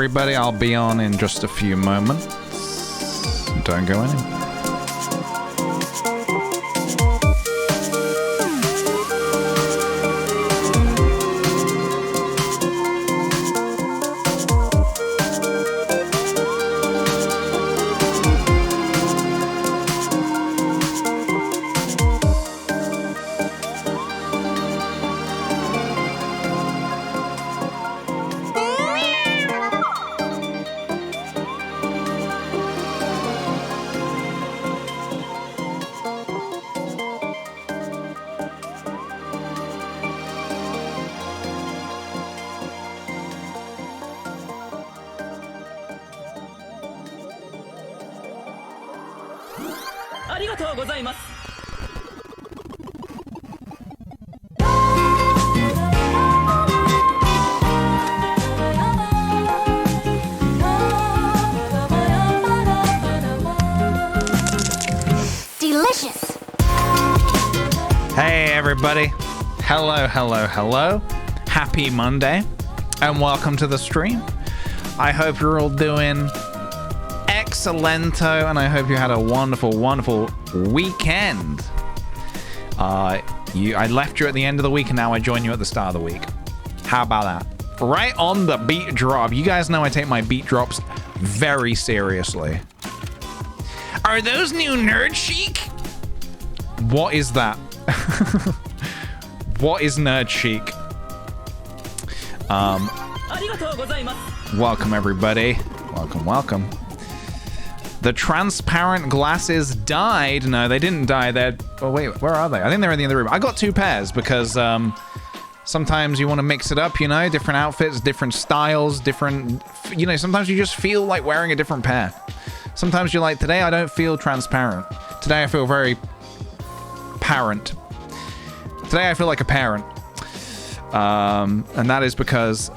everybody. I'll be on in just a few moments. Don't go anywhere. Delicious. Hey everybody. Hello. Happy Monday and welcome to the stream. I hope you're all doing excellento and I hope you had a wonderful weekend. I left you at the end of the week and now I join you at the start of the week. How about that? Right on the beat drop. You guys know I take my beat drops very seriously. Are those new Nerd Chic? What is that? What is Nerd Chic? Welcome everybody. Welcome. The transparent glasses died. No, they didn't die. Oh wait, where are they? I think they're in the other room. I got two pairs because sometimes you want to mix it up, you know, different outfits, different styles, different, you know, sometimes you just feel like wearing a different pair. Sometimes you're like, today I don't feel transparent. Today I feel very parent. Today I feel like a parent. And that is because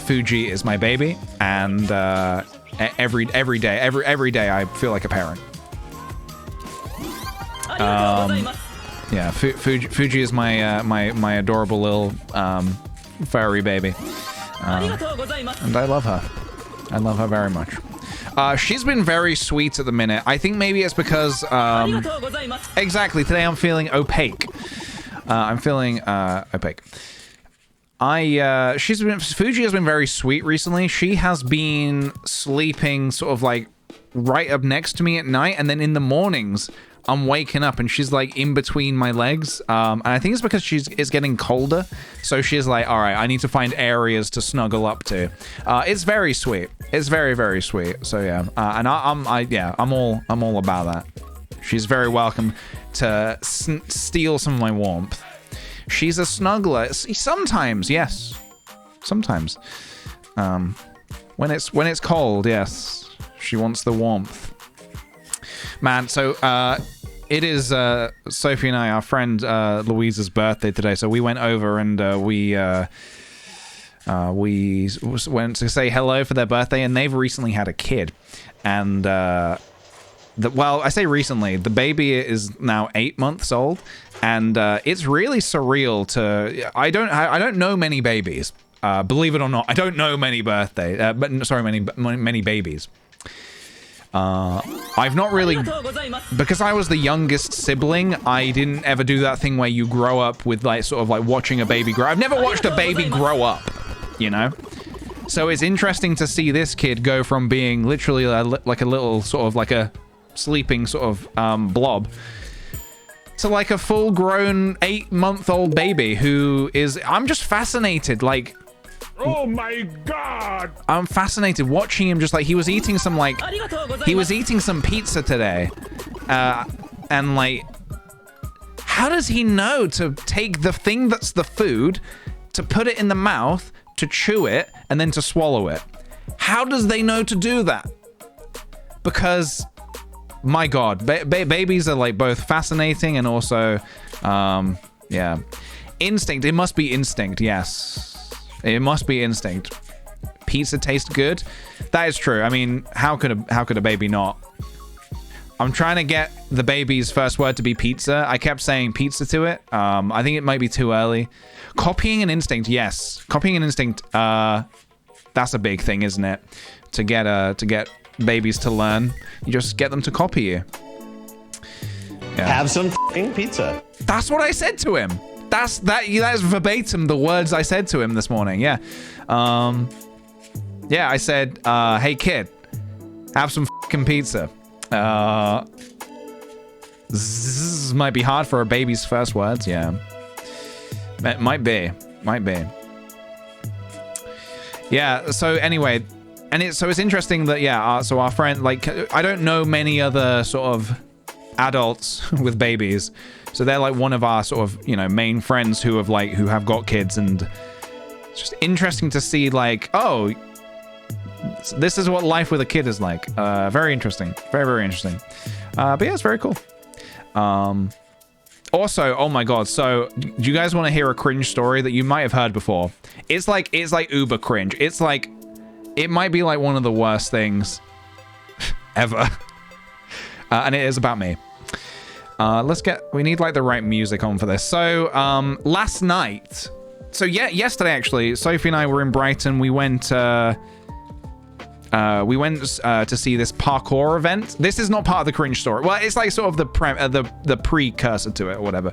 Fuji is my baby, and every day I feel like a parent. Yeah, Fuji is my adorable little furry baby, and I love her. I love her very much. She's been very sweet at the minute. I think maybe it's because exactly today I'm feeling opaque. I'm feeling opaque. Fuji has been very sweet recently. She has been sleeping sort of like right up next to me at night, and then in the mornings I'm waking up and she's like in between my legs. And I think it's because it's getting colder, so she's like, all right, I need to find areas to snuggle up to. It's very sweet. It's very sweet. So yeah, and I'm all about that. She's very welcome to steal some of my warmth. She's a snuggler. Sometimes, yes. Sometimes. When it's cold, yes. She wants the warmth. Man, so it is Sophie and I, our friend Louisa's birthday today. So we went over and we went to say hello for their birthday, and they've recently had a kid. And well, I say recently, the baby is now 8 months old, and it's really surreal to. I don't know many babies. Believe it or not, I don't know many many babies. I've not really, because I was the youngest sibling, I didn't ever do that thing where you grow up with like sort of like watching a baby grow. I've never watched a baby grow up, you know? So it's interesting to see this kid go from being literally like a little sort of like a sleeping sort of blob to like a full-grown 8-month-old baby who is, I'm just fascinated, like, oh my god! I'm fascinated watching him. Just like he was eating some pizza today, and like, how does he know to take the thing that's the food, to put it in the mouth, to chew it, and then to swallow it? How does they know to do that? Because, my god, babies are like both fascinating and also, yeah, instinct. It must be instinct. Yes. It must be instinct. Pizza tastes good. That is true. I mean, how could a baby not? I'm trying to get the baby's first word to be pizza. I kept saying pizza to it. I think it might be too early. Copying an instinct, yes. Copying an instinct That's a big thing, isn't it? To get babies to learn, you just get them to copy you. Yeah. Have some f***ing pizza. That's what I said to him. That is verbatim the words I said to him this morning. Yeah. Yeah, I said, hey kid, have some f***ing pizza. This might be hard for a baby's first words. Yeah. It might be. Yeah, so anyway, and it's interesting that, yeah, so our friend, like, I don't know many other sort of adults with babies, so they're like one of our sort of, you know, main friends who have got kids, and it's just interesting to see, like, oh, this is what life with a kid is like. Very interesting. Very interesting. But yeah, it's very cool. Also, oh my god, so do you guys want to hear a cringe story that you might have heard before? It's like uber cringe. It's like, it might be like one of the worst things ever. And it is about me. We need like the right music on for this. So, last night, so yeah, yesterday actually, Sophie and I were in Brighton. We went to see this parkour event. This is not part of the cringe story. Well, it's like sort of the precursor to it or whatever.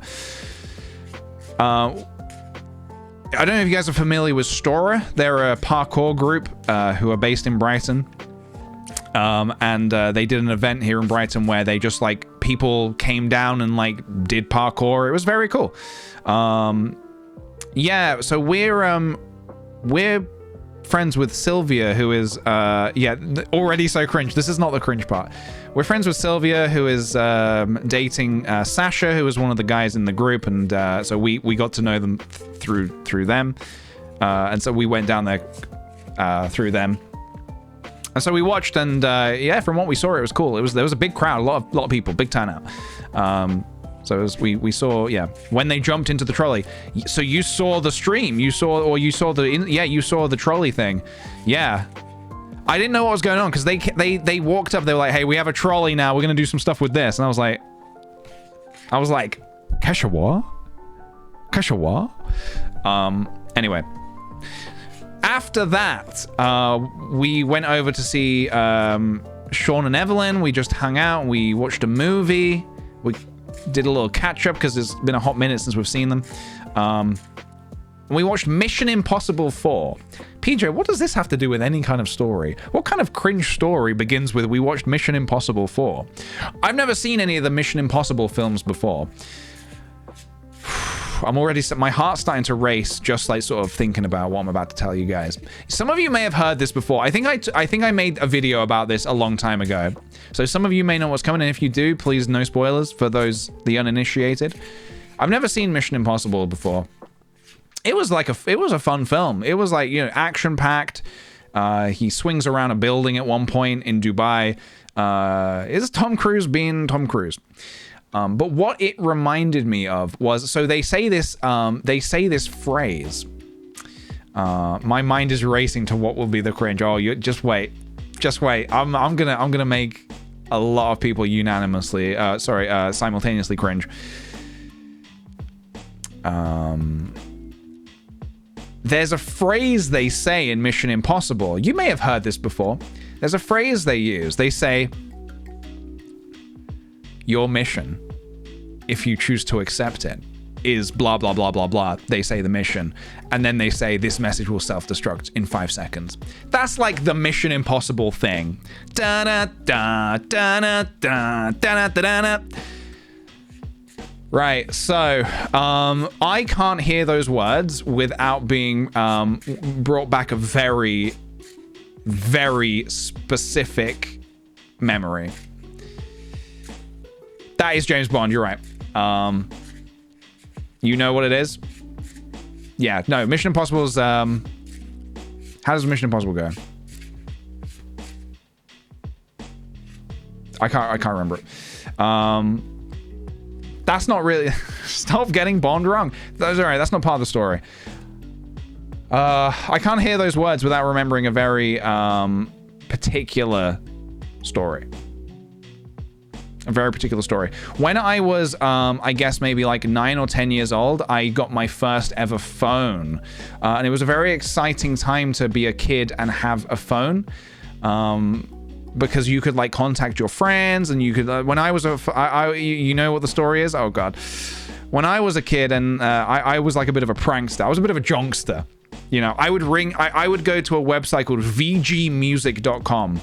I don't know if you guys are familiar with Stora. They're a parkour group who are based in Brighton. And they did an event here in Brighton where they just like people came down and like did parkour. It was very cool. Yeah, so we're friends with Sylvia, who is already so cringe. This is not the cringe part. We're friends with Sylvia, who is dating Sasha, who is one of the guys in the group, and so we got to know them through them, and so we went down there through them, and so we watched, and yeah, from what we saw, it was cool. There was a big crowd, a lot of people, big turnout. So as we saw, yeah, when they jumped into the trolley. So you saw the stream, you saw the trolley thing. Yeah. I didn't know what was going on because they walked up, they were like, hey, we have a trolley now, we're gonna do some stuff with this. And I was like, Kesha what? Anyway. After that, we went over to see Sean and Evelyn. We just hung out, we watched a movie. We did a little catch up because it's been a hot minute since we've seen them. We watched Mission Impossible 4. PJ, what does this have to do with any kind of story? What kind of cringe story begins with we watched Mission Impossible 4? I've never seen any of the Mission Impossible films before. I'm already, my heart's starting to race just like sort of thinking about what I'm about to tell you guys. Some of you may have heard this before. I think I made a video about this a long time ago. So some of you may know what's coming, and if you do, please no spoilers for the uninitiated. I've never seen Mission Impossible before. It was a fun film. It was like, you know, action-packed. He swings around a building at one point in Dubai. Is Tom Cruise being Tom Cruise? But what it reminded me of was, so they say this phrase. My mind is racing to what will be the cringe. Oh, you just wait. I'm gonna make a lot of people simultaneously cringe. There's a phrase they say in Mission Impossible. You may have heard this before. There's a phrase they use. They say, your mission, if you choose to accept it, is blah, blah, blah, blah, blah. They say the mission. And then they say this message will self-destruct in 5 seconds. That's like the Mission Impossible thing. Da-da-da, da-da-da, da-da-da-da. Right, so I can't hear those words without being brought back a very, very specific memory. That is James Bond, you're right. You know what it is? Yeah, no, Mission Impossible's, how does Mission Impossible go? I can't remember it. That's not really, stop getting Bond wrong. That's all right, that's not part of the story. I can't hear those words without remembering a very particular story. A very particular story. When I was, I guess maybe like 9 or 10 years old, I got my first ever phone. And it was a very exciting time to be a kid and have a phone. Because you could like contact your friends and you could, when I was, you know what the story is? Oh God. When I was a kid and I was like a bit of a prankster. I was a bit of a jonkster. You know, I would go to a website called vgmusic.com.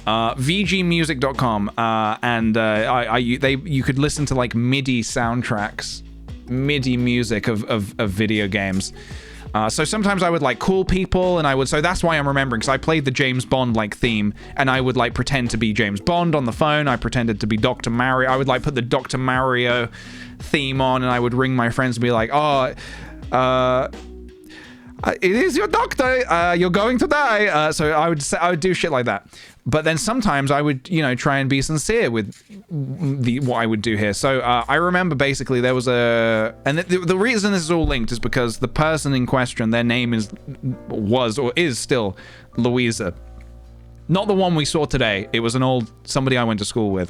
vgmusic.com and you could listen to like MIDI soundtracks, MIDI music of video games. So sometimes I would like call people and so that's why I'm remembering, because I played the James Bond like theme and I would like pretend to be James Bond on the phone. I pretended to be Dr. Mario. I would like put the Dr. Mario theme on and I would ring my friends and be like, it is your doctor, you're going to die. So I would do shit like that. But then sometimes I would, you know, try and be sincere with what I would do here. So I remember basically there was and the reason this is all linked is because the person in question, their name was still Louisa. Not the one we saw today. It was somebody I went to school with.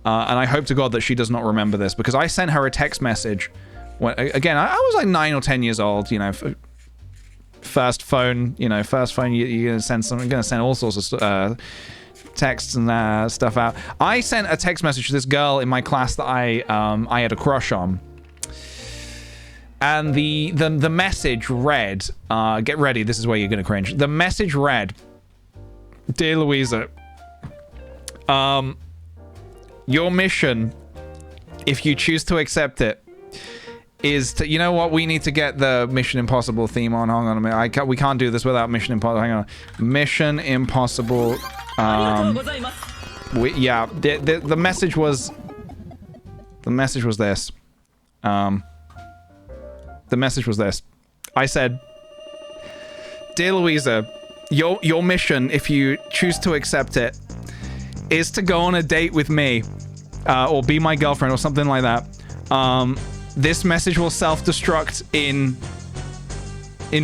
And I hope to God that she does not remember this, because I sent her a text message. Again, I was like 9 or 10 years old, you know, first phone, you're gonna send all sorts of texts and stuff out. I sent a text message to this girl in my class that I had a crush on, and the message read, get ready, this is where you're gonna cringe. The message read, "Dear Louisa, your mission, if you choose to accept it, is to, you know what, we need to get the Mission Impossible theme on. Hang on a minute. We can't do this without Mission Impossible. Hang on. Mission Impossible. The message was this. The message was this. I said, "Dear Louisa, your mission, if you choose to accept it, is to go on a date with me, or be my girlfriend, or something like that. This message will self-destruct in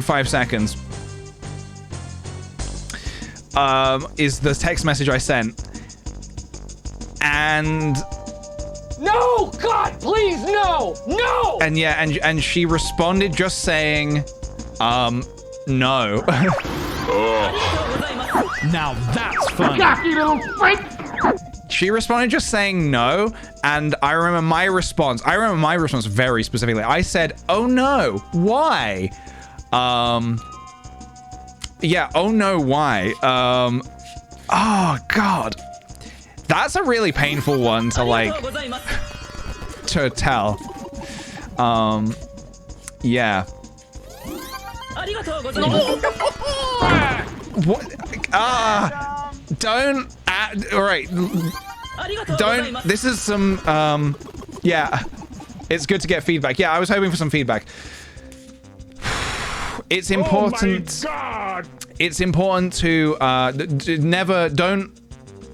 5 seconds." Is the text message I sent. And no, God, please, no. And yeah, and she responded just saying, no. Now that's funny. Cocky little freak. She responded just saying no, and I remember my response very specifically. I said, "Oh no, why?" Yeah, oh no, why? Oh God. That's a really painful one to like, to tell. Yeah. What? Don't, all right. Don't, this is some, yeah. It's good to get feedback. Yeah, I was hoping for some feedback. It's important. Oh my God. It's important to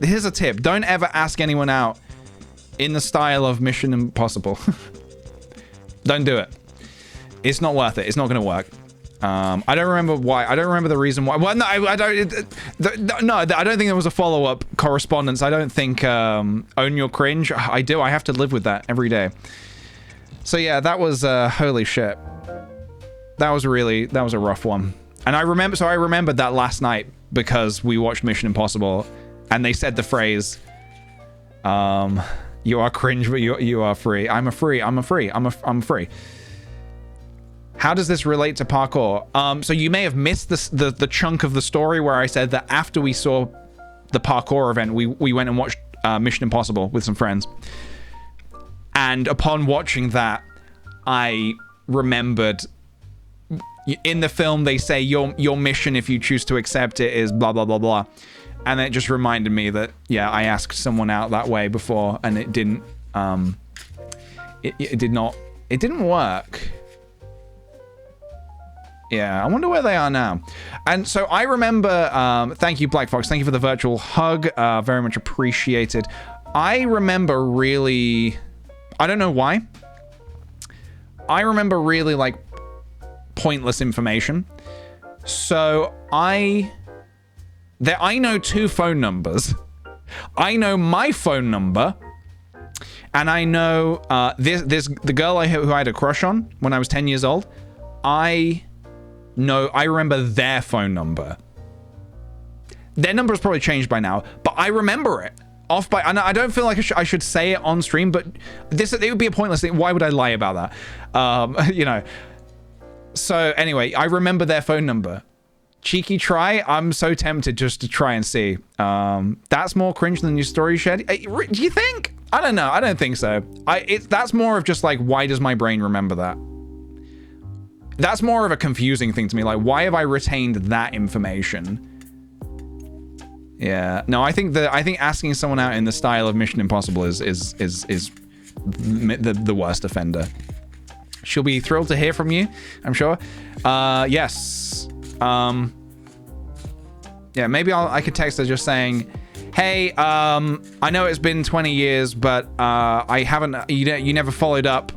here's a tip. Don't ever ask anyone out in the style of Mission Impossible. Don't do it. It's not worth it. It's not going to work. I don't remember why. I don't remember the reason why. Well, no, I don't. No, I don't think there was a follow-up correspondence. I don't think own your cringe. I do. I have to live with that every day. So yeah, that was holy shit. That was a rough one. And I remembered that last night because we watched Mission Impossible, and they said the phrase, "You are cringe, but you are free." I'm free. How does this relate to parkour? So you may have missed the chunk of the story where I said that after we saw the parkour event, we went and watched Mission Impossible with some friends. And upon watching that, I remembered, in the film they say your mission, if you choose to accept it, is blah blah blah blah. And it just reminded me that, yeah, I asked someone out that way before and it didn't it didn't work. Yeah, I wonder where they are now. And so I remember, thank you, Black Fox. Thank you for the virtual hug. Very much appreciated. I remember really, I don't know why. I remember really like pointless information. So I know 2 phone numbers I know my phone number, and I know the girl who I had a crush on when I was 10 years old. I remember their phone number. Their number has probably changed by now, but I remember it. And I don't feel like I should say it on stream, but it would be a pointless thing. Why would I lie about that? You know. So anyway, I remember their phone number. Cheeky try. I'm so tempted just to try and see. That's more cringe than your story shed. Do you think? I don't know. I don't think so. That's more of just like, why does my brain remember that? That's more of a confusing thing to me. Like, why have I retained that information? Yeah. No, I think asking someone out in the style of Mission Impossible is the worst offender. She'll be thrilled to hear from you, I'm sure. Yes. Yeah, maybe I could text her just saying, hey, I know it's been 20 years, but you never followed up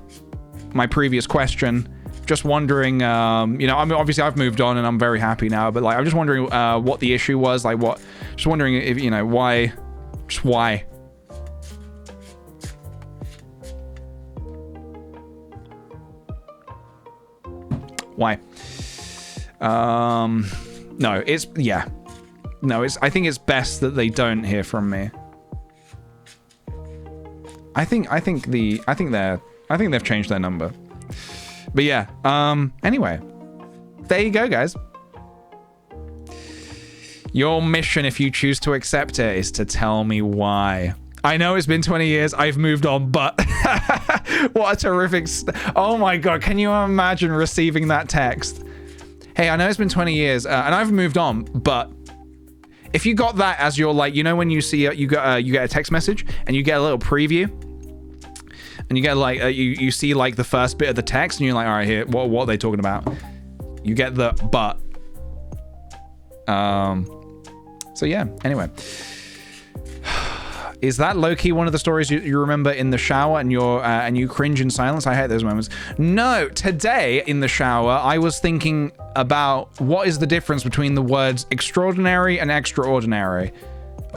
my previous question. Just wondering, you know, I mean, obviously I've moved on and I'm very happy now, but like, I'm just wondering what the issue was, like just wondering if, you know, why. Why? No, I think it's best that they don't hear from me. I think they've changed their number. But yeah, anyway, there you go, guys. Your mission, if you choose to accept it, is to tell me why. I know it's been 20 years, I've moved on, but what a terrific... Oh my god, can you imagine receiving that text? Hey, I know it's been 20 years, and I've moved on, but... If you got that as your, like, you know when you see you get a text message, and you get a little preview, and you get like you see like the first bit of the text, and you're like, all right, here, what are they talking about? You get the but. So yeah. Anyway, is that low-key one of the stories you remember in the shower and you cringe in silence? I hate those moments. No, today in the shower I was thinking about what is the difference between the words extraordinary and extraordinary.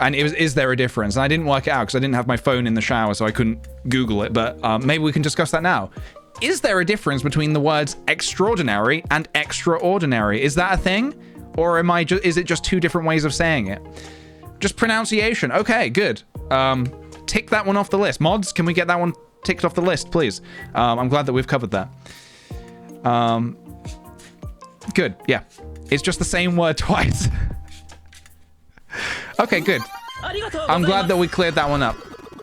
And is there a difference? And I didn't work it out because I didn't have my phone in the shower, so I couldn't Google it. But maybe we can discuss that now. Is there a difference between the words extraordinary and extraordinary? Is that a thing? Or is it just two different ways of saying it? Just pronunciation. Okay, good. Tick that one off the list. Mods, can we get that one ticked off the list, please? I'm glad that we've covered that. Good, yeah. It's just the same word twice. Okay, good. I'm glad that we cleared that one up.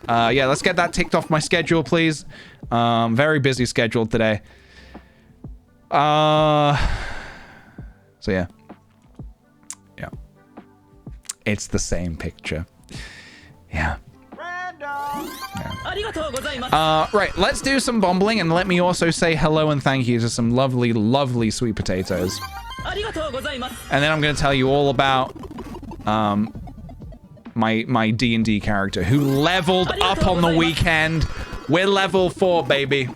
Yeah, let's get that ticked off my schedule, please. Very busy schedule today. So yeah. Yeah. It's the same picture. Yeah. Right, let's do some bombling, and let me also say hello and thank you to some lovely, lovely sweet potatoes. And then I'm going to tell you all about my D&D character who leveled up on the weekend. We're level 4, baby.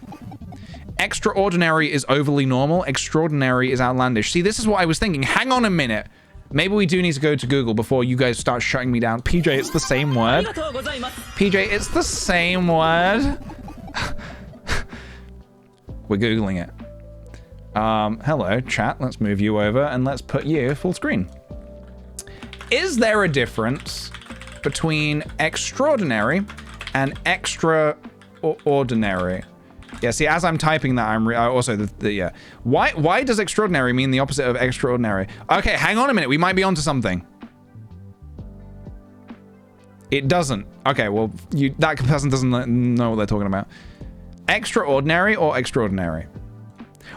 Extraordinary is overly normal. Extraordinary is outlandish. See, this is what I was thinking. Hang on a minute. Maybe we do need to go to Google before you guys start shutting me down. PJ, it's the same word. PJ, it's the same word. We're Googling it. Hello, chat. Let's move you over and let's put you full screen. Is there a difference between extraordinary and extraordinary? Yeah, see, as I'm typing that, I'm also yeah. Why does extraordinary mean the opposite of extraordinary? Okay, hang on a minute. We might be onto something. It doesn't. Okay, well, that person doesn't know what they're talking about. Extraordinary or extraordinary?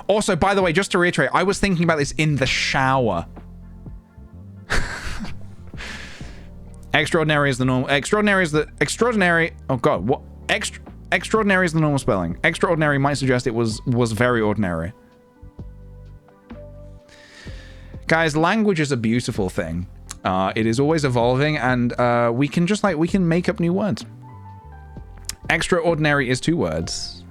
Also, by the way, just to reiterate, I was thinking about this in the shower. Extraordinary is the normal. Extraordinary. Oh God, what? Extraordinary is the normal spelling. Extraordinary might suggest it was very ordinary. Guys, language is a beautiful thing. It is always evolving, and we can make up new words. Extraordinary is 2 words.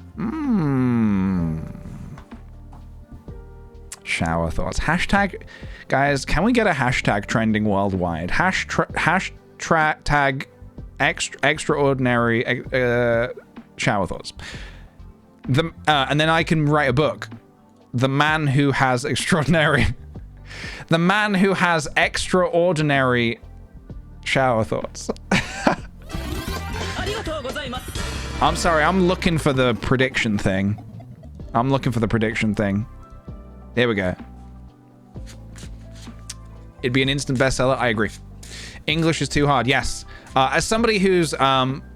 Shower thoughts. Hashtag, guys, can we get a hashtag trending worldwide? Hashtag extraordinary shower thoughts. And then I can write a book. The man who has extraordinary... The man who has extraordinary shower thoughts. I'm sorry, I'm looking for the prediction thing. There we go. It'd be an instant bestseller. I agree. English is too hard. Yes. As somebody whose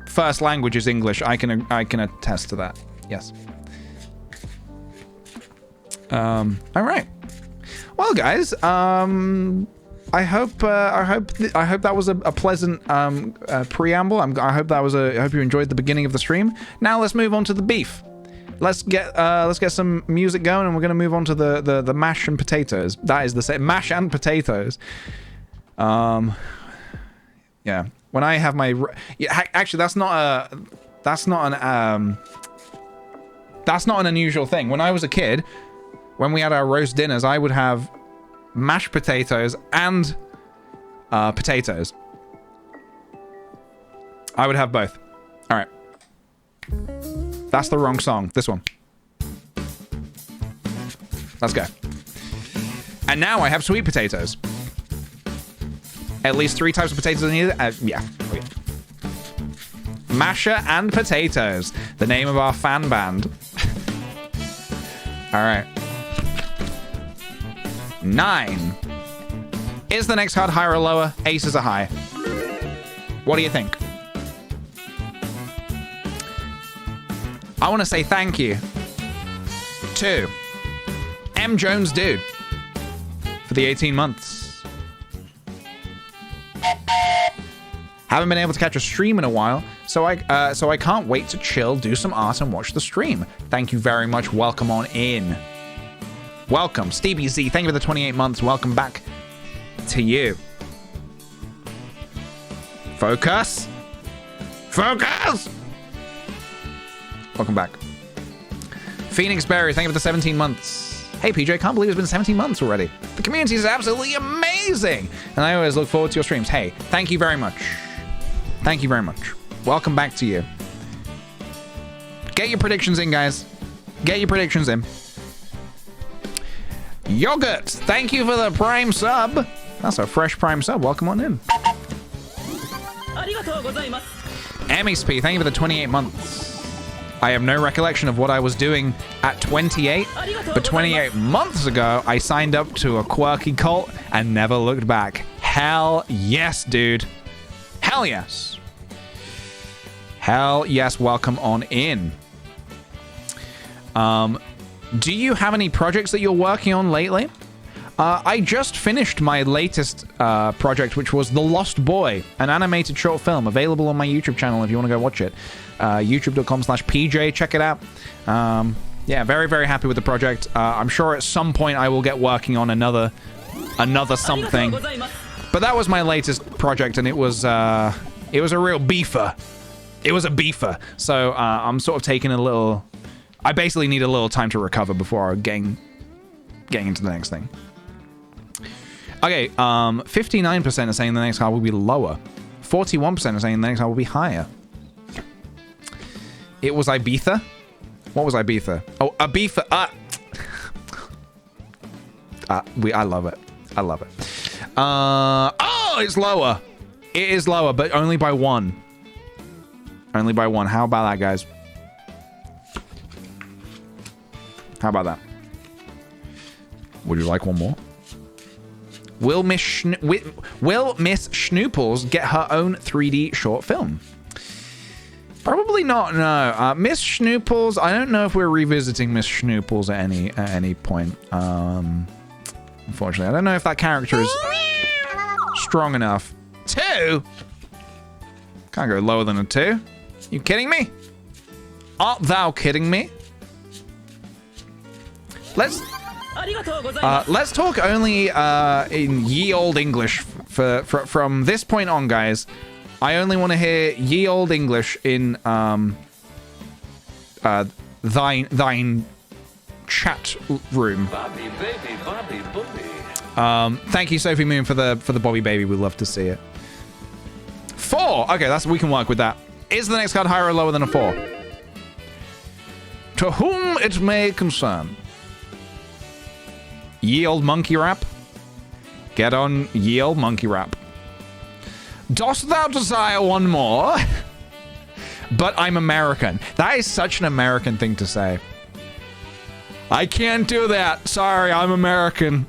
first language is English, I can attest to that. Yes. All right. Well, guys, I hope that was a pleasant preamble. I hope you enjoyed the beginning of the stream. Now let's move on to the beef. Let's get some music going, and we're gonna move on to the mash and potatoes. That is the same, mash and potatoes. Yeah. When I have my actually that's not an unusual thing. When I was a kid, when we had our roast dinners, I would have mashed potatoes and potatoes. I would have both. All right. That's the wrong song. This one. Let's go. And now I have sweet potatoes. At least 3 types of potatoes in here. Yeah. Okay. Masher and potatoes. The name of our fan band. All right. 9. Is the next card higher or lower? Aces are high. What do you think? I want to say thank you to M. Jones Dude for the 18 months. Haven't been able to catch a stream in a while, so I can't wait to chill, do some art, and watch the stream. Thank you very much. Welcome on in. Welcome, Stevie Z. Thank you for the 28 months. Welcome back to you. Focus. Focus. Welcome back. Phoenix Berry, thank you for the 17 months. Hey, PJ, can't believe it's been 17 months already. The community is absolutely amazing. And I always look forward to your streams. Hey, thank you very much. Thank you very much. Welcome back to you. Get your predictions in, guys. Get your predictions in. Yogurt, thank you for the prime sub. That's a fresh prime sub. Welcome on in. Emmy's P, thank you for the 28 months. I have no recollection of what I was doing at 28, but 28 months ago, I signed up to a quirky cult and never looked back. Hell yes, dude. Hell yes. Hell yes, welcome on in. Do you have any projects that you're working on lately? I just finished my latest project, which was The Lost Boy, an animated short film available on my YouTube channel if you want to go watch it. youtube.com/PJ, check it out. Yeah, very, very happy with the project. I'm sure at some point I will get working on another something. But that was my latest project, and it was a real beefer. It was a beefer. So I'm sort of taking a little... I basically need a little time to recover before getting into the next thing. Okay, 59% are saying the next card will be lower. 41% are saying the next card will be higher. It was Ibiza? What was Ibiza? Oh, Ibiza. I love it. I love it. Oh, it's lower. It is lower, but only by 1. Only by 1. How about that, guys? How about that? Would you like one more? Will Miss Schnooples get her own 3D short film? Probably not, no. Miss Schnooples, I don't know if we're revisiting Miss Schnooples at any point. Unfortunately, I don't know if that character is strong enough. 2? Can't go lower than a 2. You kidding me? Art thou kidding me? Let's talk only in ye old English from this point on, guys. I only want to hear ye old English in thine chat room. Bobby baby, Bobby booby. Thank you, Sophie Moon, for the Bobby baby. We'd love to see it. 4 4. Okay, we can work with that. Is the next card higher or lower than a 4? To whom it may concern. Ye old monkey rap. Get on ye old monkey rap. Dost thou desire one more? But I'm American. That is such an American thing to say. I can't do that. Sorry, I'm American.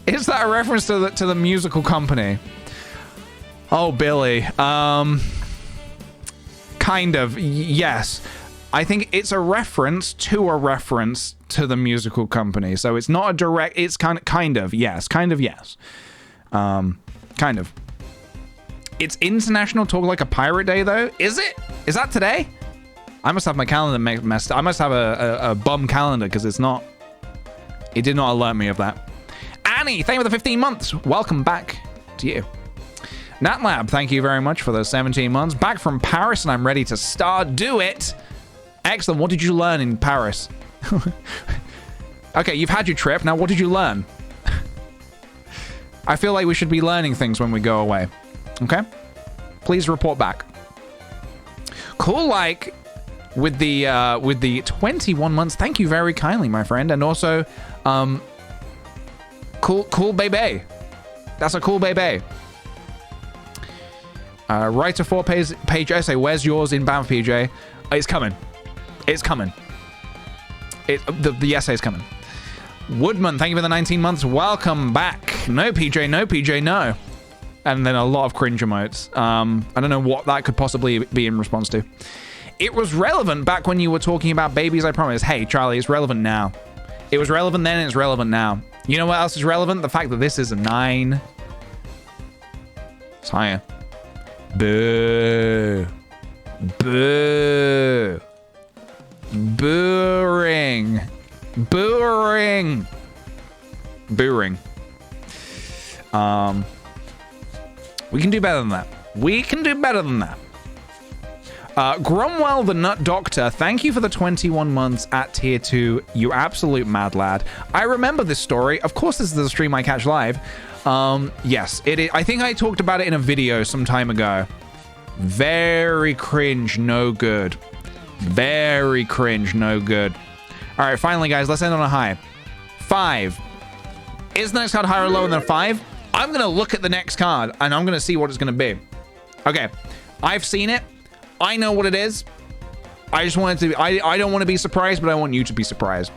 Is that a reference to the musical company? Oh, Billy. Kind of. Yes. I think it's a reference to the musical company. So it's not a direct. It's kind of yes. Kind of yes. Kind of. It's International Talk Like a Pirate Day, though. Is it? Is that today? I must have my calendar messed up. I must have a bum calendar because it's not. It did not alert me of that. Annie, thank you for the 15 months. Welcome back to you. NatLab, thank you very much for those 17 months. Back from Paris, and I'm ready to start. Do it. Excellent. What did you learn in Paris? Okay, you've had your trip. Now, what did you learn? I feel like we should be learning things when we go away. Okay? Please report back. Cool, like, with the 21 months. Thank you very kindly, my friend. And also, cool baby. That's a cool baby. Write a 4-page essay. Where's yours in Banff, PJ? It's coming. It's coming. The essay's coming. Woodman, thank you for the 19 months. Welcome back. No, PJ, no, PJ, no. And then a lot of cringe emotes. I don't know what that could possibly be in response to. It was relevant back when you were talking about babies, I promise. Hey, Charlie, it's relevant now. It was relevant then, and it's relevant now. You know what else is relevant? The fact that this is a 9. It's higher. Boo. Boo. Booring. Booring. Booring. We can do better than that. We can do better than that. Gromwell the Nut Doctor, thank you for the 21 months at tier 2. You absolute mad lad. I remember this story. Of course, this is the stream I catch live. Yes, it is. I think I talked about it in a video some time ago. Very cringe, no good. Very cringe, no good. All right, finally, guys, let's end on a high. 5. Is the next card higher or lower than a 5? I'm going to look at the next card, and I'm going to see what it's going to be. Okay, I've seen it. I know what it is. I just want it to be... I don't want to be surprised, but I want you to be surprised.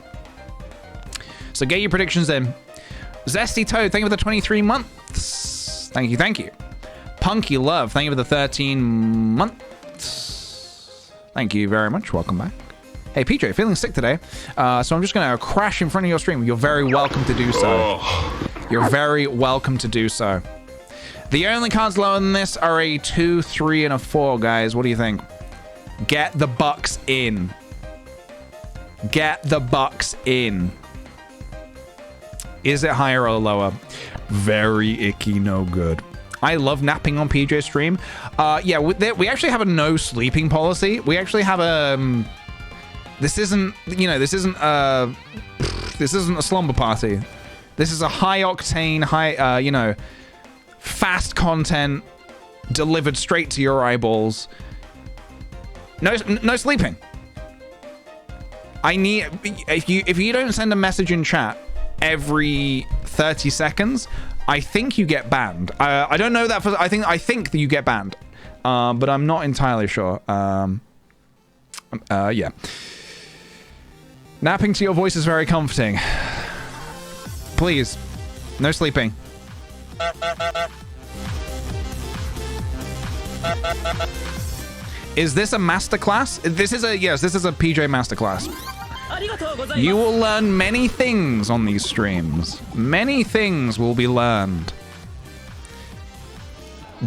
So get your predictions in. Zesty Toad, thank you for the 23 months. Thank you, thank you. Punky Love, thank you for the 13 months. Thank you very much. Welcome back. Hey, PJ, feeling sick today. So I'm just going to crash in front of your stream. You're very welcome to do so. You're very welcome to do so. The only cards lower than this are a 2, 3, and a 4, guys. What do you think? Get the Bucks in. Get the Bucks in. Is it higher or lower? Very icky, no good. I love napping on PJ's stream. Yeah, we actually have a no sleeping policy. We actually have a... this isn't, you know, this isn't a slumber party. This is a high octane, high, you know, fast content delivered straight to your eyeballs. No sleeping. I need, if you don't send a message in chat every 30 seconds, I think you get banned. I don't know that for, I think that you get banned. But I'm not entirely sure. Yeah. Napping to your voice is very comforting. Please, no sleeping. Is this a masterclass? This is a, yes, this is a PJ masterclass. You will learn many things on these streams. Many things will be learned.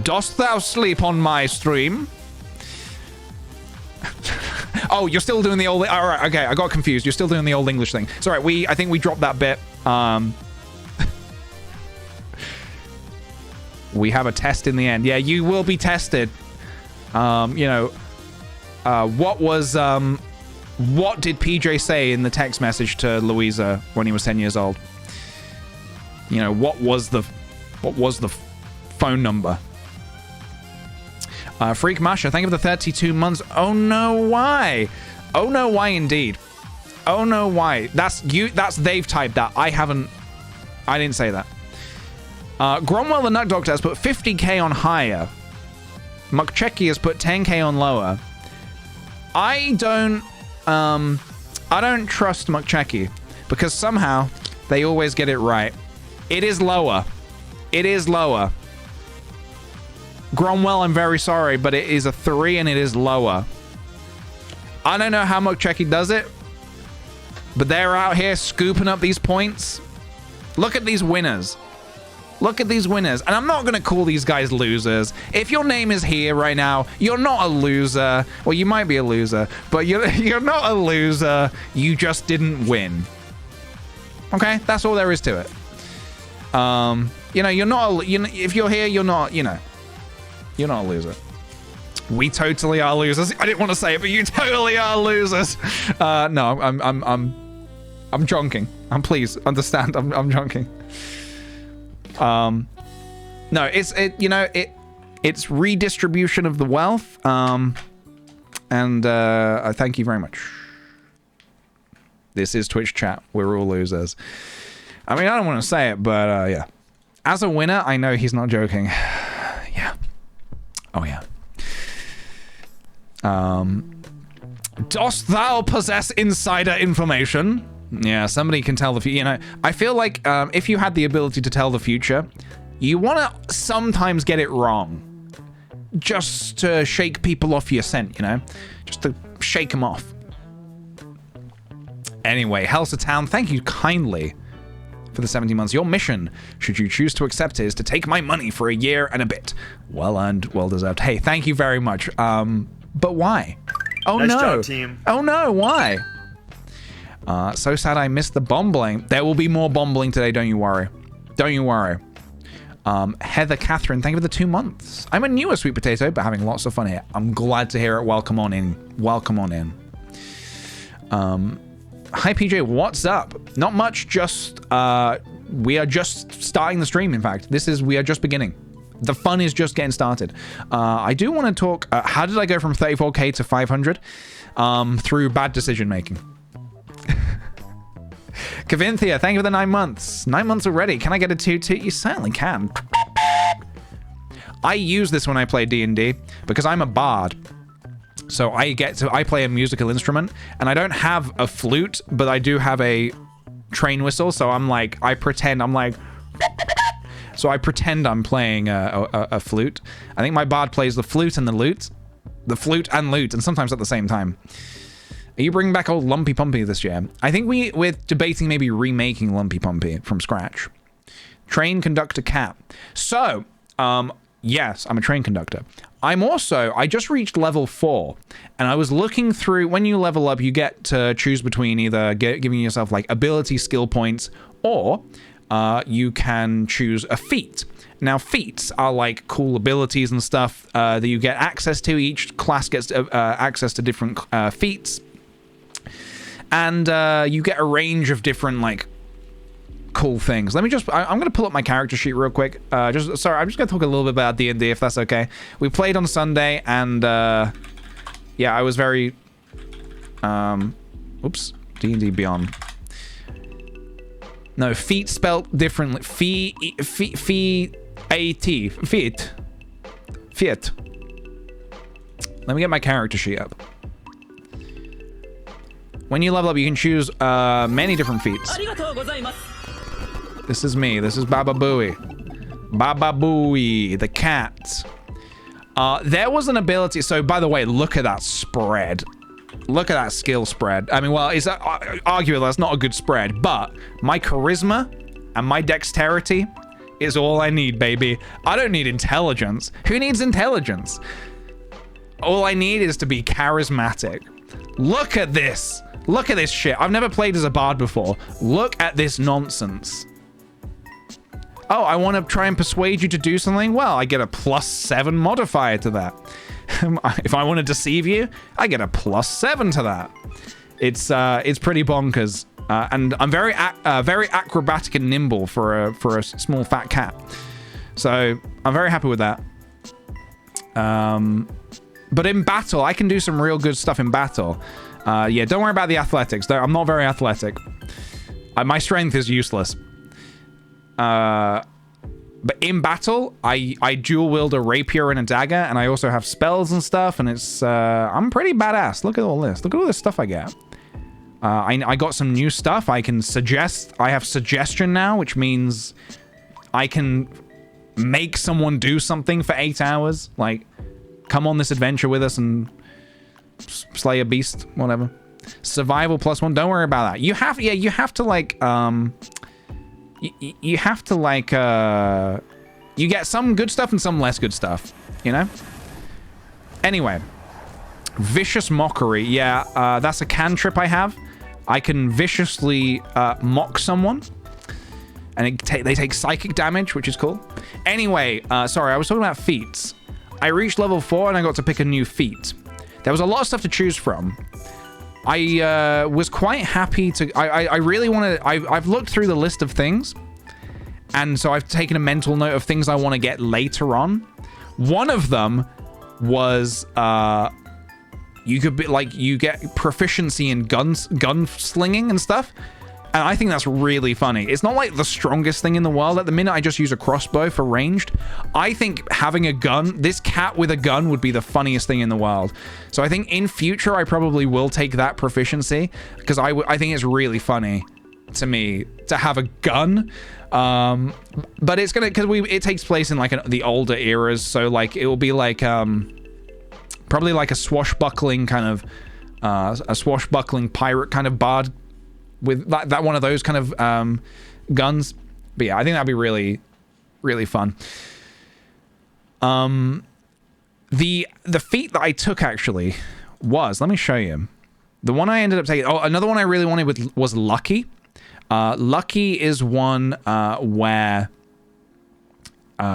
Dost thou sleep on my stream? Oh, you're still doing the old... All right, okay, I got confused. You're still doing the old English thing. It's all right, I think we dropped that bit. We have a test in the end. Yeah, you will be tested. You know, what did PJ say in the text message to Louisa when he was 10 years old? You know, what was the phone number. Freak Masha, thank you for the 32 months. Oh no, why? Oh no, why indeed? Oh no, why? That's you. That's they've typed that. I didn't say that. Gromwell the Nut Doctor has put 50k on higher. Mukcheki has put 10k on lower. I don't trust Mukcheki because somehow they always get it right. It is lower. It is lower. Gromwell, I'm very sorry, but it is a 3 and it is lower. I don't know how Mukcheki does it, but they're out here scooping up these points. Look at these winners. Look at these winners. And I'm not going to call these guys losers. If your name is here right now, you're not a loser. Well, you might be a loser, but you're not a loser. You just didn't win. Okay? That's all there is to it. You know, you're not if you're here, you're not, you know, you're not a loser. We totally are losers. I didn't want to say it, but you totally are losers. No, I'm joking. Please understand. I'm joking. No, it's redistribution of the wealth. And I thank you very much. This is Twitch chat. We're all losers. I mean, I don't want to say it, but yeah. As a winner, I know he's not joking. Yeah. Oh yeah. Dost thou possess insider information? Yeah, somebody can tell the future. You know, I feel like if you had the ability to tell the future, you want to sometimes get it wrong. Just to shake people off your scent, you know? Just to shake them off. Anyway, Helsa Town, thank you kindly for the 17 months. Your mission, should you choose to accept it, is to take my money for a year and a bit. Well earned, well deserved. Hey, thank you very much. But why? Oh nice no. Job, team. Oh no, why? So sad I missed the bombling. There will be more bombling today, don't you worry. Don't you worry. Heather Catherine, thank you for the 2 months. I'm a newer sweet potato, but having lots of fun here. I'm glad to hear it. Welcome on in. Welcome on in. Hi PJ, what's up? Not much, just we are just starting the stream, in fact. We are just beginning. The fun is just getting started. I do want to talk, how did I go from 34k to 500? Through bad decision making. Cavinthia, thank you for the 9 months. 9 months already. Can I get a 2-2? You certainly can. I use this when I play D&D because I'm a bard. So I play a musical instrument, and I don't have a flute, but I do have a train whistle. So I pretend I'm playing a flute. I think my bard plays the flute and the lute. The flute and lute, and sometimes at the same time. Are you bringing back old Lumpy Pumpy this year? I think we're debating maybe remaking Lumpy Pumpy from scratch. Train conductor cat. So, yes, I'm a train conductor. I just reached level 4, and I was looking through, when you level up, you get to choose between either giving yourself like ability skill points, or you can choose a feat. Now, feats are like cool abilities and stuff that you get access to. Each class gets access to different feats. And you get a range of different, like, cool things. Let me just... I'm going to pull up my character sheet real quick. I'm just going to talk a little bit about D&D, if that's okay. We played on Sunday, and, yeah, I was very... oops. D&D Beyond. No, feat spelled differently. Feat. Let me get my character sheet up. When you level up, you can choose many different feats. This is me. This is Baba Booey. Baba Booey, the cat. There was an ability. So, by the way, look at that spread. Look at that skill spread. I mean, well, it's arguably that's not a good spread, but my charisma and my dexterity is all I need, baby. I don't need intelligence. Who needs intelligence? All I need is to be charismatic. Look at this. Look at this shit. I've never played as a bard before. Look at this nonsense. Oh, I want to try and persuade you to do something? Well, I get a +7 modifier to that. If I want to deceive you, I get a +7 to that. It's pretty bonkers. And I'm very acrobatic and nimble for a small fat cat. So I'm very happy with that. But in battle, I can do some real good stuff in battle. Yeah, don't worry about the athletics. I'm not very athletic. My strength is useless. But in battle, I dual wield a rapier and a dagger, and I also have spells and stuff, and it's I'm pretty badass. Look at all this. Look at all this stuff I get. I got some new stuff. I can suggest. I have suggestion now, which means I can make someone do something for 8 hours. Like, come on this adventure with us and slay a beast, whatever. Survival +1. Don't worry about that. You have to like you have to like you get some good stuff and some less good stuff, you know? Anyway, vicious mockery. Yeah, that's a cantrip I have. I can viciously mock someone, and they take psychic damage, which is cool. Anyway, sorry, I was talking about feats. I reached level 4 and I got to pick a new feat. There was a lot of stuff to choose from. I was quite happy to... I really wanted... I've looked through the list of things, and so I've taken a mental note of things I want to get later on. One of them was... you could be like, you get proficiency in gunslinging and stuff. And I think that's really funny. It's not like the strongest thing in the world. At the minute, I just use a crossbow for ranged. I think having a gun, this cat with a gun would be the funniest thing in the world. So I think in future, I probably will take that proficiency because I think it's really funny to me to have a gun. But it's gonna, because it takes place in like the older eras. So like, it will be like, probably like a swashbuckling kind of, a swashbuckling pirate kind of bard with that one of those kind of guns. But yeah, I think that'd be really, really fun. The feat that I took actually was, let me show you. The one I ended up taking, another one I really wanted was Lucky. Lucky is one where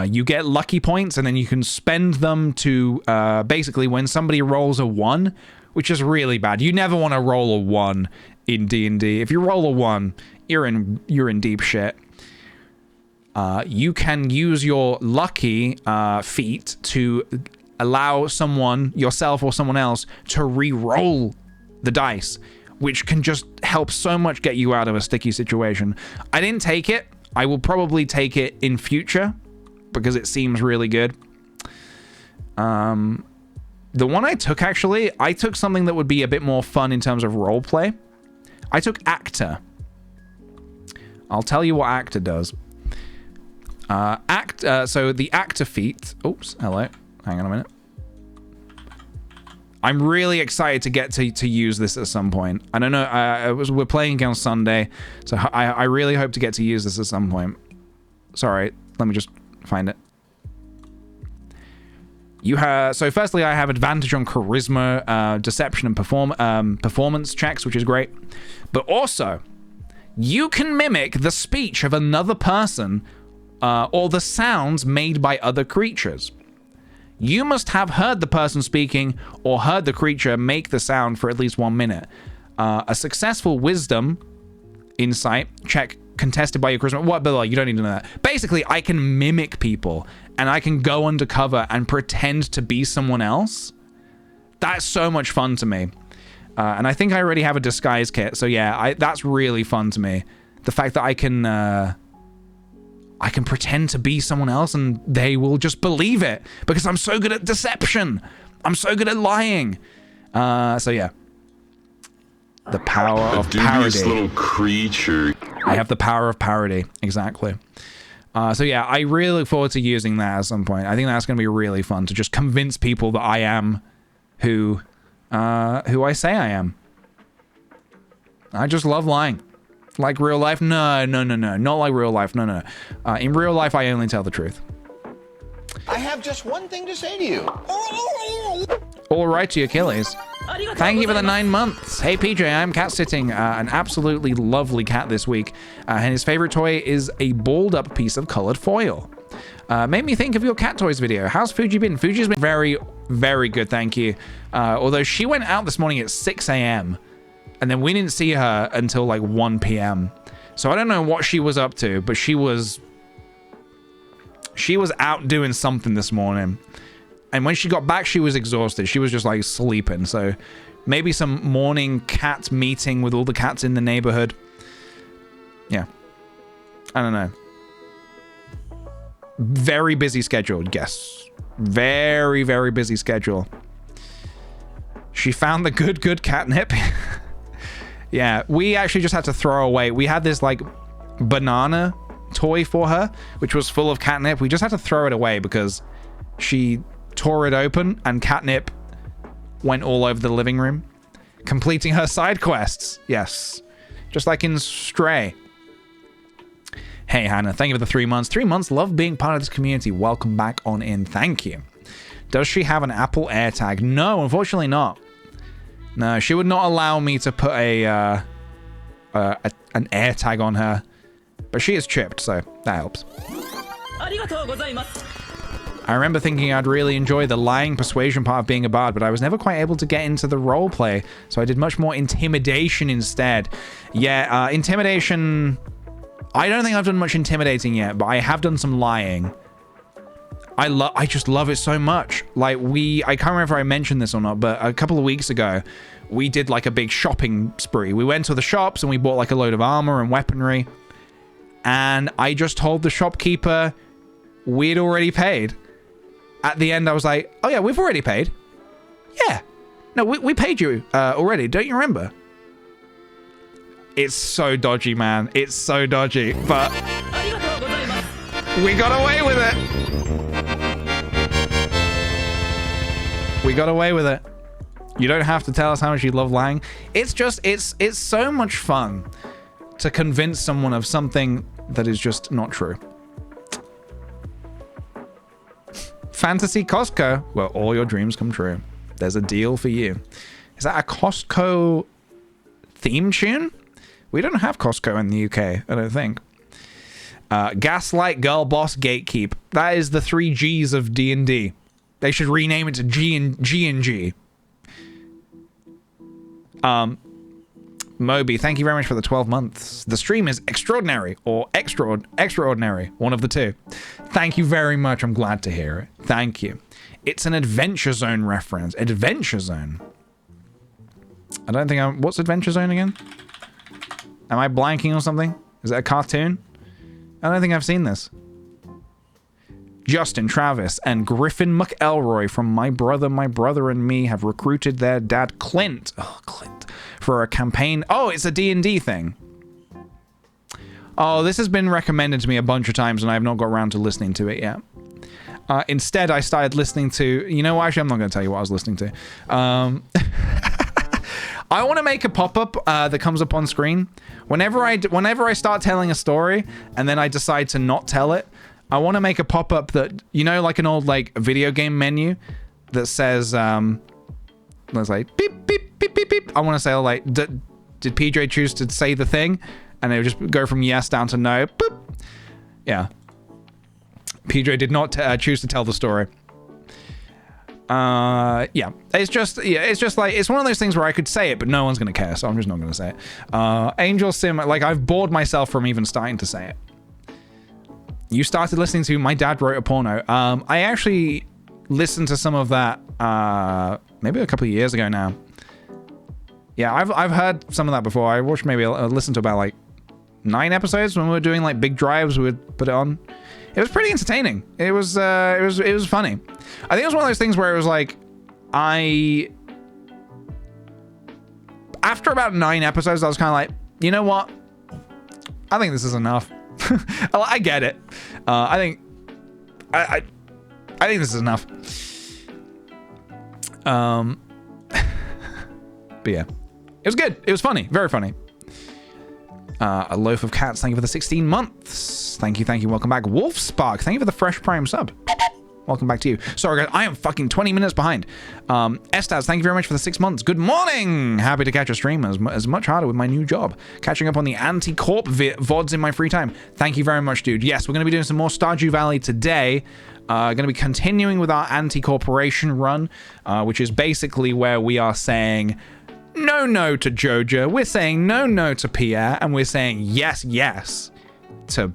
you get lucky points and then you can spend them to basically when somebody rolls a 1, which is really bad. You never want to roll a 1 in D&D. If you roll a 1, you're in deep shit. You can use your lucky feat to allow someone, yourself or someone else, to re-roll the dice, which can just help so much get you out of a sticky situation. I didn't take it. I will probably take it in future because it seems really good. The one I took, actually, I took something that would be a bit more fun in terms of roleplay. I took Actor. I'll tell you what Actor does. So the Actor feat... Oops, hello. Hang on a minute. I'm really excited to get to use this at some point. I don't know. We're playing again on Sunday, so I really hope to get to use this at some point. Sorry, let me just find it. So firstly, I have advantage on charisma, deception, and performance checks, which is great. But also, you can mimic the speech of another person or the sounds made by other creatures. You must have heard the person speaking or heard the creature make the sound for at least 1 minute. A successful wisdom insight check contested by your charisma. What? But you don't need to know that. Basically, I can mimic people and I can go undercover and pretend to be someone else. That's so much fun to me. And I think I already have a disguise kit. So yeah, that's really fun to me. The fact that I can pretend to be someone else and they will just believe it because I'm so good at deception. I'm so good at lying. So yeah. The power of parody. Little creature. I have the power of parody. Exactly. So yeah, I really look forward to using that at some point. I think that's going to be really fun to just convince people that I am who I say I am. I just love lying. Like real life? No. Not like real life. No. In real life, I only tell the truth. I have just one thing to say to you. All right to Achilles. Thank you for the 9 months. Hey, PJ, I'm cat sitting an absolutely lovely cat this week. And his favorite toy is a balled up piece of colored foil. Made me think of your cat toys video. How's Fuji been? Fuji's been very, very good, thank you. Although she went out this morning at 6 a.m. and then we didn't see her until like 1 p.m. So I don't know what she was up to, but she was She was out doing something this morning. And when she got back, she was exhausted. She was just like sleeping. So maybe some morning cat meeting with all the cats in the neighborhood. Yeah. I don't know. Very busy schedule, yes. Very, very busy schedule. She found the good catnip. Yeah, we actually just had to throw away. We had this like banana toy for her, which was full of catnip. We just had to throw it away because she tore it open and catnip went all over the living room, completing her side quests. Yes, just like in Stray. Hey Hannah, thank you for the 3 months. 3 months, love being part of this community. Welcome back on in. Thank you. Does she have an Apple AirTag? No, unfortunately not. No, she would not allow me to put an AirTag on her. But she is chipped, so that helps. I remember thinking I'd really enjoy the lying persuasion part of being a bard, but I was never quite able to get into the roleplay, so I did much more intimidation instead. Yeah, intimidation... I don't think I've done much intimidating yet, but I have done some lying. I just love it so much. Like I can't remember if I mentioned this or not, but a couple of weeks ago, we did like a big shopping spree. We went to the shops and we bought like a load of armor and weaponry. And I just told the shopkeeper we'd already paid. At the end, I was like, oh yeah, we've already paid. Yeah. No, we paid you already. Don't you remember? It's so dodgy, man. It's so dodgy, but we got away with it. We got away with it. You don't have to tell us how much you love lying. It's just, it's so much fun to convince someone of something that is just not true. Fantasy Costco, where all your dreams come true. There's a deal for you. Is that a Costco theme tune? We don't have Costco in the UK, I don't think. Gaslight, Girl Boss, Gatekeep. That is the 3 G's of D&D. They should rename it to G and G. Moby, thank you very much for the 12 months. The stream is extraordinary or extraordinary, one of the two. Thank you very much. I'm glad to hear it. Thank you. It's an Adventure Zone reference. Adventure Zone. I don't think I'm... What's Adventure Zone again? Am I blanking or something? Is it a cartoon? I don't think I've seen this. Justin, Travis, and Griffin McElroy from My Brother and Me have recruited their dad, Clint. Oh, Clint. For a campaign. Oh, it's a D&D thing. Oh, this has been recommended to me a bunch of times and I have not got around to listening to it yet. Instead, I started listening to... You know what? Actually, I'm not going to tell you what I was listening to. I want to make a pop-up that comes up on screen. Whenever I start telling a story and then I decide to not tell it, I want to make a pop-up that, you know, like an old like video game menu that says, let's like beep, beep, beep, beep, beep. I want to say like, did PJ choose to say the thing? And it would just go from yes down to no. Boop. Yeah. PJ did not choose to tell the story. Yeah, it's just like, it's one of those things where I could say it, but no one's going to care, so I'm just not going to say it. Angel Sim, like, I've bored myself from even starting to say it. You started listening to My Dad Wrote a Porno. I actually listened to some of that, maybe a couple of years ago now. Yeah, I've heard some of that before. I watched maybe, listened to about, like, 9 episodes when we were doing, like, big drives, we would put it on. It was pretty entertaining. It was funny. I think it was one of those things where it was like, after about 9 episodes, I was kind of like, you know what? I think this is enough. I get it. I think this is enough. But yeah, it was good. It was funny. Very funny. A loaf of cats. Thank you for the 16 months. Thank you. Welcome back. Wolf Spark. Thank you for the fresh prime sub. Welcome back to you. Sorry, guys. I am fucking 20 minutes behind. Estas, thank you very much for the 6 months. Good morning. Happy to catch a stream as much harder with my new job. Catching up on the anti-corp VODs in my free time. Thank you very much, dude. Yes, we're going to be doing some more Stardew Valley today. Going to be continuing with our anti-corporation run, which is basically where we are saying no to Joja. We're saying no to Pierre. And we're saying yes to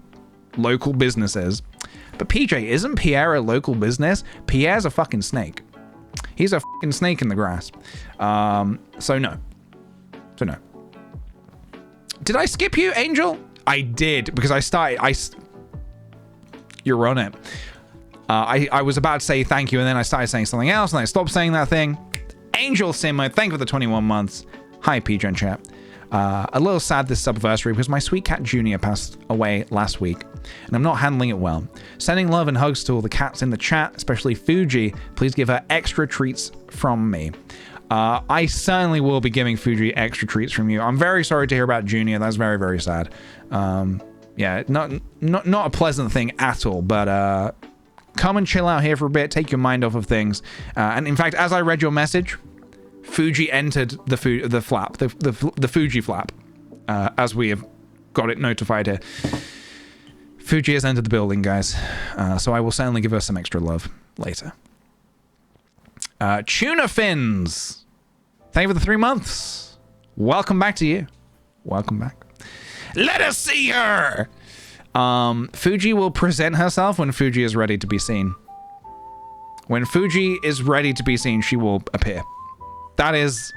local businesses. But PJ, isn't Pierre a local business? Pierre's a fucking snake. He's a fucking snake in the grass. So no. Did I skip you, Angel? I did, because you're on it. I was about to say thank you, and then I started saying something else, and I stopped saying that thing. Angel Simmer, thank you for the 21 months. Hi, PJ and chat. A little sad this subversary because my sweet cat Junior passed away last week, and I'm not handling it well. Sending love and hugs to all the cats in the chat, especially Fuji. Please give her extra treats from me. I certainly will be giving Fuji extra treats from you. I'm very sorry to hear about Junior. That's very, very sad. Yeah, not a pleasant thing at all, but come and chill out here for a bit, take your mind off of things. And in fact, as I read your message, Fuji entered the Fuji flap, as we have got it notified here. Fuji has entered the building, guys. So I will certainly give her some extra love later. Tuna Fins, thank you for the 3 months. Welcome back to you. Welcome back. Let us see her. Fuji will present herself when Fuji is ready to be seen. When Fuji is ready to be seen, she will appear. That is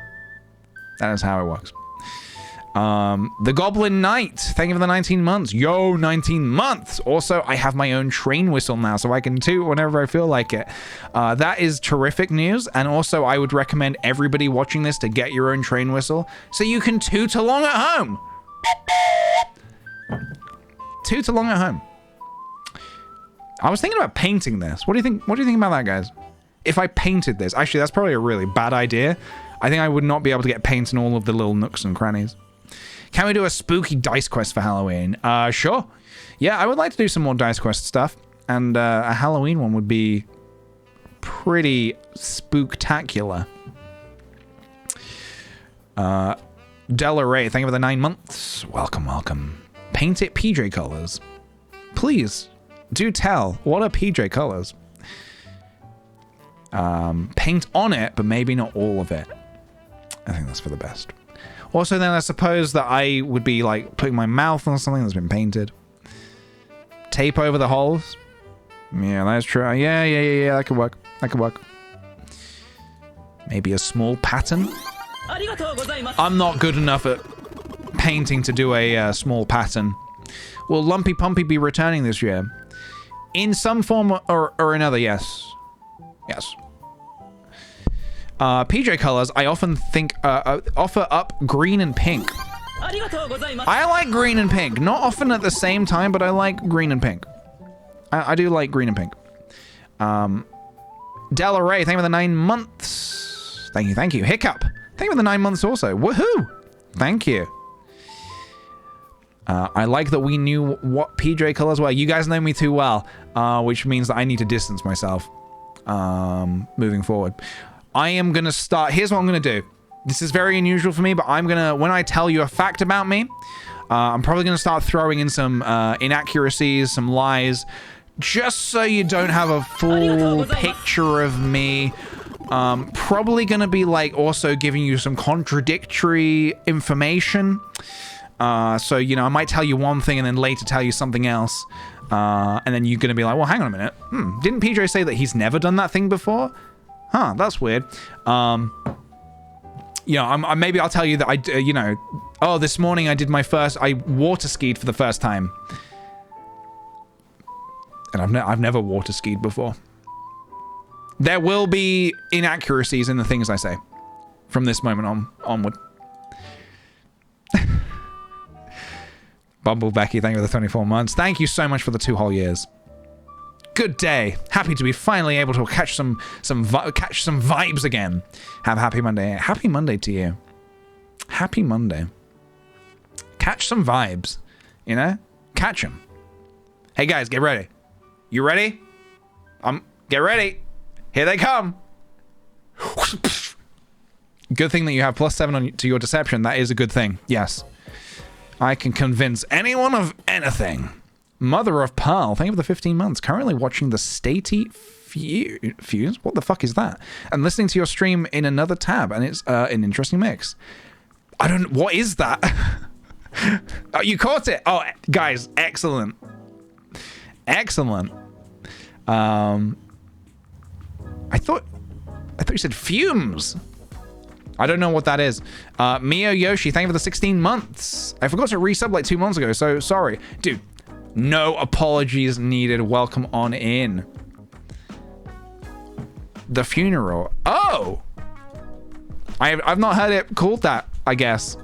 how it works. The Goblin Knight, thank you for the 19 months. Yo, 19 months. Also, I have my own train whistle now, so I can toot whenever I feel like it. That is terrific news. And also, I would recommend everybody watching this to get your own train whistle so you can toot along at home. Toot along at home. I was thinking about painting this. What do you think about that, guys? If I painted this, actually, that's probably a really bad idea. I think I would not be able to get paint in all of the little nooks and crannies. Can we do a spooky dice quest for Halloween? Sure. Yeah, I would like to do some more dice quest stuff, and a Halloween one would be pretty spooktacular. Della Ray, thank you for the 9 months. Welcome, welcome. Paint it PJ colors. Please, do tell, what are PJ colors? Paint on it, but maybe not all of it. I think that's for the best. Also, then I suppose that I would be like putting my mouth on something that's been painted. Tape over the holes. Yeah, that's true. Yeah, that could work. That could work. Maybe a small pattern. I'm not good enough at painting to do a small pattern. Will Lumpy Pumpy be returning this year? In some form or another, yes. Yes. PJ colors, I often think offer up green and pink. I like green and pink. Not often at the same time, but I like green and pink. I do like green and pink. Della Ray, thank you for the 9 months. Thank you. Hiccup, thank you for the 9 months also. Woohoo! Thank you. I like that we knew what PJ colors were. You guys know me too well, which means that I need to distance myself moving forward. I am going to start... Here's what I'm going to do. This is very unusual for me, but I'm going to... When I tell you a fact about me, I'm probably going to start throwing in some inaccuracies, some lies, just so you don't have a full picture of me. Probably going to be like also giving you some contradictory information. So, you know, I might tell you one thing and then later tell you something else. And then you're going to be like, well, hang on a minute. Didn't PJ say that he's never done that thing before? Huh, that's weird. You know, maybe I'll tell you that oh, this morning I water skied for the first time. And I've never water skied before. There will be inaccuracies in the things I say from this moment onward. Bumble Becky, thank you for the 24 months. Thank you so much for the 2 whole years. Good day. Happy to be finally able to catch some vibes again. Have a happy Monday. Happy Monday to you. Happy Monday. Catch some vibes. You know? Catch them. Hey guys, get ready. You ready? Get ready. Here they come. Good thing that you have +7 to your deception. That is a good thing. Yes. I can convince anyone of anything. Mother of Pearl, thank you for the 15 months. Currently watching the Statey Fuse. What the fuck is that? And listening to your stream in another tab, and it's an interesting mix. What is that? Oh, you caught it. Oh, guys, excellent. Excellent. I thought you said fumes. I don't know what that is. Mio Yoshi, thank you for the 16 months. I forgot to resub like 2 months ago, so sorry. Dude, no apologies needed. Welcome on in. The funeral. Oh! I've not heard it called that, I guess.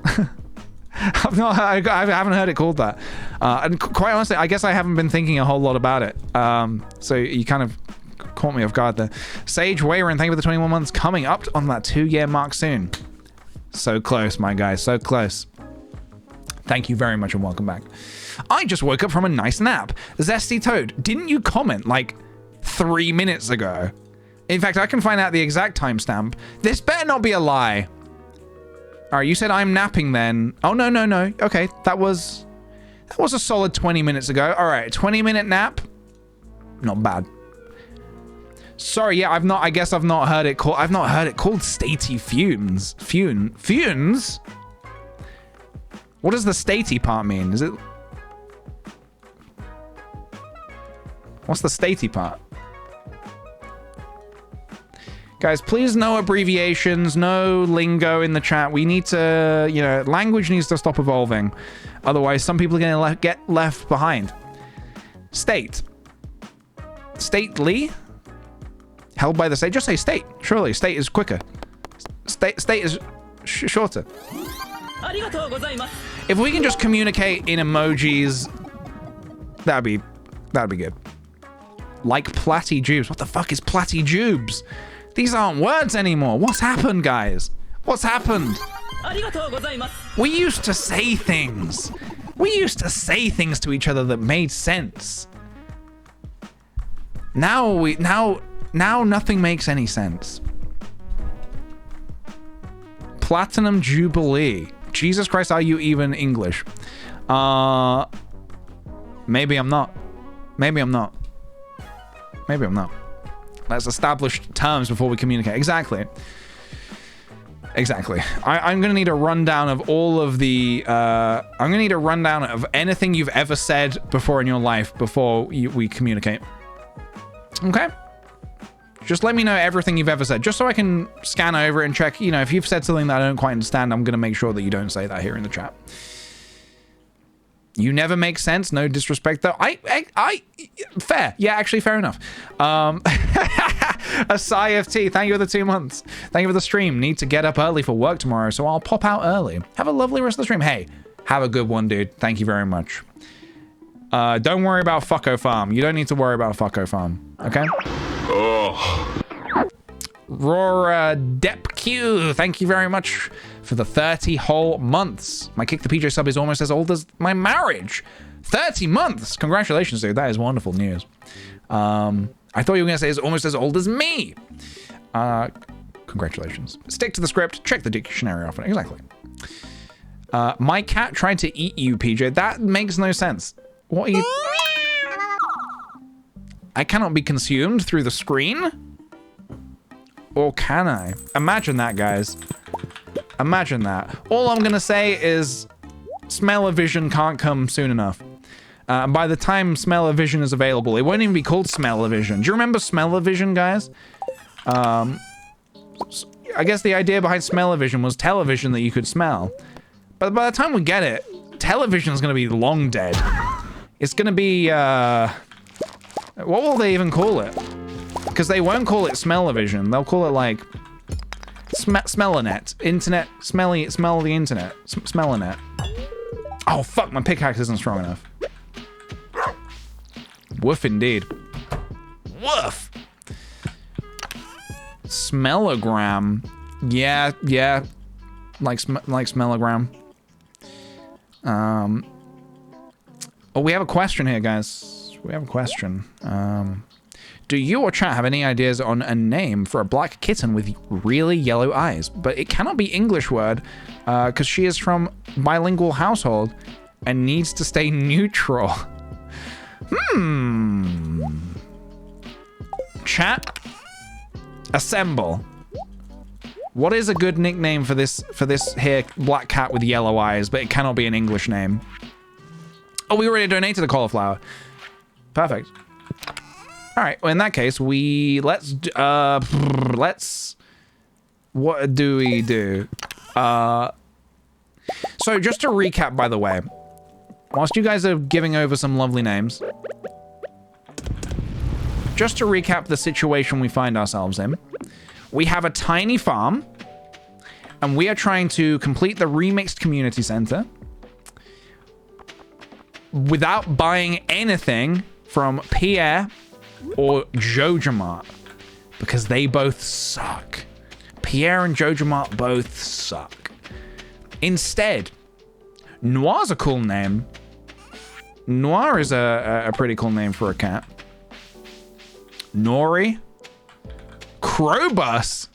I haven't heard it called that. And quite honestly, I guess I haven't been thinking a whole lot about it. So you kind of caught me off guard there. Sage Wayron, thank you for the 21 months. Coming up on that 2-year mark soon. So close, my guy, so close. Thank you very much and welcome back. I just woke up from a nice nap. Zesty Toad, didn't you comment like 3 minutes ago? In fact, I can find out the exact timestamp. This better not be a lie. All right, you said I'm napping then. Oh, no. Okay, that was a solid 20 minutes ago. All right, 20-minute nap. Not bad. Sorry, yeah, I guess I've not heard it called Statey Fumes. Fumes? What does the Statey part mean? Is it... What's the Statey part? Guys, please no abbreviations, no lingo in the chat. We need to, you know, language needs to stop evolving. Otherwise, some people are going to get left behind. State. Stately? Held by the state? Just say state. Surely, state is quicker. State is shorter. If we can just communicate in emojis, that'd be good. Like platijubes. What the fuck is platijubes? These aren't words anymore. What's happened, guys? What's happened? We used to say things. We used to say things to each other that made sense. Now nothing makes any sense. Platinum Jubilee. Jesus Christ, are you even English? Maybe I'm not. Maybe I'm not. Maybe I'm not. Let's establish terms before we communicate. Exactly. I'm gonna need a rundown of all of the I'm gonna need a rundown of anything you've ever said before in your life before we communicate. Okay? Just let me know everything you've ever said, just so I can scan over and check, you know, if you've said something that I don't quite understand, I'm gonna make sure that you don't say that here in the chat. You never make sense. No disrespect, though. Fair. Yeah, actually, fair enough. A sigh of tea. Thank you for the 2 months. Thank you for the stream. Need to get up early for work tomorrow, so I'll pop out early. Have a lovely rest of the stream. Hey, have a good one, dude. Thank you very much. Don't worry about Fucko Farm. You don't need to worry about Fucko Farm. Okay? Oh. Rora DepQ, thank you very much for the 30 whole months. My kickthePJ sub is almost as old as my marriage. 30 months! Congratulations, dude. That is wonderful news. I thought you were going to say it's almost as old as me. Congratulations. Stick to the script. Check the dictionary often. Exactly. My cat tried to eat you, PJ. That makes no sense. What are you... I cannot be consumed through the screen? Or can I? Imagine that, guys. Imagine that. All I'm gonna say is smell-o-vision can't come soon enough. By the time smell-o-vision is available, it won't even be called smell-o-vision. Do you remember smell-o-vision, guys? I guess the idea behind smell-o-vision was television that you could smell. But by the time we get it, television is gonna be long dead. It's gonna be, what will they even call it? Because they won't call it smell-o-vision. They'll call it like Smellinet. Internet. Smell the internet. Smellinet. Oh fuck, my pickaxe isn't strong enough. Woof indeed. Woof! Smellogram. Yeah. Like smellogram. Oh, we have a question here, guys. We have a question. Do you or chat have any ideas on a name for a black kitten with really yellow eyes? But it cannot be English word, because she is from bilingual household and needs to stay neutral. Chat, assemble. What is a good nickname for this here black cat with yellow eyes, but it cannot be an English name? Oh, we already donated the cauliflower. Perfect. All right. Well, in that case, let's. What do we do? So just to recap, by the way, whilst you guys are giving over some lovely names, just to recap the situation we find ourselves in, we have a tiny farm, and we are trying to complete the remixed community center without buying anything from Pierre or Jojamart, because they both suck. Pierre and Jojamart both suck. Instead, Noir's a cool name. Noir is a pretty cool name for a cat. Nori. Crowbus.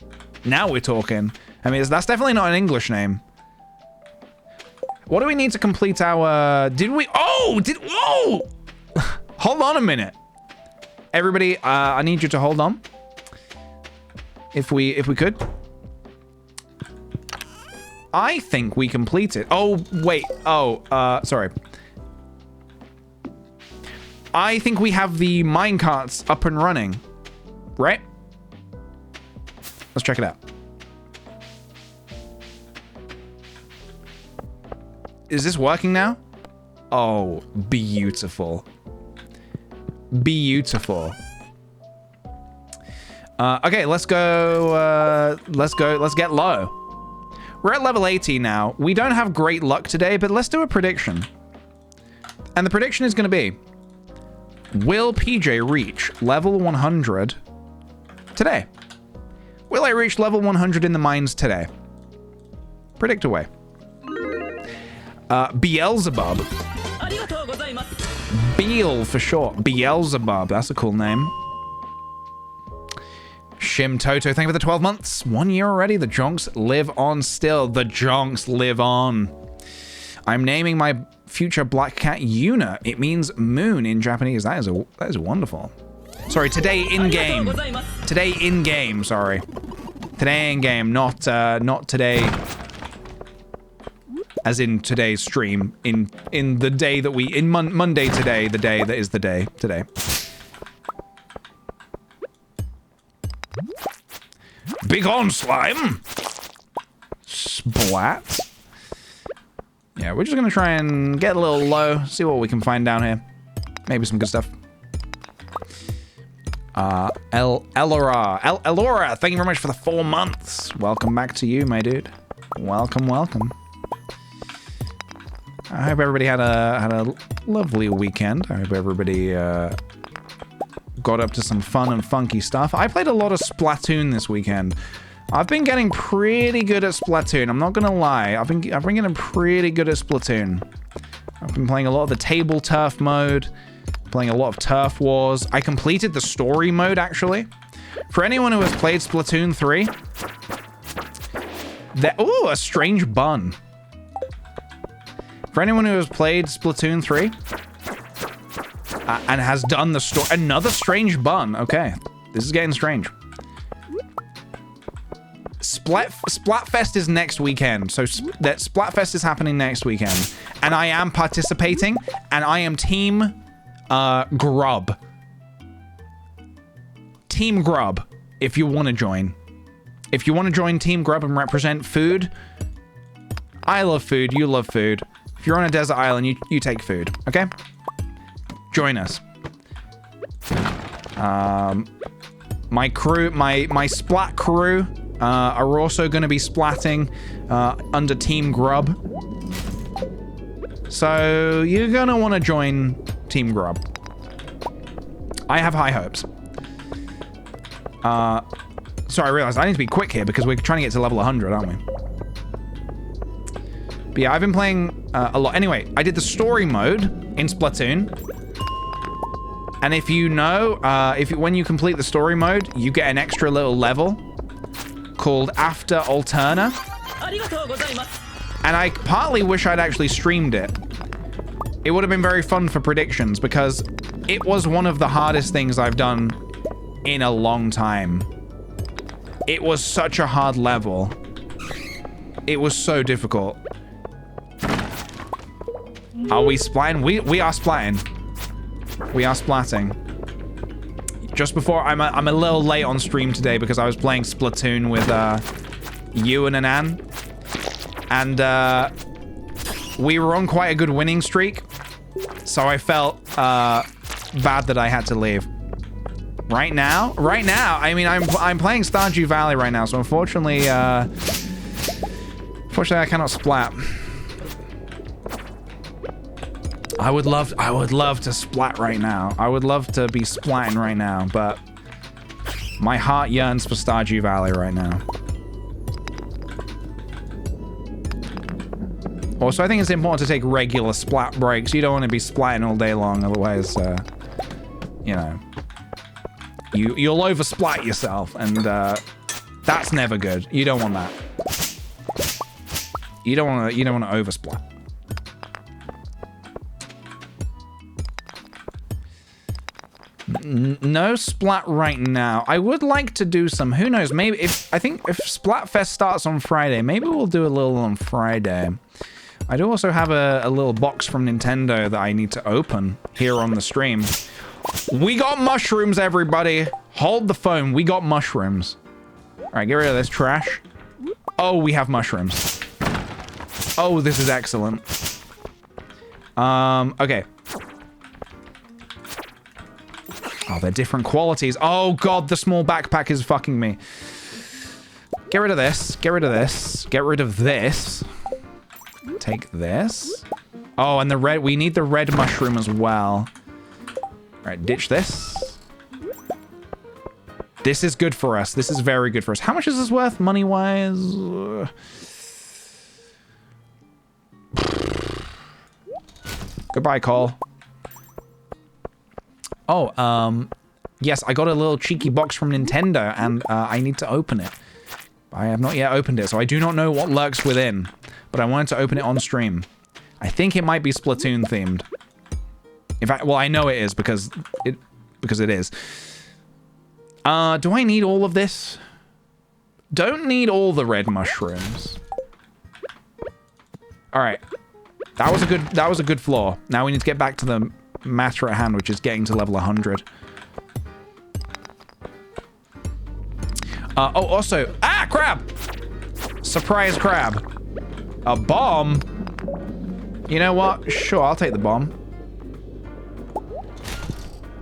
Now we're talking. I mean, that's definitely not an English name. What do we need to complete our... Whoa! Hold on a minute. Everybody, I need you to hold on. If we could. I think we completed. Oh, wait. Oh, sorry. I think we have the minecarts up and running. Right? Let's check it out. Is this working now? Oh, beautiful. Beautiful. Okay, let's go. Let's get low. We're at level 80 now. We don't have great luck today, but let's do a prediction. And the prediction is going to be, will PJ reach level 100 today? Will I reach level 100 in the mines today? Predict away. Beelzebub. Beel for short. Beelzebub. That's a cool name. Shim Toto, thank you for the 12 months. 1 year already. The Jonks live on still. The Jonks live on. I'm naming my future black cat Yuna. It means moon in Japanese. That is wonderful. Sorry, today in game. Today in game. Sorry, today in game, not today. As in today's stream. In the day that we Monday today, the day that is the day today. Big on slime. Splat. Yeah, we're just gonna try and get a little low, see what we can find down here. Maybe some good stuff. Elora, thank you very much for the 4 months. Welcome back to you, my dude. Welcome, welcome. I hope everybody had a lovely weekend. I hope everybody got up to some fun and funky stuff. I played a lot of Splatoon this weekend. I've been getting pretty good at Splatoon. I'm not gonna lie. I've been getting pretty good at Splatoon. I've been playing a lot of the table turf mode, playing a lot of Turf Wars. I completed the story mode actually. For anyone who has played Splatoon 3, ooh, a strange bun. For anyone who has played Splatoon 3 and has done the story, another strange bun. Okay, this is getting strange. Splatfest is next weekend, so that Splatfest is happening next weekend, and I am participating, and I am Team Grub. Team Grub, if you want to join. If you want to join Team Grub and represent food, I love food, you love food. If you're on a desert island, you take food, okay? Join us. My crew, my Splat crew, are also going to be splatting under Team Grub. So you're going to want to join Team Grub. I have high hopes. So I realized I need to be quick here because we're trying to get to level 100, aren't we? But yeah, I've been playing a lot. Anyway, I did the story mode in Splatoon. And if you know, when you complete the story mode, you get an extra little level called After Alterna. And I partly wish I'd actually streamed it. It would have been very fun for predictions because it was one of the hardest things I've done in a long time. It was such a hard level. It was so difficult. Are we splatting? We are splatting. We are splatting. just before I'm a little late on stream today because I was playing Splatoon with you and Anan, and we were on quite a good winning streak, so I felt bad that I had to leave. Right now, I mean, I'm playing Stardew Valley right now, so unfortunately, I cannot splat. I would love to splat right now. I would love to be splatting right now, but my heart yearns for Stardew Valley right now. Also, I think it's important to take regular splat breaks. You don't want to be splatting all day long, otherwise, you know, you'll oversplat yourself, and that's never good. You don't want that. You don't want to oversplat. No splat right now. I would like to do some. Who knows? Maybe if Splatfest starts on Friday, maybe we'll do a little on Friday. I do also have a little box from Nintendo that I need to open here on the stream. We got mushrooms, everybody. Hold the phone. We got mushrooms. All right, get rid of this trash. Oh, we have mushrooms. Oh, this is excellent. Okay. Oh, they're different qualities. Oh, God, the small backpack is fucking me. Get rid of this. Get rid of this. Get rid of this. Take this. Oh, and the red. We need the red mushroom as well. All right, ditch this. This is good for us. This is very good for us. How much is this worth, money-wise? Goodbye, Cole. Oh, yes, I got a little cheeky box from Nintendo, and I need to open it. I have not yet opened it, so I do not know what lurks within, but I wanted to open it on stream. I think it might be Splatoon themed. In fact, well, I know it is because it is. Do I need all of this? Don't need all the red mushrooms. All right, that was a good floor. Now we need to get back to the matter at hand, which is getting to level 100. Oh, also, crab! Surprise crab. A bomb? You know what? Sure, I'll take the bomb.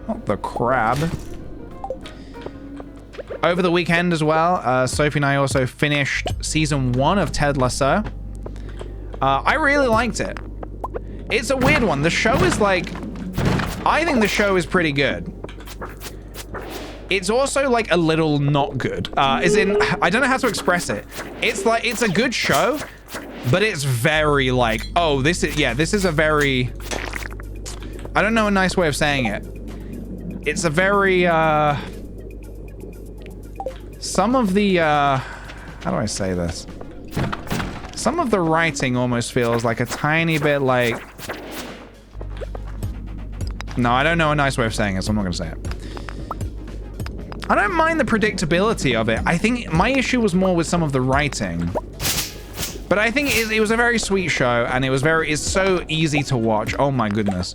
Not the crab. Over the weekend as well, Sophie and I also finished season 1 of Ted Lasso. I really liked it. It's a weird one. The show is like... I think the show is pretty good. It's also like a little not good. As in, I don't know how to express it. It's like, it's a good show, but it's very like, oh, this is a very... I don't know a nice way of saying it. It's a very, some of the, how do I say this? Some of the writing almost feels like a tiny bit like... No, I don't know a nice way of saying it, so I'm not going to say it. I don't mind the predictability of it. I think my issue was more with some of the writing. But I think it was a very sweet show, and it's so easy to watch. Oh my goodness.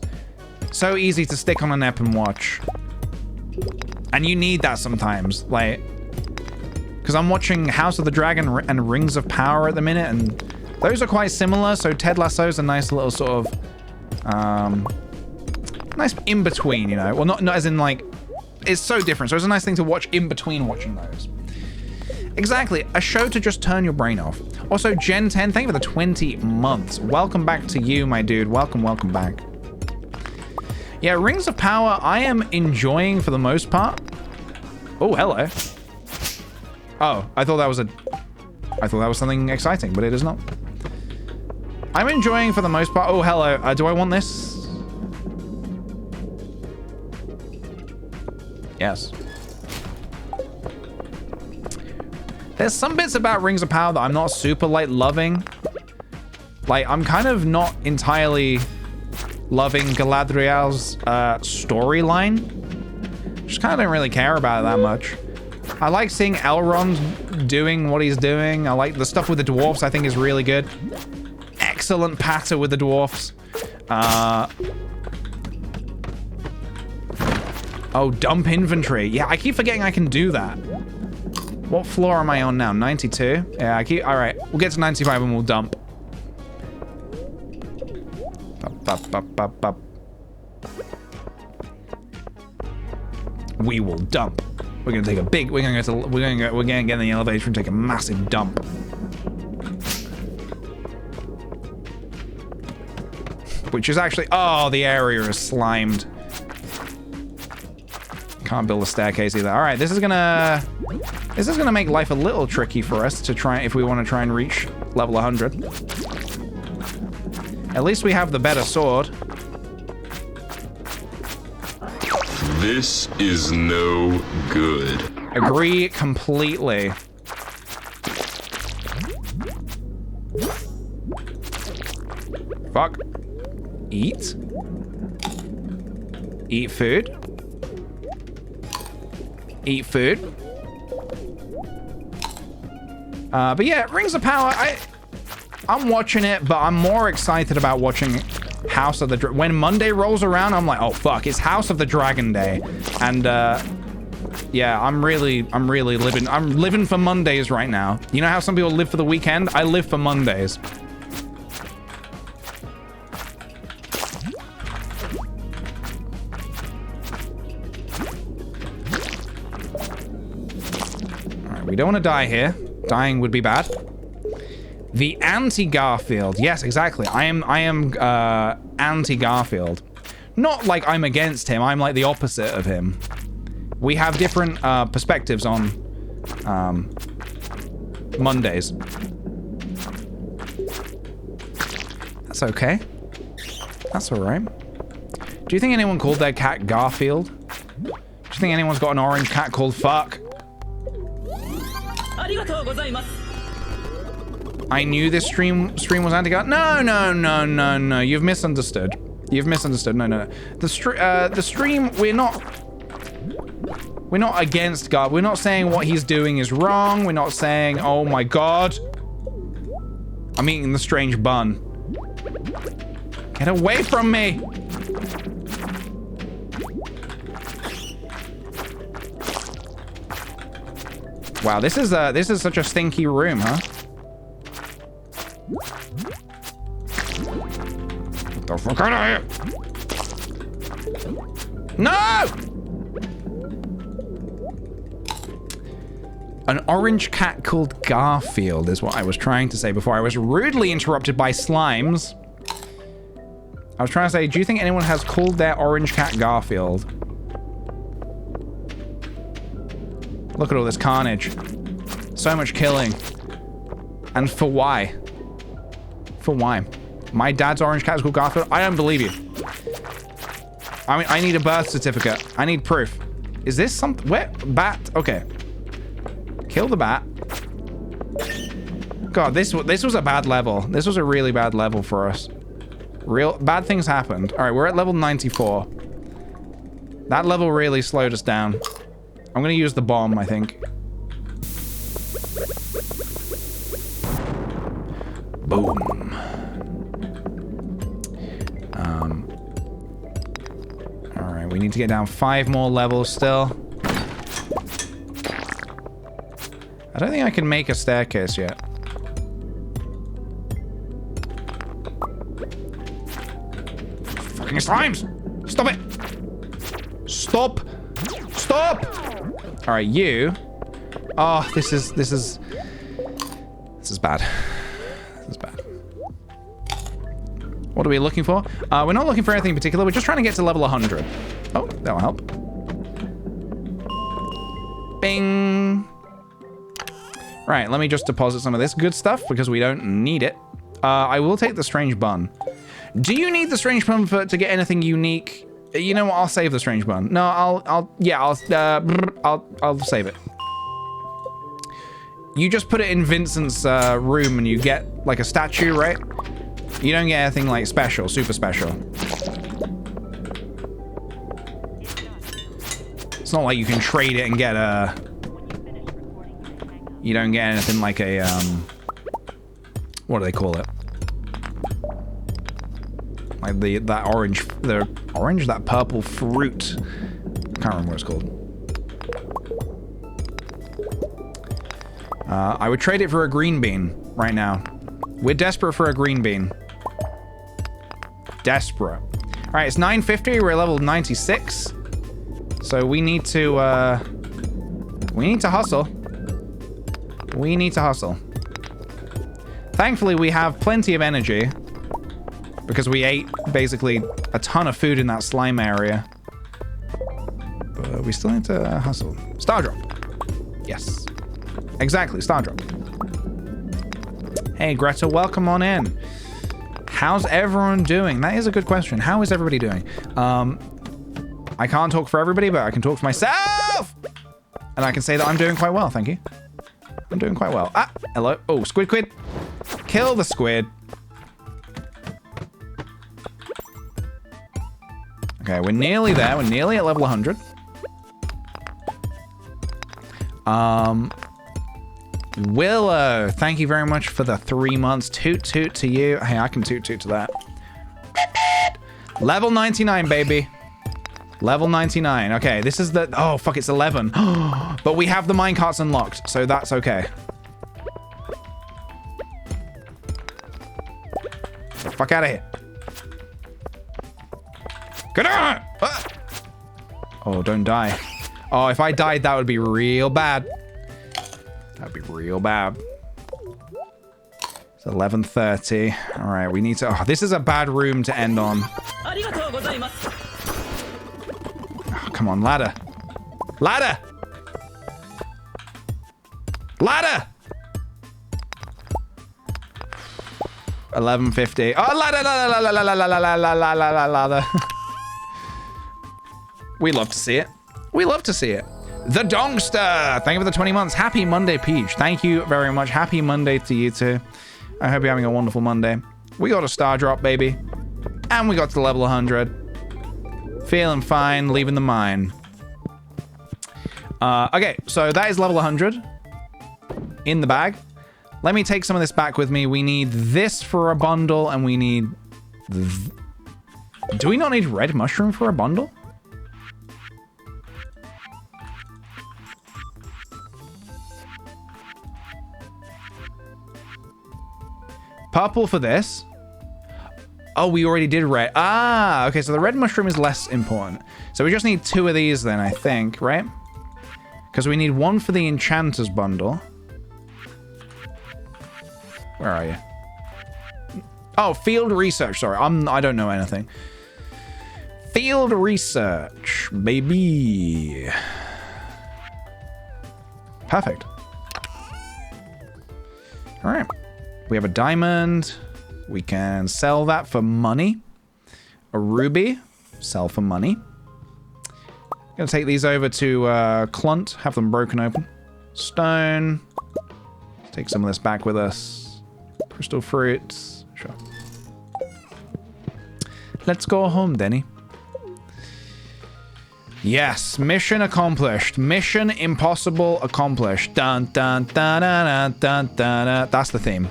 So easy to stick on an app and watch. And you need that sometimes, like... Because I'm watching House of the Dragon and Rings of Power at the minute, and those are quite similar, so Ted Lasso's a nice little sort of... nice in-between, you know? Well, not as in, like... It's so different, so it's a nice thing to watch in between watching those. Exactly, a show to just turn your brain off. Also, Gen 10, thank you for the 20 months. Welcome back to you, my dude. Welcome back. Yeah, Rings of Power, I am enjoying for the most part. Oh, hello. Oh, I thought that was something exciting, but it is not. I'm enjoying for the most part. Oh, hello. Do I want this? Yes. There's some bits about Rings of Power that I'm not super, like, loving. Like, I'm kind of not entirely loving Galadriel's storyline. Just kind of don't really care about it that much. I like seeing Elrond doing what he's doing. I like the stuff with the dwarfs, I think is really good. Excellent patter with the dwarfs. Oh, dump inventory. Yeah, I keep forgetting I can do that. What floor am I on now? 92? Yeah, all right, we'll get to 95 and we'll dump. We will dump. We're gonna take a big. We're gonna get in the elevator and take a massive dump. Which is actually, oh, the area is slimed. Can't build a staircase either. All right, this is gonna make life a little tricky for us to try if we want to try and reach level 100. At least we have the better sword. This is no good. Agree completely. Fuck. Eat? Eat food? Eat food? But yeah, Rings of Power, I'm watching it, but I'm more excited about watching House of the when Monday rolls around, I'm like, oh fuck, it's House of the Dragon Day. And yeah, I'm living for Mondays right now. You know how some people live for the weekend? I live for Mondays. Alright, we don't want to die here. Dying would be bad. The anti-Garfield. Yes, exactly. I am anti-Garfield. Not like I'm against him. I'm like the opposite of him. We have different perspectives on Mondays. That's okay. That's all right. Do you think anyone called their cat Garfield? Do you think anyone's got an orange cat called Fuck? I knew this stream was anti-Gar. No. You've misunderstood. You've misunderstood. No. The stream, we're not against God. We're not saying what he's doing is wrong. We're not saying, oh my God. I'm eating the strange bun. Get away from me. Wow, this is such a stinky room, huh? Get the fuck out of here! No! An orange cat called Garfield is what I was trying to say before I was rudely interrupted by slimes. I was trying to say, do you think anyone has called their orange cat Garfield? Look at all this carnage. So much killing. And for why? For why? My dad's orange cat is called Garfield? I don't believe you. I mean, I need a birth certificate. I need proof. Is this something? Where? Bat? Okay. Kill the bat. God, this was a bad level. This was a really bad level for us. Real bad things happened. All right, we're at level 94. That level really slowed us down. I'm gonna use the bomb, I think. Boom. All right, we need to get down 5 more levels still. I don't think I can make a staircase yet. Fucking slimes! Stop it! Stop! Stop! All right, you. Oh, this is bad. This is bad. What are we looking for? We're not looking for anything in particular. We're just trying to get to level 100. Oh, that'll help. Bing. Right, let me just deposit some of this good stuff because we don't need it. I will take the strange bun. Do you need the strange bun to get anything unique? You know what? I'll save the strange bun. No, I'll save it. You just put it in Vincent's room and you get like a statue, right? You don't get anything like special, super special. It's not like you can trade it and get a... You don't get anything like a, what do they call it? Like that purple fruit. can't remember what it's called. I would trade it for a green bean right now. We're desperate for a green bean. Desperate. All right, it's 9:50. We're at level 96. So we need to hustle. We need to hustle. Thankfully, we have plenty of energy because we ate basically a ton of food in that slime area. But we still need to hustle. Star drop. Yes. Exactly, star drop. Hey, Greta, welcome on in. How's everyone doing? That is a good question. How is everybody doing? I can't talk for everybody, but I can talk for myself! And I can say that I'm doing quite well, thank you. I'm doing quite well. Ah, hello. Oh, squid. Kill the squid. Okay, we're nearly there. We're nearly at level 100. Willow, thank you very much for the 3 months. Toot toot to you. Hey, I can toot toot to that. Level 99, baby. Level 99. Okay, this is the... Oh, fuck, it's 11. But we have the minecarts unlocked, so that's okay. Fuck out of here. Get on! Ah! Oh, don't die. Oh, if I died, that would be real bad. That'd be real bad. It's 11:30. All right, we need to... Oh, this is a bad room to end on. Oh, come on, ladder. Ladder! Ladder! 11:50. Oh, ladder! We love to see it. We love to see it. The Dongster! Thank you for the 20 months. Happy Monday, Peach. Thank you very much. Happy Monday to you too. I hope you're having a wonderful Monday. We got a star drop, baby. And we got to level 100. Feeling fine, leaving the mine. Okay, so that is level 100. In the bag. Let me take some of this back with me. We need this for a bundle, and we need... Do we not need red mushroom for a bundle? Purple for this. Oh, we already did red. Ah, okay, so the red mushroom is less important. So we just need 2 of these then, I think, right? Because we need 1 for the Enchanter's bundle. Where are you? Oh, field research. Sorry, I don't know anything. Field research, baby. Perfect. All right. We have a diamond. We can sell that for money. A ruby. Sell for money. Gonna take these over to Clunt. Have them broken open. Stone. Take some of this back with us. Crystal fruits. Sure. Let's go home, Denny. Yes, mission accomplished. Mission impossible accomplished. Dun dun dun dun dun dun dun. That's the theme.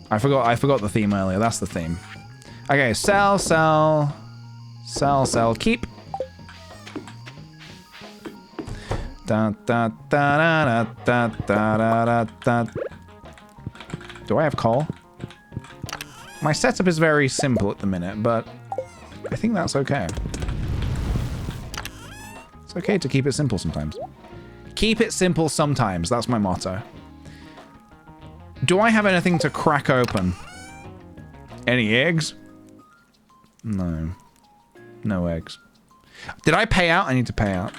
I forgot the theme earlier. That's the theme. Okay, sell, keep. Dun, dun, dun, dun, dun, dun, dun. Do I have coal? My setup is very simple at the minute, but I think that's okay. It's okay to keep it simple sometimes. Keep it simple sometimes. That's my motto. Do I have anything to crack open? Any eggs? No. No eggs. Did I pay out? I need to pay out.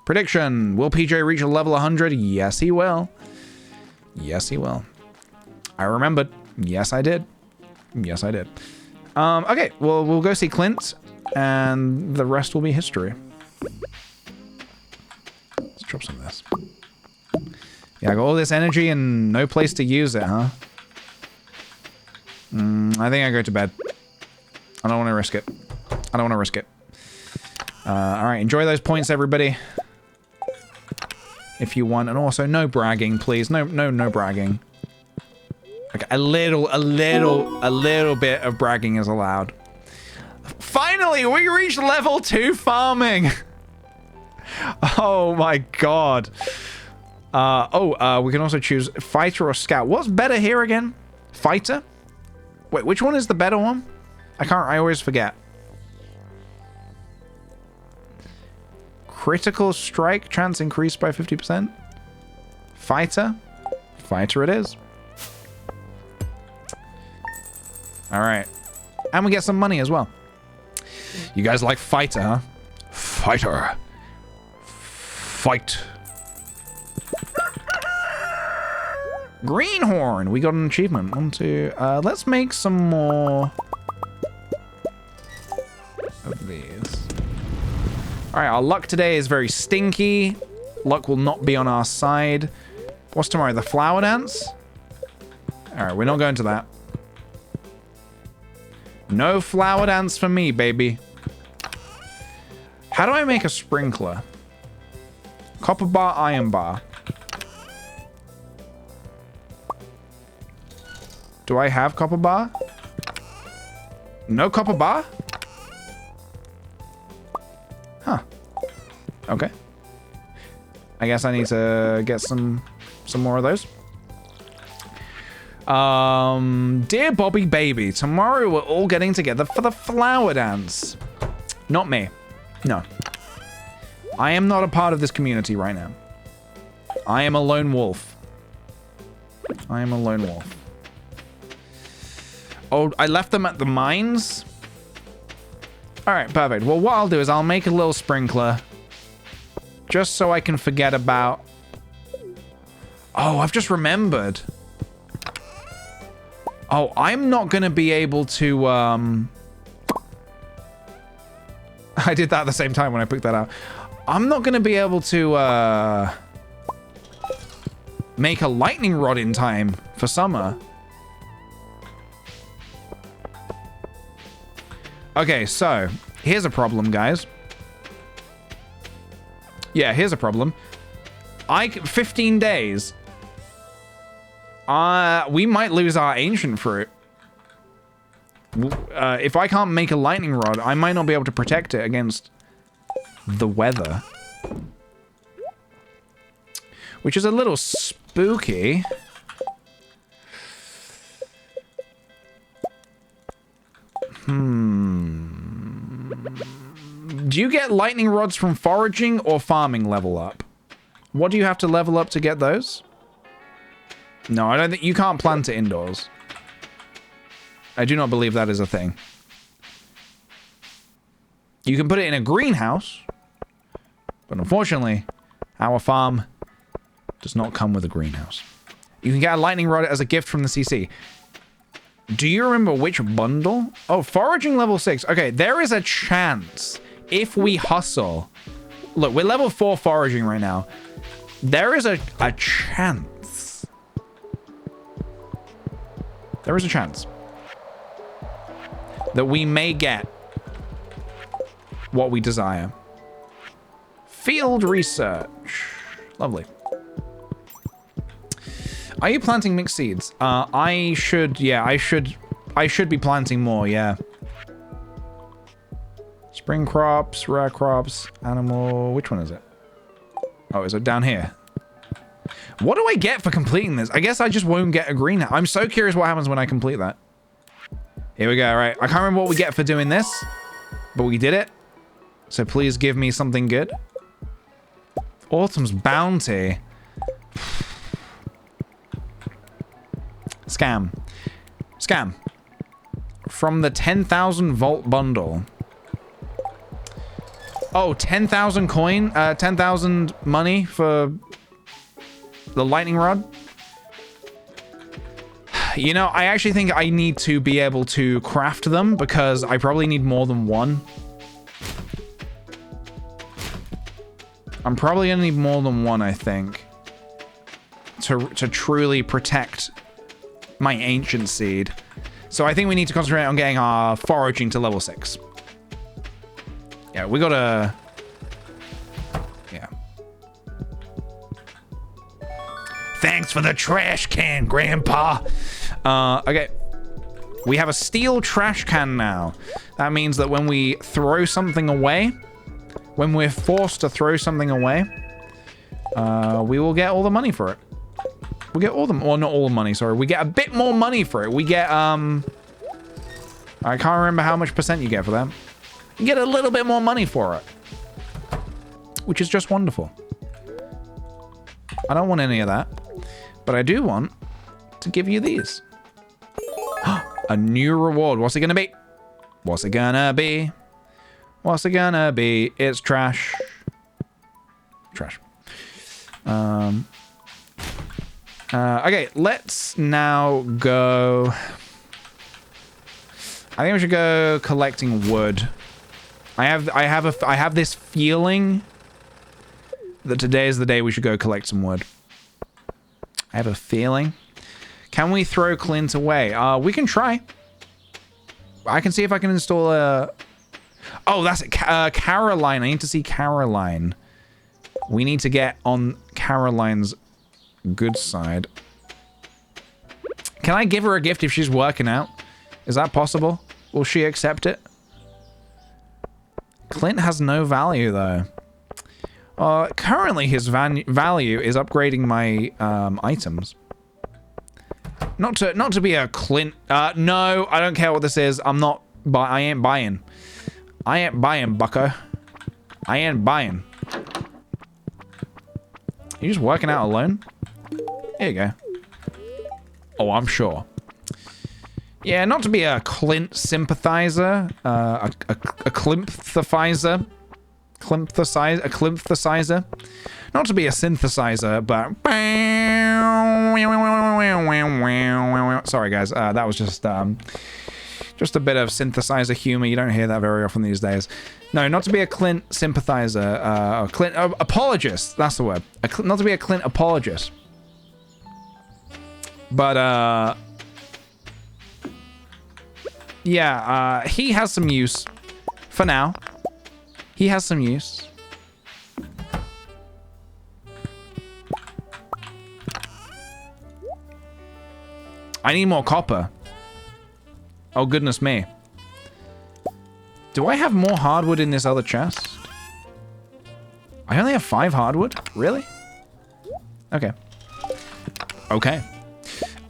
Prediction. Will PJ reach a level 100? Yes, he will. Yes, he will. I remembered. Yes, I did. Yes, I did. Okay, well, we'll go see Clint, and the rest will be history. Let's drop some of this. Yeah, I got all this energy and no place to use it, huh? I think I go to bed. I don't want to risk it. I don't want to risk it. Alright, enjoy those points, everybody. If you want. And also, no bragging, please. No bragging. Okay, a little bit of bragging is allowed. Finally, we reached level 2 farming. Oh my god. We can also choose fighter or scout. What's better here again? Fighter? Wait, which one is the better one? I always forget. Critical strike chance increased by 50%. Fighter? Fighter it is. Alright. And we get some money as well. You guys like fighter, huh? Fighter. Fight. Greenhorn. We got an achievement. Let's make some more of these. Alright, our luck today is very stinky. Luck will not be on our side. What's tomorrow? The flower dance? Alright, we're not going to that. No flower dance for me, baby. How do I make a sprinkler? Copper bar, iron bar. Do I have copper bar? No copper bar? Huh. Okay. I guess I need to get some more of those. Dear Bobby Baby, tomorrow we're all getting together for the flower dance. Not me. No. I am not a part of this community right now. I am a lone wolf. I am a lone wolf. Oh, I left them at the mines? Alright, perfect. Well, what I'll do is I'll make a little sprinkler. Just so I can forget about... Oh, I've just remembered. Oh, I'm not going to be able to... I did that at the same time when I picked that out. I'm not going to be able to make a lightning rod in time for summer. Okay, so here's a problem, guys. Yeah, here's a problem. 15 days. We might lose our ancient fruit. If I can't make a lightning rod, I might not be able to protect it against the weather. Which is a little spooky. Do you get lightning rods from foraging or farming level up? What do you have to level up to get those? No, I don't think you can't plant it indoors. I do not believe that is a thing. You can put it in a greenhouse, but unfortunately, our farm does not come with a greenhouse. You can get a lightning rod as a gift from the CC. Do you remember which bundle? Oh, foraging level 6. Okay, there is a chance if we hustle. Look, we're level 4 foraging right now. There is a chance. There is a chance that we may get what we desire. Field research. Lovely. Are you planting mixed seeds? I should be planting more, yeah. Spring crops, rare crops, animal, which one is it? Oh, is it down here? What do I get for completing this? I guess I just won't get a greenhouse. I'm so curious what happens when I complete that. Here we go, right. I can't remember what we get for doing this, but we did it. So please give me something good. Autumn's bounty. Scam. Scam. From the 10,000 volt bundle. Oh, 10,000 coin? 10,000 money for the lightning rod? You know, I actually think I need to be able to craft them because I probably need more than one. I'm probably gonna need more than one, I think, to truly protect my ancient seed. So I think we need to concentrate on getting our foraging to level 6. Yeah, we gotta... Yeah. Thanks for the trash can, Grandpa. Okay. We have a steel trash can now. That means that when we throw something away, when we're forced to throw something away, we will get all the money for it. We get all the, well, not all the money, sorry. We get a bit more money for it. We get, I can't remember how much % you get for that. You get a little bit more money for it, which is just wonderful. I don't want any of that, but I do want to give you these. A new reward. What's it gonna be? What's it gonna be? What's it gonna be? It's trash. Trash. Okay, let's now go. I think we should go collecting wood. I have this feeling that today is the day we should go collect some wood. I have a feeling. Can we throw Clint away? We can try. I can see if I can install a... Oh, that's it. Caroline. I need to see Caroline. We need to get on Caroline's good side. Can I give her a gift if she's working out? Is that possible? Will she accept it? Clint has no value, though. Currently, his value is upgrading my items. Not to be a Clint. No, I don't care what this is. I ain't buying. I ain't buying, bucko. I ain't buying. You just working out alone? Here you go. Oh, I'm sure. Yeah, not to be a Clint sympathizer. A Klimphthesizer. A Klimphthesizer. Not to be a synthesizer, but... Sorry, guys. That was just a bit of synthesizer humor. You don't hear that very often these days. No, not to be a Clint sympathizer. Clint apologist. That's the word. Not to be a Clint apologist. But, yeah, he has some use. For now. He has some use. I need more copper. Oh, goodness me. Do I have more hardwood in this other chest? I only have 5 hardwood? Really? Okay. Okay.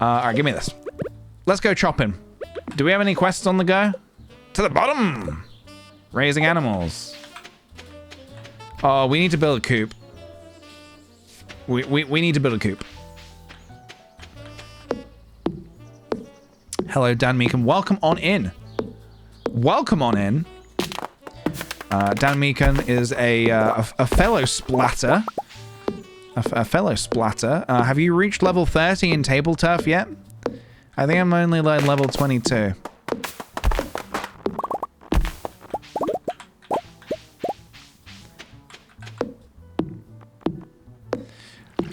Alright, give me this. Let's go chopping. Do we have any quests on the go? To the bottom! Raising animals. Oh, we need to build a coop. We need to build a coop. Hello, Dan Meekan. Welcome on in. Welcome on in. Dan Meekan is a fellow splatter. A fellow splatter. Have you reached level 30 in Table Turf yet? I think I'm only like level 22.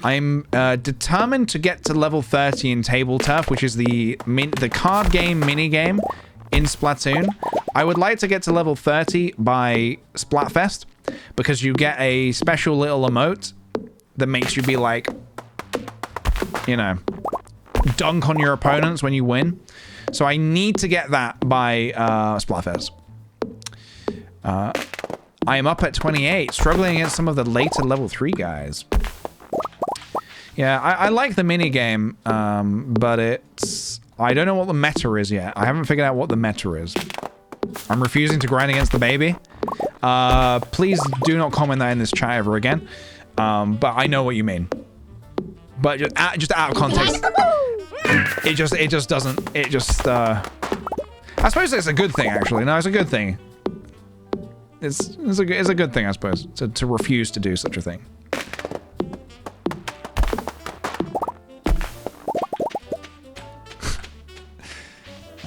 I'm determined to get to level 30 in Table Turf, which is the card game minigame in Splatoon. I would like to get to level 30 by Splatfest, because you get a special little emote that makes you be like, you know, dunk on your opponents when you win. So I need to get that by Splatfest. I am up at 28, struggling against some of the later level 3 guys. Yeah, I like the minigame, but it's... I don't know what the meta is yet. I haven't figured out what the meta is. I'm refusing to grind against the baby. Please do not comment that in this chat ever again. But I know what you mean. But just out of context. It just doesn't... It just... I suppose it's a good thing, actually. No, it's a good thing. It's a good thing, I suppose, to refuse to do such a thing.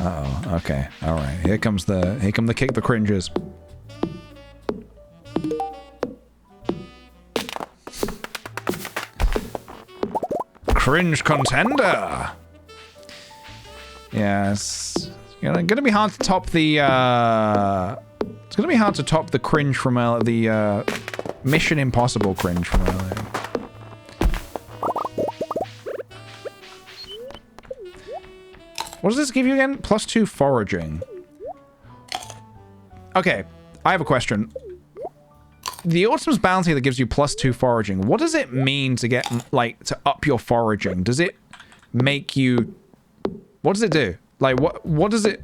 Uh-oh, okay, alright. Here come the kick the cringes. Cringe contender! Yeah, it's gonna be hard to top the, it's gonna be hard to top the cringe from, the, Mission Impossible cringe from earlier. What does this give you again? +2 foraging. Okay, I have a question. The Autumn's Bounty that gives you +2 foraging, what does it mean to get, like, to up your foraging? Does it make you... What does it do? Like, what does it...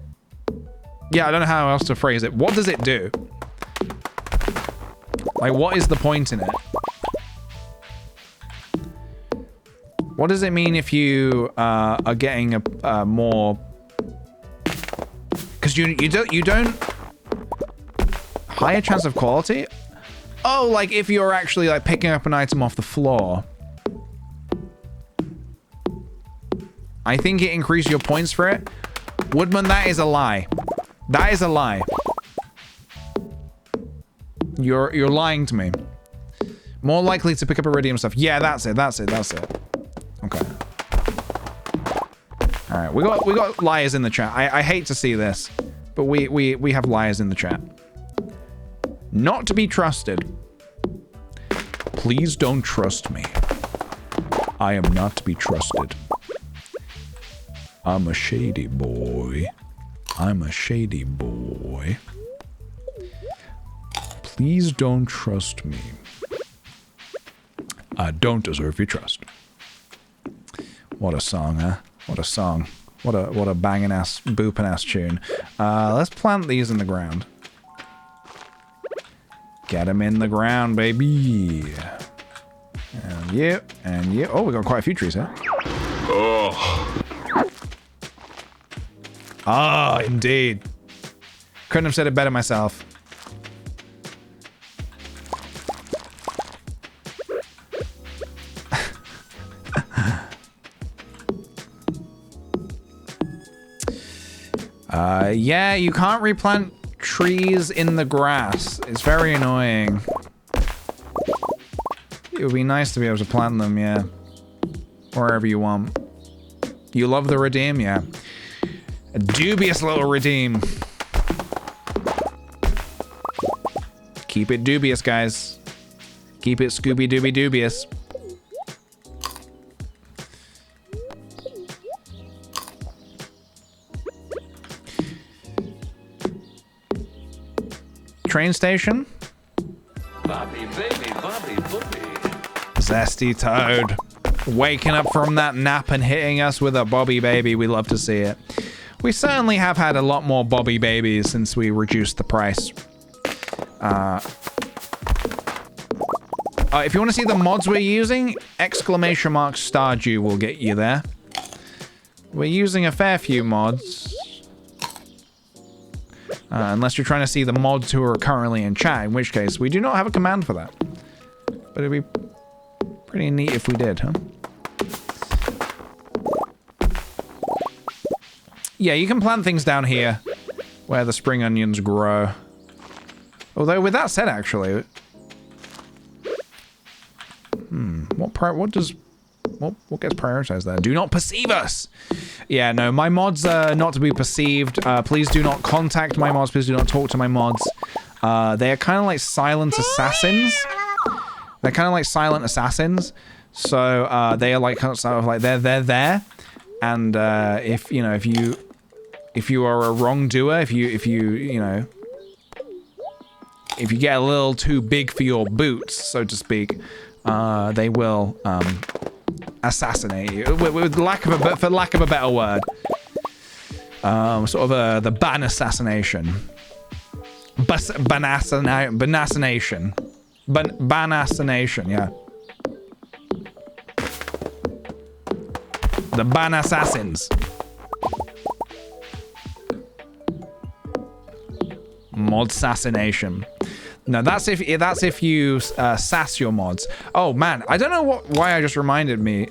Yeah, I don't know how else to phrase it. What does it do? Like, what is the point in it? What does it mean if you are getting a more... Because you don't... Higher chance of quality? Oh, like if you're actually like picking up an item off the floor. I think it increased your points for it. Woodman, that is a lie. That is a lie. You're lying to me. More likely to pick up iridium stuff. Yeah, that's it. Okay. All right, we got liars in the chat. I hate to see this, but we have liars in the chat. Not to be trusted. Please don't trust me. I am not to be trusted. I'm a shady boy. I'm a shady boy. Please don't trust me. I don't deserve your trust. What a song, huh? What a song. What a banging ass, booping ass tune. Let's plant these in the ground. Get them in the ground, baby. And yeah, and yeah. Oh, we got quite a few trees here. Oh. Ah, indeed. Couldn't have said it better myself. Yeah, you can't replant trees in the grass. It's very annoying. It would be nice to be able to plant them, yeah. Wherever you want. You love the redeem, yeah. A dubious little redeem. Keep it dubious, guys. Keep it Scooby-Dooby dubious. Train station? Bobby, baby, Bobby, Bobby. Zesty Toad. Waking up from that nap and hitting us with a Bobby baby. We love to see it. We certainly have had a lot more Bobby babies since we reduced the price. If you want to see the mods we're using, ! Stardew will get you there. We're using a fair few mods. Unless you're trying to see the mods who are currently in chat, in which case we do not have a command for that. But it'd be pretty neat if we did, huh? Yeah, you can plant things down here where the spring onions grow. Although with that said, actually, what gets prioritized there? Do not perceive us. Yeah, no, my mods are not to be perceived. Please do not contact my mods. Please do not talk to my mods. They are kind of like silent assassins. They're kind of like silent assassins. So they are like kind of like they're there. And if you are a wrongdoer, if you get a little too big for your boots, so to speak, they will assassinate you, for lack of a better word. Sort of the ban assassination. Banassination, yeah. The ban assassins. Mod assassination. No, that's if you sass your mods. Oh man, I don't know why I just reminded me.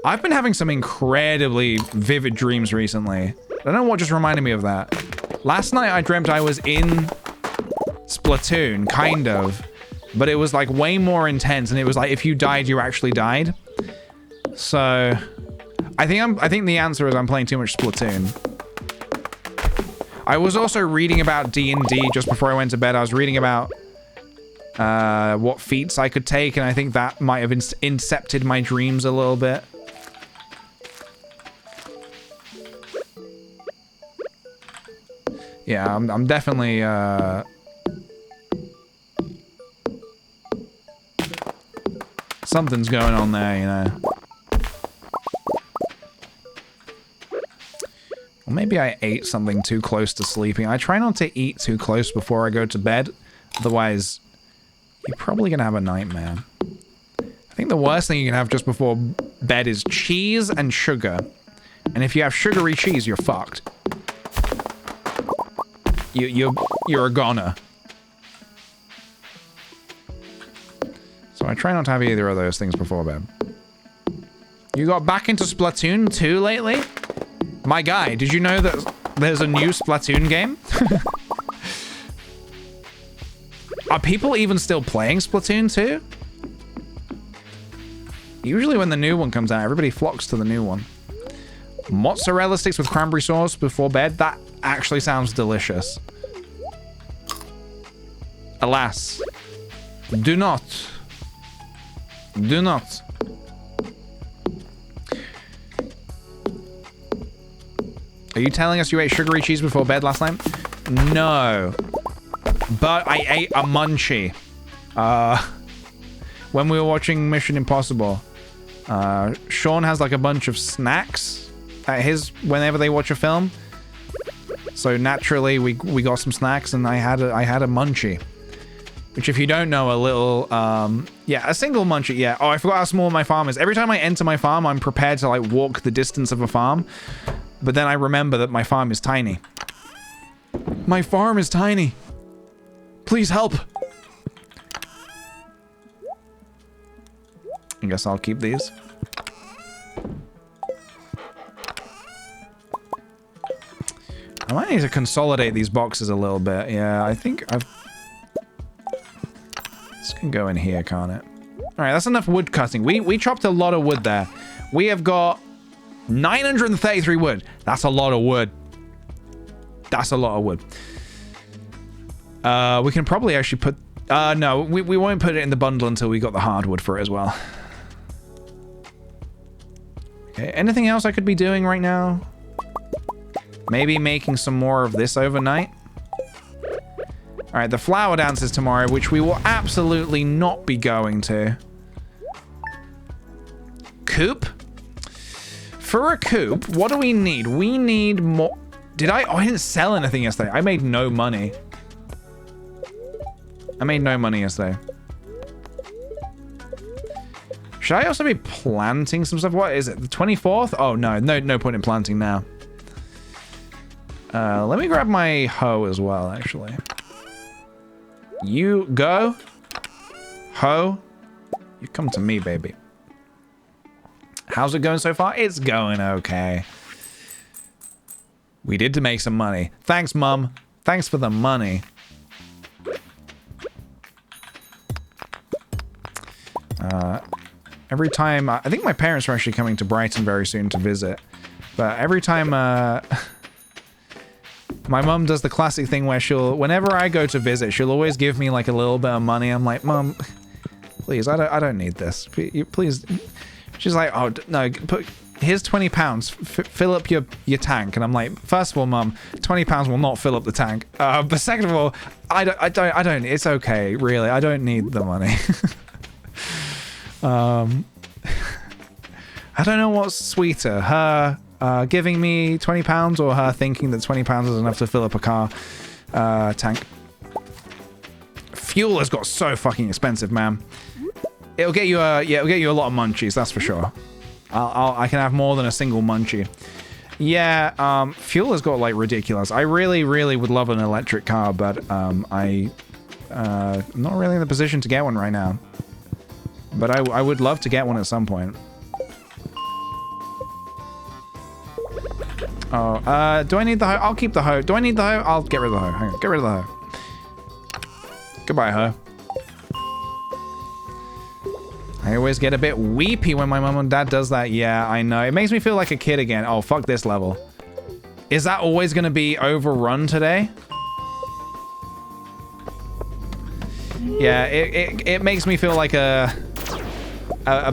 I've been having some incredibly vivid dreams recently. I don't know what just reminded me of that. Last night I dreamt I was in Splatoon, kind of, but it was like way more intense, and it was like if you died, you actually died. So, I think the answer is I'm playing too much Splatoon. I was also reading about D&D just before I went to bed. I was reading about what feats I could take, and I think that might have incepted my dreams a little bit. Yeah, I'm definitely, something's going on there, you know. Or maybe I ate something too close to sleeping. I try not to eat too close before I go to bed. Otherwise, you're probably gonna have a nightmare. I think the worst thing you can have just before bed is cheese and sugar. And if you have sugary cheese, you're fucked. You're a goner. So I try not to have either of those things before bed. You got back into Splatoon 2 lately? My guy, did you know that there's a new Splatoon game? Are people even still playing Splatoon 2? Usually when the new one comes out, everybody flocks to the new one. Mozzarella sticks with cranberry sauce before bed? That actually sounds delicious. Alas. Do not. Do not. Are you telling us you ate sugary cheese before bed last night? No. But I ate a munchie. When we were watching Mission Impossible. Sean has like a bunch of snacks at his whenever they watch a film. So naturally we got some snacks and I had a munchie. Which if you don't know, a little yeah, a single munchie, yeah. Oh, I forgot how small my farm is. Every time I enter my farm, I'm prepared to like walk the distance of a farm. But then I remember that my farm is tiny. My farm is tiny. Please help. I guess I'll keep these. I might need to consolidate these boxes a little bit. Yeah, I think I've... This can go in here, can't it? Alright, that's enough wood cutting. We chopped a lot of wood there. We have got 933 wood. That's a lot of wood. That's a lot of wood. We can probably actually put... no, we won't put it in the bundle until we got the hardwood for it as well. Okay, anything else I could be doing right now? Maybe making some more of this overnight? Alright, the flower dance is tomorrow, which we will absolutely not be going to. Coop? For a coop, what do we need? We need more... Did I... Oh, I didn't sell anything yesterday. I made no money. I made no money yesterday. Should I also be planting some stuff? What is it? The 24th? Oh, no point in planting now. Let me grab my hoe as well, actually. You go. Hoe. You come to me, baby. How's it going so far? It's going okay. We did to make some money. Thanks, Mum. Thanks for the money. Every time... I think my parents are actually coming to Brighton very soon to visit. But every time... my mum does the classic thing where she'll... Whenever I go to visit, she'll always give me like a little bit of money. I'm like, Mum, please, I don't need this. Please... She's like, oh, no, here's 20 pounds. Fill up your tank. And I'm like, first of all, Mum, 20 pounds will not fill up the tank. But second of all, I don't, it's okay, really. I don't need the money. I don't know what's sweeter, her giving me 20 pounds or her thinking that 20 pounds is enough to fill up a car tank. Fuel has got so fucking expensive, man. It'll get you it'll get you a lot of munchies, that's for sure. I can have more than a single munchie. Yeah, fuel has got like ridiculous. I really would love an electric car, but I'm not really in the position to get one right now. But I would love to get one at some point. Oh, do I need the hoe? I'll keep the hoe. Do I need the hoe? I'll get rid of the hoe. Hang on, get rid of the hoe. Goodbye, hoe. I always get a bit weepy when my mum and dad does that. Yeah, I know. It makes me feel like a kid again. Oh, fuck this level. Is that always going to be overrun today? Yeah, it makes me feel like a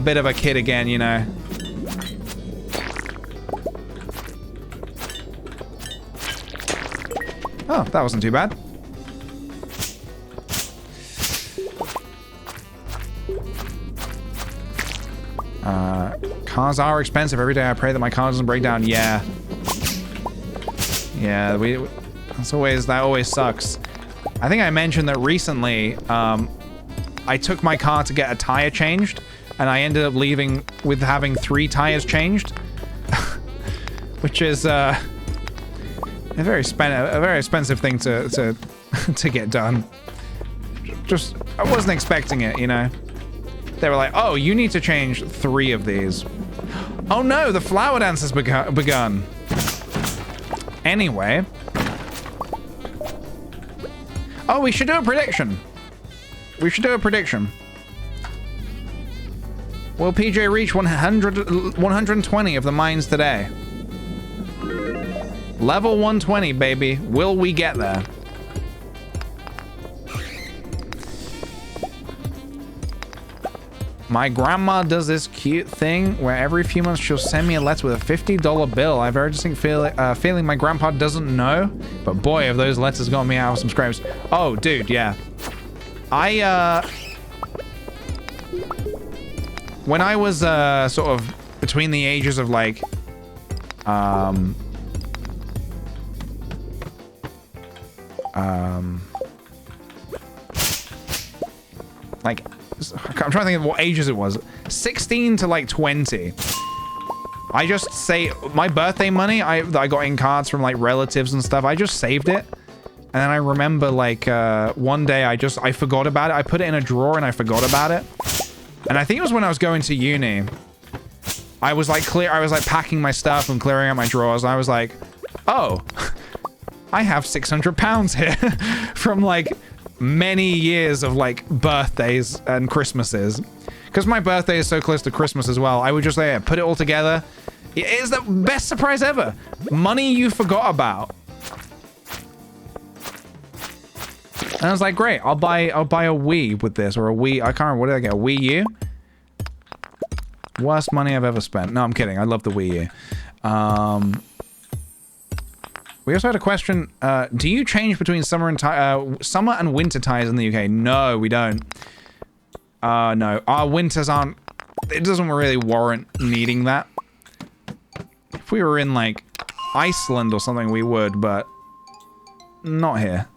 bit of a kid again, you know. Oh, that wasn't too bad. Cars are expensive. Every day I pray that my car doesn't break down. Yeah. Yeah, that always sucks. I think I mentioned that recently, I took my car to get a tire changed, and I ended up leaving with having 3 tires changed, which is a very expensive thing to to get done. Just I wasn't expecting it, you know. They were like, "Oh, you need to change 3 of these." Oh no, the flower dance has begun. Anyway. Oh, we should do a prediction. We should do a prediction. Will PJ reach 120 of the mines today? Level 120, baby. Will we get there? My grandma does this cute thing where every few months she'll send me a letter with a $50 bill. I have a very distinct feeling my grandpa doesn't know, but boy, have those letters got me out of some scrapes. Oh, dude, yeah. When I was sort of between the ages of like, like, I'm trying to think of what ages it was. 16 to like 20. I just say my birthday money I got in cards from like relatives and stuff. I just saved it. And then I remember like one day I forgot about it. I put it in a drawer and I forgot about it. And I think it was when I was going to uni. I was like packing my stuff and clearing out my drawers. And I was like, oh, I have £600 here from like many years of like birthdays and Christmases, because my birthday is so close to Christmas as well. I would just say, put it all together. It is the best surprise ever. Money you forgot about. And I was like, great, I'll buy a Wii with this, or a Wii. I can't remember, what did I get? A Wii U? Worst money I've ever spent. No, I'm kidding. I love the Wii U. We also had a question. Do you change between summer and winter tires in the UK? No, we don't. No, our winters aren't. It doesn't really warrant needing that. If we were in like Iceland or something, we would, but not here.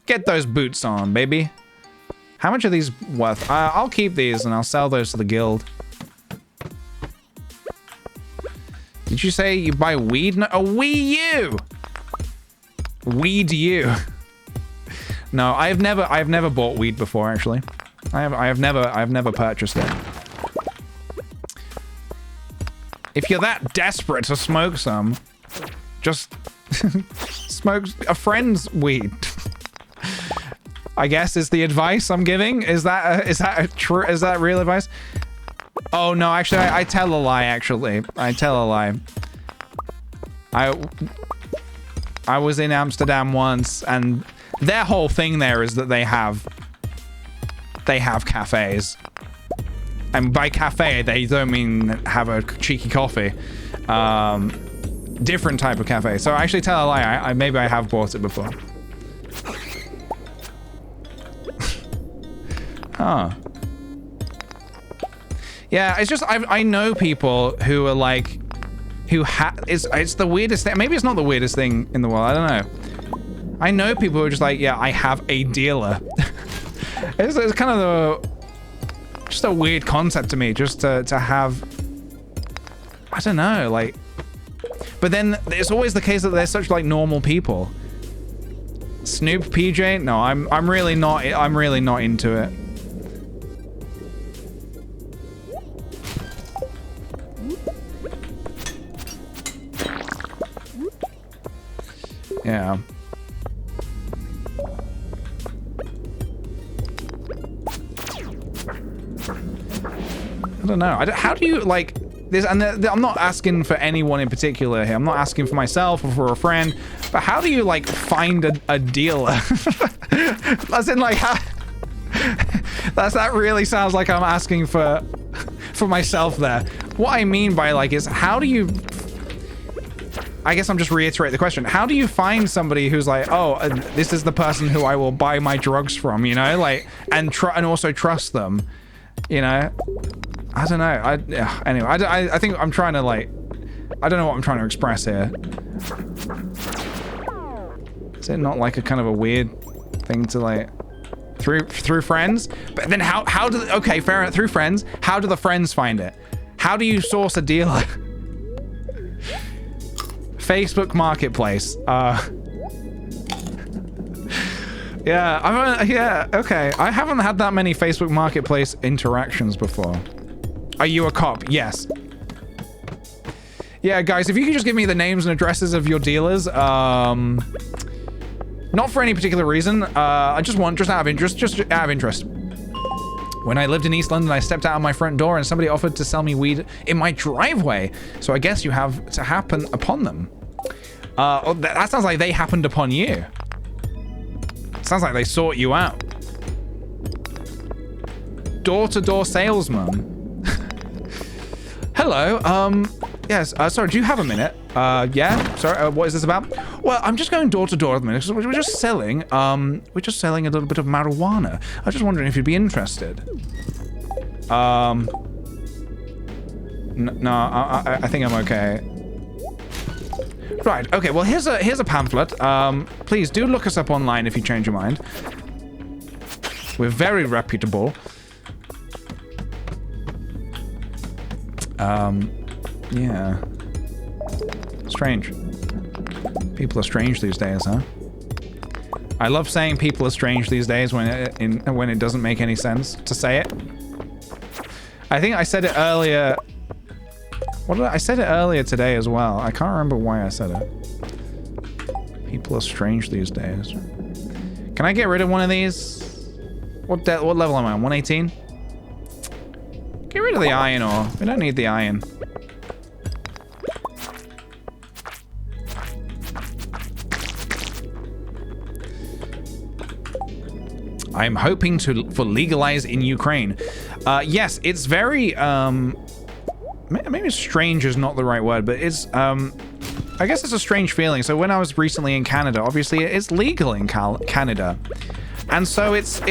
Get those boots on, baby. How much are these worth? I'll keep these and I'll sell those to the guild. Did you say you buy weed? No, a Wii U! Weed U. No, I've never bought weed before, actually. I've never purchased it. If you're that desperate to smoke some, just smoke a friend's weed. I guess is the advice I'm giving. Is that true? Is that real advice? Oh no, actually, I tell a lie. Actually, I tell a lie. I was in Amsterdam once, and their whole thing there is that they have cafes, and by cafe they don't mean have a cheeky coffee. Different type of cafe. So I actually tell a lie. Maybe I have bought it before. Huh. Yeah, it's just I know people who are like, it's the weirdest thing. Maybe it's not the weirdest thing in the world. I don't know. I know people who are just like, yeah, I have a dealer. it's kind of just a weird concept to me, just to have. I don't know, like. But then it's always the case that they're such like normal people. Snoop PJ? No, I'm really not. I'm really not into it. Yeah. I don't know. How do you like this? And I'm not asking for anyone in particular here. I'm not asking for myself or for a friend. But how do you like find a dealer? As in like how? That really sounds like I'm asking for myself there. What I mean by like is how do you I guess I'm just reiterating the question. How do you find somebody who's like, oh, this is the person who I will buy my drugs from, you know? Like, and also trust them, you know? I don't know. Anyway, I think I'm trying to, like, I don't know what I'm trying to express here. Is it not like a kind of a weird thing to, like, through friends? But then how do, okay, fair enough, through friends, how do the friends find it? How do you source a dealer? Facebook Marketplace. Yeah, okay. I haven't had that many Facebook Marketplace interactions before. Are you a cop? Yes. Yeah, guys, if you could just give me the names and addresses of your dealers, not for any particular reason. I just out of interest, When I lived in East London, I stepped out of my front door and somebody offered to sell me weed in my driveway. So I guess you have to happen upon them. That sounds like they happened upon you. Sounds like they sought you out. Door-to-door salesman. Hello, yes, sorry, do you have a minute? Yeah, sorry, what is this about? Well, I'm just going door to door at the minute, because we're just selling a little bit of marijuana. I was just wondering if you'd be interested. No, I think I'm okay. Right, okay, well, here's a pamphlet. Please do look us up online if you change your mind. We're very reputable. Yeah. Strange. People are strange these days, huh? I love saying people are strange these days when it doesn't make any sense to say it. I think I said it earlier. I said it earlier today as well. I can't remember why I said it. People are strange these days. Can I get rid of one of these? What level am I on? 118? Get rid of the iron ore. We don't need the iron. I'm hoping for legalize in Ukraine. Yes, it's very, maybe strange is not the right word, but it's, I guess it's a strange feeling. So when I was recently in Canada, obviously it's legal in Canada. And so it's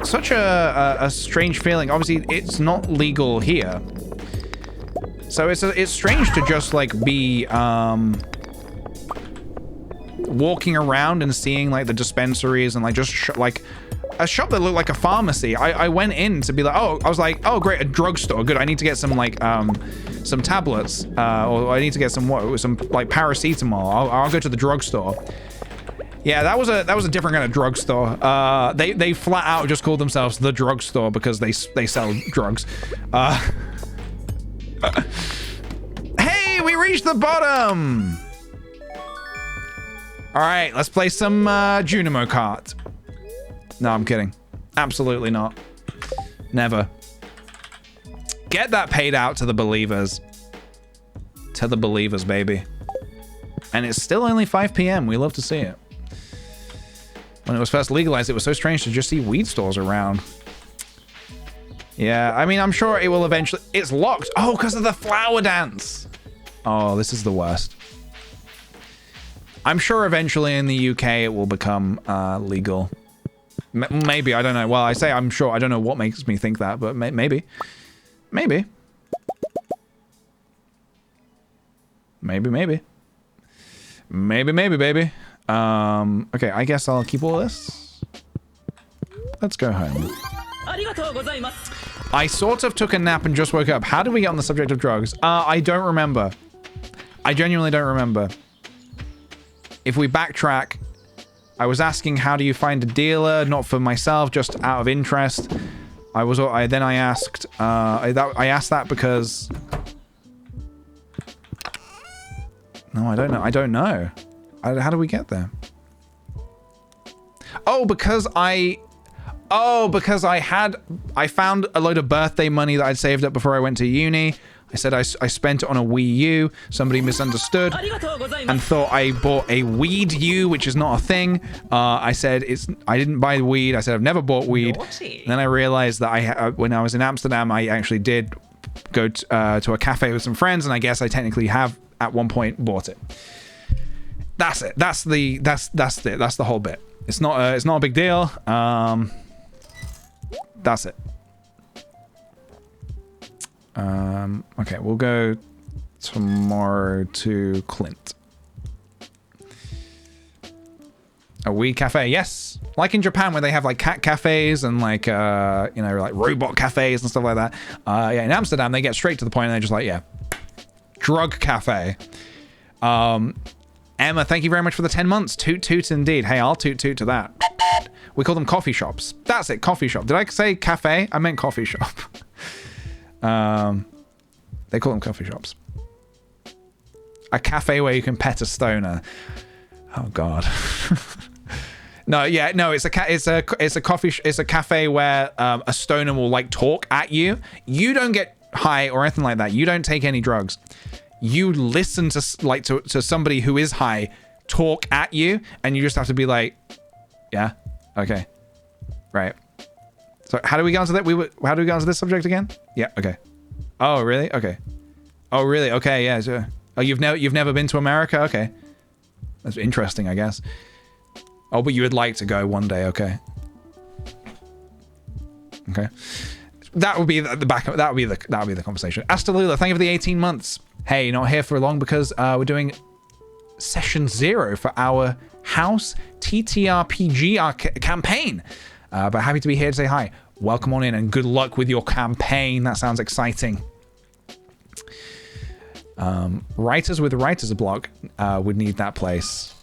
such a strange feeling. Obviously it's not legal here. So it's strange to just like be, walking around and seeing like the dispensaries and like just like a shop that looked like a pharmacy. I went in to be like, oh, I was like, oh great, a drugstore, good. I need to get some like some tablets, or I need to get some like paracetamol. I'll go to the drugstore. Yeah, that was a different kind of drugstore. They flat out just called themselves the drugstore because they sell drugs. Hey, we reached the bottom. All right, let's play some Junimo Kart. No, I'm kidding. Absolutely not. Never. Get that paid out to the believers. To the believers, baby. And it's still only 5 p.m. We love to see it. When it was first legalized, it was so strange to just see weed stores around. Yeah, I mean, I'm sure it will eventually... It's locked. Oh, because of the flower dance. Oh, this is the worst. I'm sure eventually in the UK it will become legal. Maybe, I don't know. Well, I say I'm sure. I don't know what makes me think that, but maybe. Maybe. Maybe, maybe. Maybe, maybe, baby. Okay, I guess I'll keep all this. Let's go home. I sort of took a nap and just woke up. How did we get on the subject of drugs? I don't remember. I genuinely don't remember. If we backtrack, I was asking how do you find a dealer, not for myself, just out of interest. I asked that because... No, I don't know. I don't know. How do we get there? Oh, because I found a load of birthday money that I'd saved up before I went to uni. I said I spent it on a Wii U. Somebody misunderstood and thought I bought a weed U, which is not a thing. I said I didn't buy weed. I said I've never bought weed. And then I realized that when I was in Amsterdam, I actually did go to a cafe with some friends, and I guess I technically have at one point bought it. That's it. That's the whole bit. It's not a big deal. That's it. Okay, we'll go tomorrow to Clint. A Wii cafe, yes. Like in Japan where they have like cat cafes and like, you know, like robot cafes and stuff like that. Yeah, in Amsterdam, they get straight to the point and they're just like, yeah, drug cafe. Emma, thank you very much for the 10 months. Toot toot indeed. Hey, I'll toot toot to that. We call them coffee shops. That's it, coffee shop. Did I say cafe? I meant coffee shop. They call them coffee shops. A cafe where you can pet a stoner. Oh God. No, yeah, no. It's a cafe where a stoner will like talk at you. You don't get high or anything like that. You don't take any drugs. You listen to like to somebody who is high talk at you, and you just have to be like, yeah, okay, right. So how do we get onto that? How do we get onto this subject again? Yeah, okay. Oh really? Okay. Oh really? Okay, yeah. So, oh, you've never been to America? Okay, that's interesting, I guess. Oh, but you would like to go one day? Okay. Okay. That would be the backup. That would be the conversation. Astalula, thank you for the 18 months. Hey, not here for long because we're doing session 0 for our house TTRPG campaign. But happy to be here to say hi. Welcome on in and good luck with your campaign. That sounds exciting. Writers with writer's block would need that place.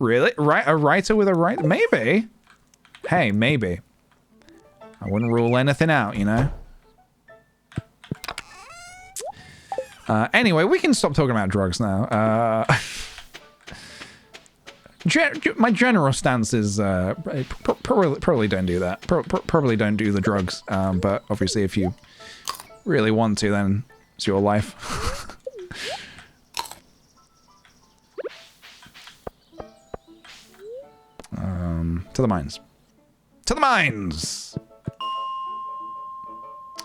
Really? Right? A writer with a writer? Maybe. Hey, maybe. I wouldn't rule anything out, you know? Anyway, we can stop talking about drugs now. My general stance is probably don't do that. Probably don't do the drugs. But obviously, if you really want to, then it's your life. To the mines. To the mines!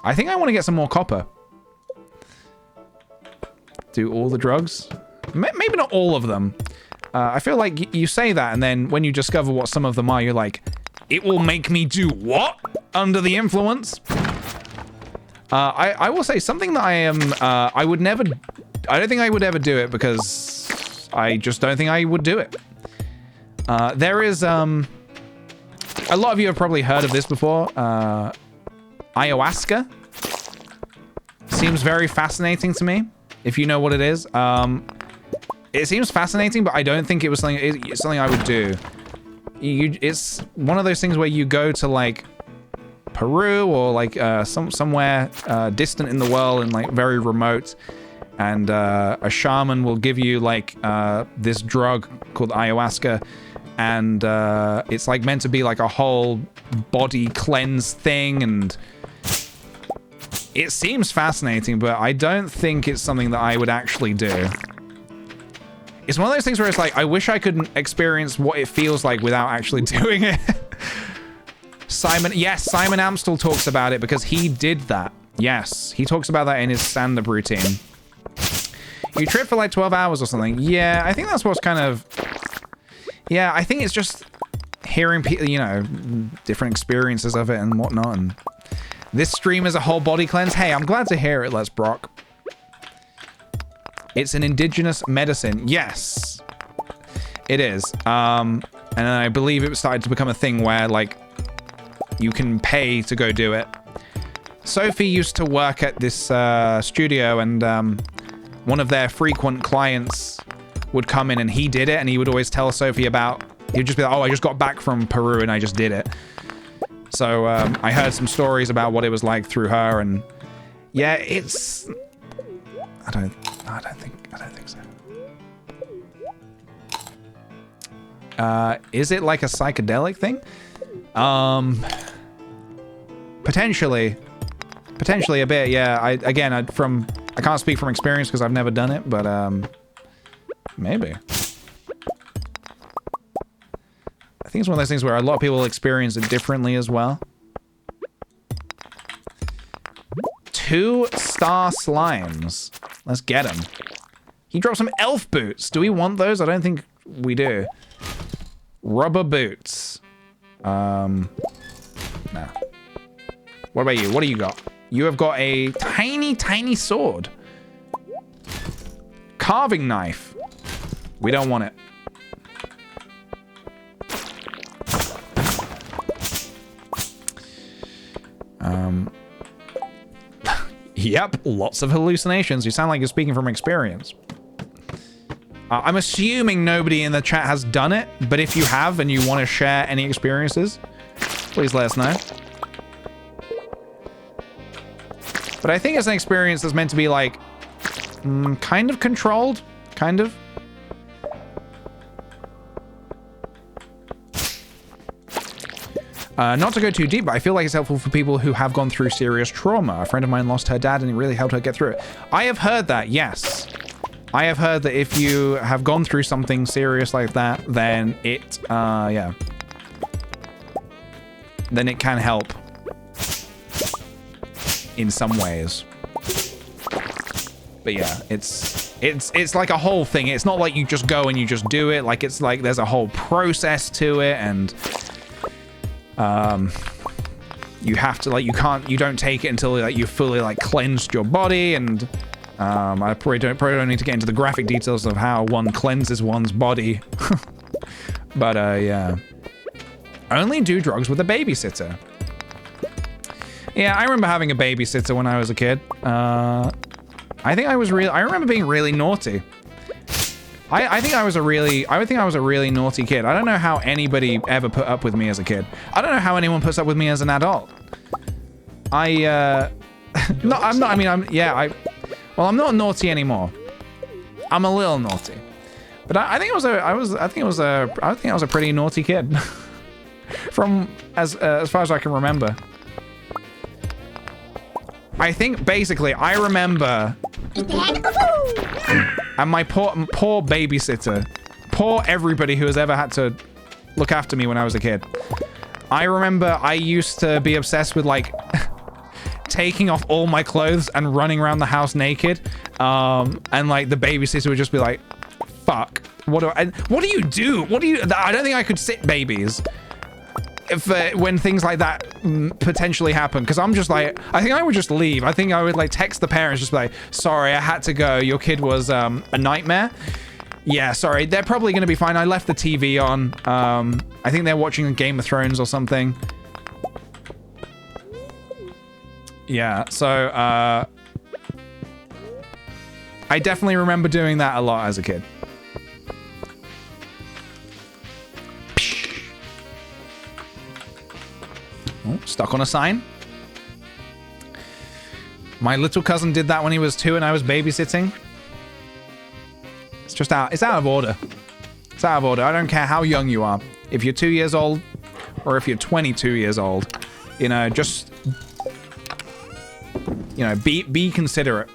I think I want to get some more copper. Do all the drugs? Maybe not all of them. I feel like you say that, and then when you discover what some of them are, you're like, it will make me do what? Under the influence? I will say something that I am... I don't think I would ever do it because I just don't think I would do it. There is... a lot of you have probably heard of this before. Ayahuasca. Seems very fascinating to me, if you know what it is. It seems fascinating, but I don't think it was something I would do. It's one of those things where you go to like Peru or like somewhere distant in the world and like very remote, and a shaman will give you like this drug called ayahuasca, and it's like meant to be like a whole body cleanse thing, and it seems fascinating, but I don't think it's something that I would actually do. It's one of those things where it's like, I wish I could experience what it feels like without actually doing it. Simon Amstel talks about it because he did that. Yes, he talks about that in his stand-up routine. You trip for like 12 hours or something. Yeah, I think that's what's kind of... Yeah, I think it's just hearing people, you know, different experiences of it and whatnot. And this stream is a whole body cleanse. Hey, I'm glad to hear it, Les Brock. It's an indigenous medicine. Yes, it is. And I believe it started to become a thing where, like, you can pay to go do it. Sophie used to work at this studio, and one of their frequent clients would come in and he did it, and he would always tell Sophie about... He'd just be like, oh, I just got back from Peru and I just did it. So I heard some stories about what it was like through her, and yeah, it's... I don't think so. Is it like a psychedelic thing? Potentially a bit. Yeah. I can't speak from experience because I've never done it, but maybe. I think it's one of those things where a lot of people experience it differently as well. 2-star slimes. Let's get him. He dropped some elf boots. Do we want those? I don't think we do. Rubber boots. Nah. What about you? What do you got? You have got a tiny, tiny sword. Carving knife. We don't want it. Yep, lots of hallucinations. You sound like you're speaking from experience. I'm assuming nobody in the chat has done it, but if you have and you want to share any experiences, please let us know. But I think it's an experience that's meant to be like, kind of controlled, kind of. Not to go too deep, but I feel like it's helpful for people who have gone through serious trauma. A friend of mine lost her dad and it really helped her get through it. I have heard that, yes. I have heard that if you have gone through something serious like that, then it, yeah. Then it can help. In some ways. But yeah, it's like a whole thing. It's not like you just go and you just do it. Like, it's like there's a whole process to it, and you have to, like, you don't take it until like you fully like cleansed your body, and I probably don't need to get into the graphic details of how one cleanses one's body. But yeah. Only do drugs with a babysitter. Yeah, I remember having a babysitter when I was a kid. I remember being really naughty. I think I was a really naughty kid. I don't know how anybody ever put up with me as a kid. I don't know how anyone puts up with me as an adult. I'm not naughty anymore. I'm a little naughty. But I think I was a pretty naughty kid. From as far as I can remember. I think basically I remember, and my poor babysitter, poor everybody who has ever had to look after me when I was a kid. I remember I used to be obsessed with like taking off all my clothes and running around the house naked, and like the babysitter would just be like, "Fuck, what do you do? I don't think I could sit babies." If when things like that potentially happen, because I'm just like, I think I would just leave. I think I would like text the parents, just be like, sorry, I had to go. Your kid was a nightmare. Yeah, sorry. They're probably going to be fine. I left the TV on. I think they're watching Game of Thrones or something. Yeah, so I definitely remember doing that a lot as a kid. Oh, stuck on a sign. My little cousin did that when he was 2 and I was babysitting. It's out of order. It's out of order. I don't care how young you are. If you're 2 years old or if you're 22 years old, you know, just, you know, be considerate.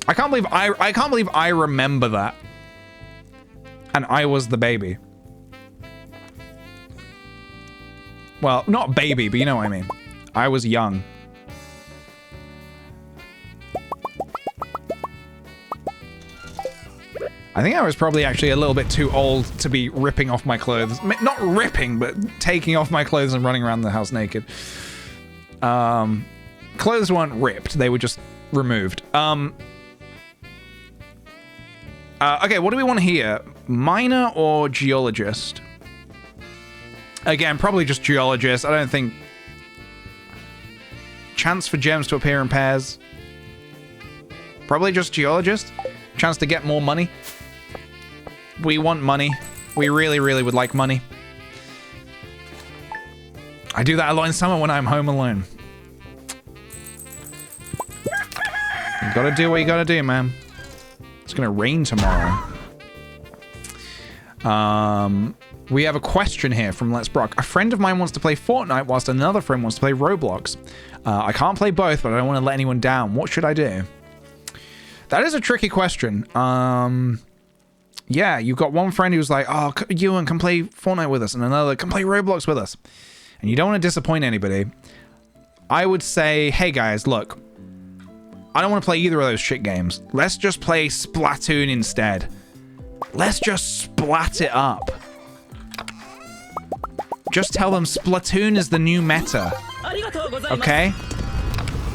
I can't believe I remember that. And I was the baby. Well, not baby, but you know what I mean. I was young. I think I was probably actually a little bit too old to be ripping off my clothes. Not ripping, but taking off my clothes and running around the house naked. Clothes weren't ripped. They were just removed. Okay, what do we want here? Miner or geologist? Again, probably just geologist. I don't think... Chance for gems to appear in pairs. Probably just geologist. Chance to get more money. We want money. We really, really would like money. I do that a lot in summer when I'm home alone. You gotta do what you gotta do, man. It's gonna rain tomorrow. We have a question here from Let's Brock. A friend of mine wants to play Fortnite whilst another friend wants to play Roblox. I can't play both, but I don't want to let anyone down. What should I do? That is a tricky question. Yeah, you've got one friend who's like, oh, Ewan, come play Fortnite with us, and another, come play Roblox with us. And you don't want to disappoint anybody. I would say, hey guys, look. I don't want to play either of those shit games. Let's just play Splatoon instead. Let's just splat it up. Just tell them Splatoon is the new meta. Okay?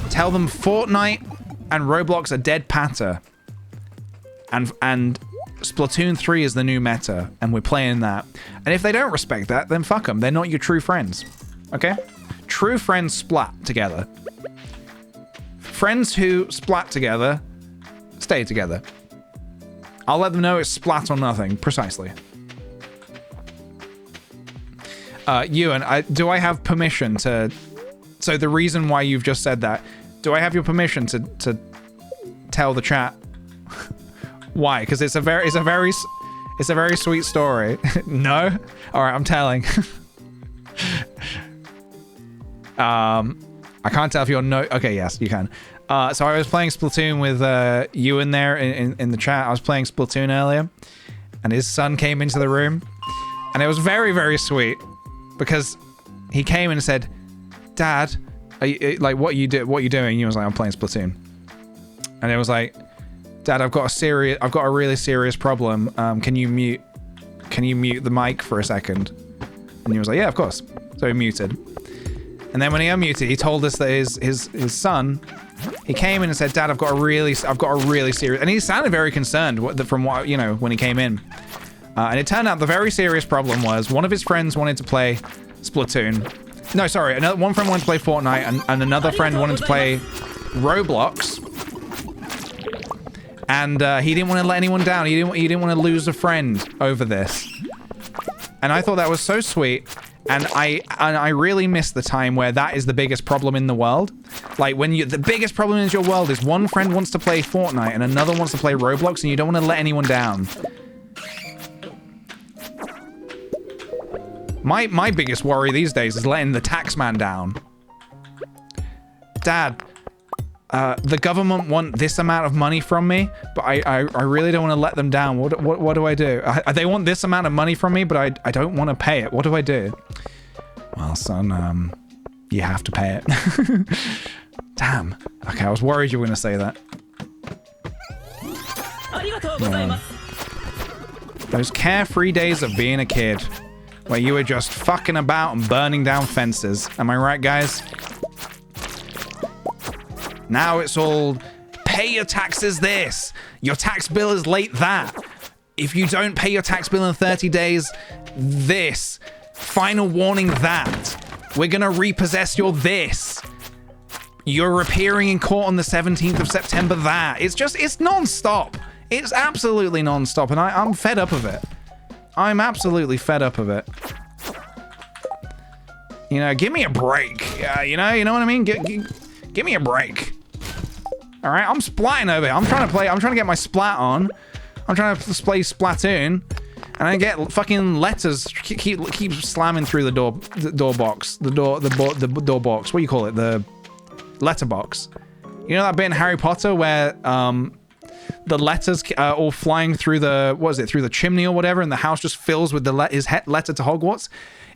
Tell them Fortnite and Roblox are dead patter. And Splatoon 3 is the new meta, and we're playing that. And if they don't respect that, then fuck them. They're not your true friends. Okay? True friends splat together. Friends who splat together, stay together. I'll let them know it's splat or nothing, precisely. Ewan, do I have permission to... So the reason why you've just said that, do I have your permission to tell the chat why? Because it's a very sweet story. No? All right, I'm telling. I can't tell if you're no. Okay, yes, you can. So I was playing Splatoon with Ewan there in the chat. I was playing Splatoon earlier, and his son came into the room, and it was very, very sweet because he came and said, "Dad, are you, like, what are you doing?" He was like, "I'm playing Splatoon," and it was like, "Dad, I've got a really serious problem. Can you mute the mic for a second?" And he was like, "Yeah, of course." So he muted. And then when he unmuted, he told us that his son, he came in and said, "Dad, I've got a really serious," and he sounded very concerned from what, you know, when he came in. And it turned out the very serious problem was one of his friends wanted to play Splatoon. No, sorry, one friend wanted to play Fortnite, and another friend wanted to play Roblox. And he didn't want to let anyone down. He didn't want to lose a friend over this. And I thought that was so sweet. And I really miss the time where that is the biggest problem in the world. Like when the biggest problem in your world is one friend wants to play Fortnite and another wants to play Roblox, and you don't want to let anyone down. My biggest worry these days is letting the taxman down. Dad, the government want this amount of money from me, but I really don't want to let them down. What do I do? They want this amount of money from me, but I don't want to pay it. What do I do? Well, son, you have to pay it. Damn. Okay, I was worried you were going to say that. Those carefree days of being a kid, where you were just fucking about and burning down fences. Am I right, guys? Now it's all, pay your taxes this. Your tax bill is late that. If you don't pay your tax bill in 30 days, this. Final warning that. We're gonna repossess your this. You're appearing in court on the 17th of September that. It's non-stop. It's absolutely non-stop, and I'm fed up of it. I'm absolutely fed up of it. You know, give me a break. You know what I mean? Give me a break. All right, I'm splatting over here. I'm trying to get my splat on. I'm trying to play Splatoon, and I get fucking letters keep slamming through the door box. The door box. What do you call it? The letterbox. You know that bit in Harry Potter where the letters are all flying through through the chimney or whatever, and the house just fills with his letter to Hogwarts.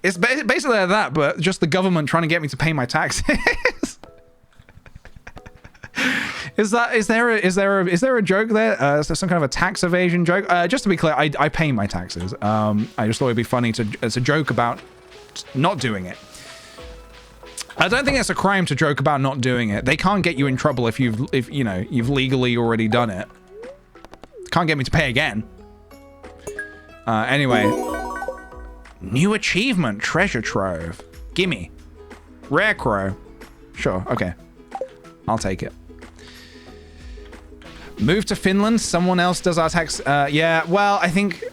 It's basically like that, but just the government trying to get me to pay my taxes. Is there a joke there? Is there some kind of a tax evasion joke? Just to be clear, I pay my taxes. I just thought it'd be funny as a joke about not doing it. I don't think it's a crime to joke about not doing it. They can't get you in trouble if you've legally already done it. Can't get me to pay again. Anyway, new achievement, treasure trove. Gimme. Rare crow. Sure, okay. I'll take it. Move to Finland, someone else does our tax. Yeah, well, I think...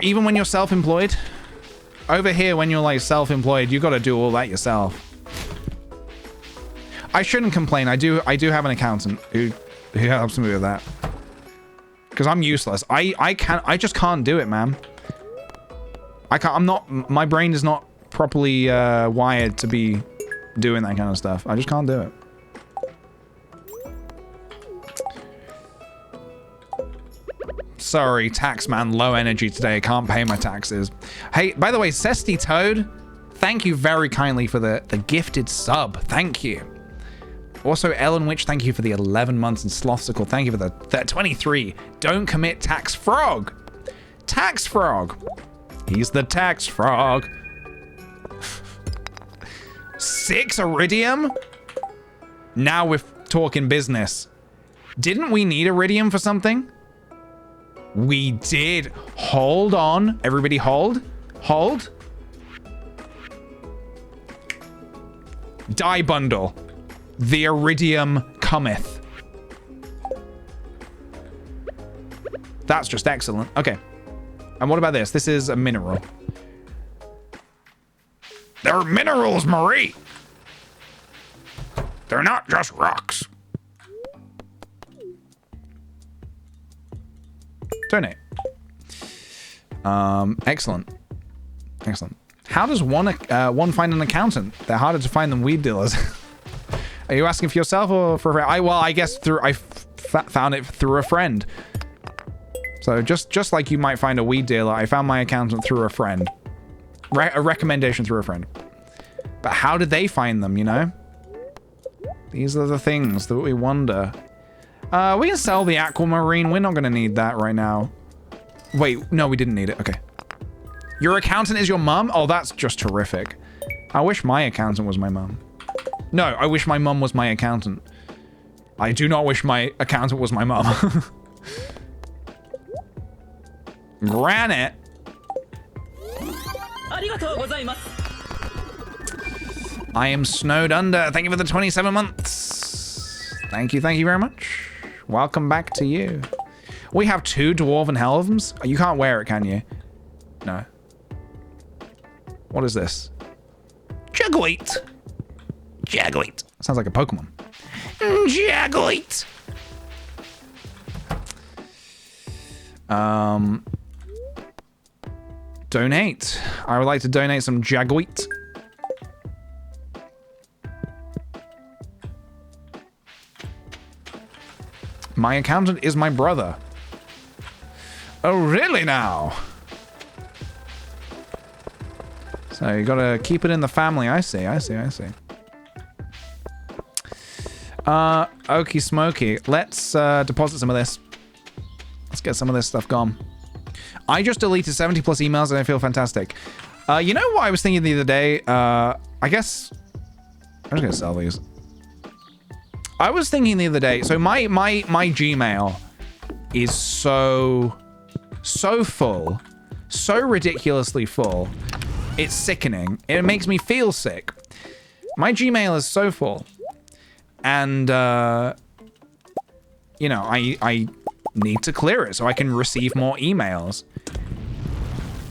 even when you're self-employed, over here when you're like self-employed, you got to do all that yourself. I shouldn't complain. I do have an accountant who helps me with that. Because I'm useless. I just can't do it, man. My brain is not properly wired to be doing that kind of stuff. I just can't do it. Sorry, taxman, low energy today. Can't pay my taxes. Hey, by the way, Cesty Toad, thank you very kindly for the gifted sub. Thank you. Also, Ellen Witch, thank you for the 11 months, and Slothsicle, thank you for the 23. Don't commit Tax Frog. Tax Frog. He's the Tax Frog. 6 Iridium? Now we're talking business. Didn't we need Iridium for something? We did. Hold on. Everybody hold. Hold. Die bundle. The Iridium cometh. That's just excellent. Okay. And what about this? This is a mineral. They're minerals, Marie. They're not just rocks. Donate. Excellent. Excellent. How does one find an accountant? They're harder to find than weed dealers. Are you asking for yourself or for a friend? Well, I guess I found it through a friend. So just like you might find a weed dealer, I found my accountant through a friend. A recommendation through a friend. But how did they find them, you know? These are the things that we wonder. We can sell the aquamarine. We're not going to need that right now. Wait, no, we didn't need it. Okay. Your accountant is your mum? Oh, that's just terrific. I wish my accountant was my mum. No, I wish my mum was my accountant. I do not wish my accountant was my mum. Granite. I am snowed under. Thank you for the 27 months. Thank you very much. Welcome back to you. We have 2 dwarven helms. You can't wear it, can you? No. What is this? Jagweet. Jagweet. Sounds like a Pokemon. Jagweet. Donate. I would like to donate some Jagweet. My accountant is my brother. Oh, really now? So you gotta keep it in the family. I see. Okie smoky. Let's deposit some of this. Let's get some of this stuff gone. I just deleted 70 plus emails and I feel fantastic. You know what I was thinking the other day? I guess I'm just gonna sell these. I was thinking the other day, so my Gmail is so full, so ridiculously full. It's sickening. It makes me feel sick. My Gmail is so full. And, you know, I need to clear it so I can receive more emails.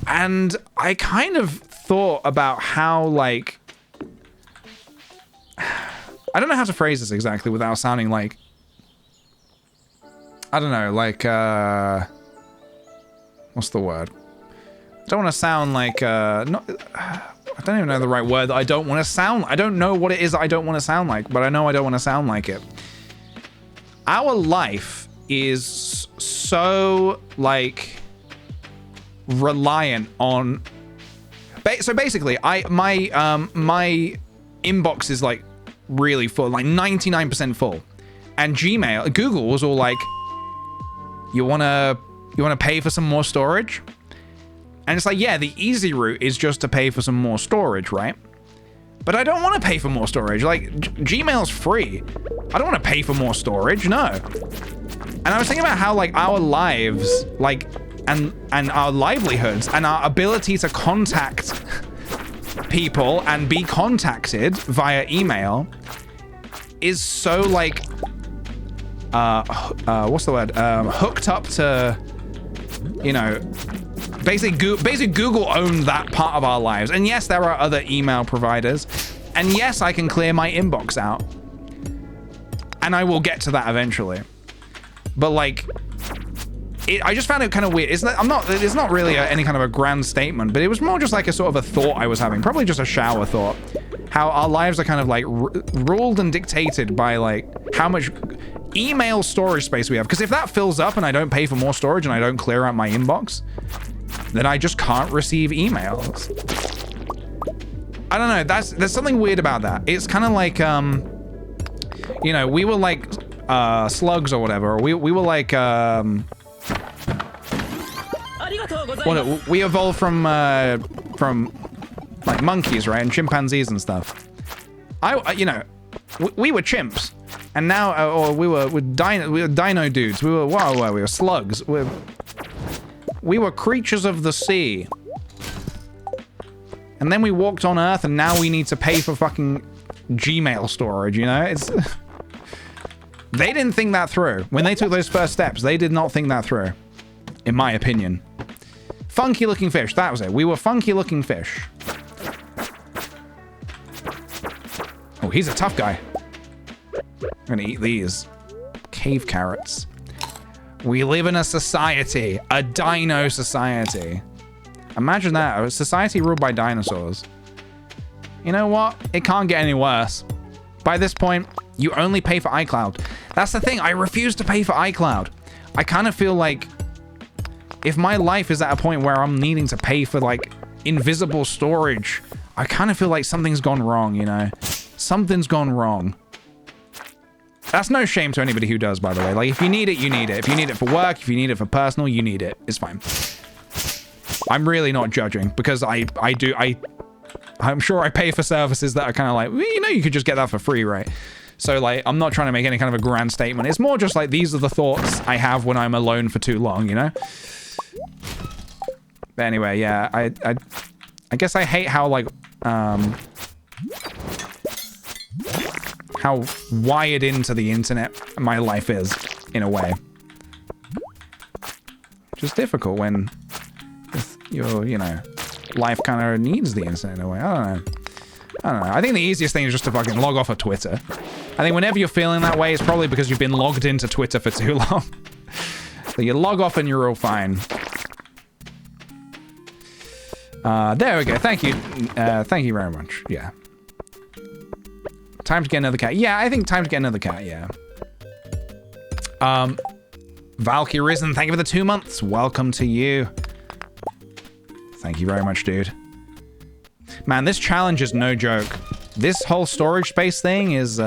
And I kind of thought about how, like... I don't know how to phrase this exactly without sounding like... I don't know, like, what's the word? I don't want to sound like, I don't even know the right word that I don't want to sound. I don't know what it is that I don't want to sound like, but I know I don't want to sound like it. Our life is so, like, reliant on... So basically, my inbox is, like, really full, like 99% full. And Google was all like, you wanna pay for some more storage? And it's like, yeah, the easy route is just to pay for some more storage, right? But I don't want to pay for more storage. Like, Gmail's free. I don't want to pay for more storage, no. And I was thinking about how, like, our lives, like, and our livelihoods and our ability to contact people and be contacted via email is so, like, what's the word? Hooked up to, you know, basically Google owned that part of our lives. And yes, there are other email providers. And yes, I can clear my inbox out. And I will get to that eventually. But, like, I just found it kind of weird. It's not really any kind of a grand statement, but it was more just like a sort of a thought I was having. Probably just a shower thought. How our lives are kind of, like, ruled and dictated by, like, how much email storage space we have. Because if that fills up and I don't pay for more storage and I don't clear out my inbox, then I just can't receive emails. I don't know. There's something weird about that. It's kind of like, You know, we were like slugs or whatever. Or we were like what? We evolved from like monkeys, right, and chimpanzees and stuff. You know, we were chimps, and now or we were dino dudes. We were slugs. We were creatures of the sea. And then we walked on Earth, and now we need to pay for fucking Gmail storage, you know? It's... They didn't think that through. When they took those first steps, they did not think that through. In my opinion. Funky looking fish, that was it. We were funky looking fish. Oh, he's a tough guy. I'm gonna eat these. Cave carrots. We live in a society. A dino society. Imagine that, a society ruled by dinosaurs. You know what? It can't get any worse. By this point, you only pay for iCloud. That's the thing, I refuse to pay for iCloud. I kind of feel like if my life is at a point where I'm needing to pay for like invisible storage, I kind of feel like something's gone wrong, you know? Something's gone wrong. That's no shame to anybody who does, by the way. Like, if you need it, you need it. If you need it for work, if you need it for personal, you need it. It's fine. I'm really not judging because I'm sure I pay for services that are kind of like, well, you know, you could just get that for free, right? So like, I'm not trying to make any kind of a grand statement. It's more just like, these are the thoughts I have when I'm alone for too long, you know? But anyway, yeah, I guess I hate how like, how wired into the internet my life is, in a way. Just difficult when your, you know, life kind of needs the internet in a way. I don't know. I think the easiest thing is just to fucking log off of Twitter. I think whenever you're feeling that way, it's probably because you've been logged into Twitter for too long. So you log off and you're all fine. There we go. Thank you. Thank you very much. Yeah. Time to get another cat. Yeah, I think time to get another cat, yeah. Valkyrie Risen, thank you for the 2 months. Welcome to you. Thank you very much, dude. Man, this challenge is no joke. This whole storage space thing is,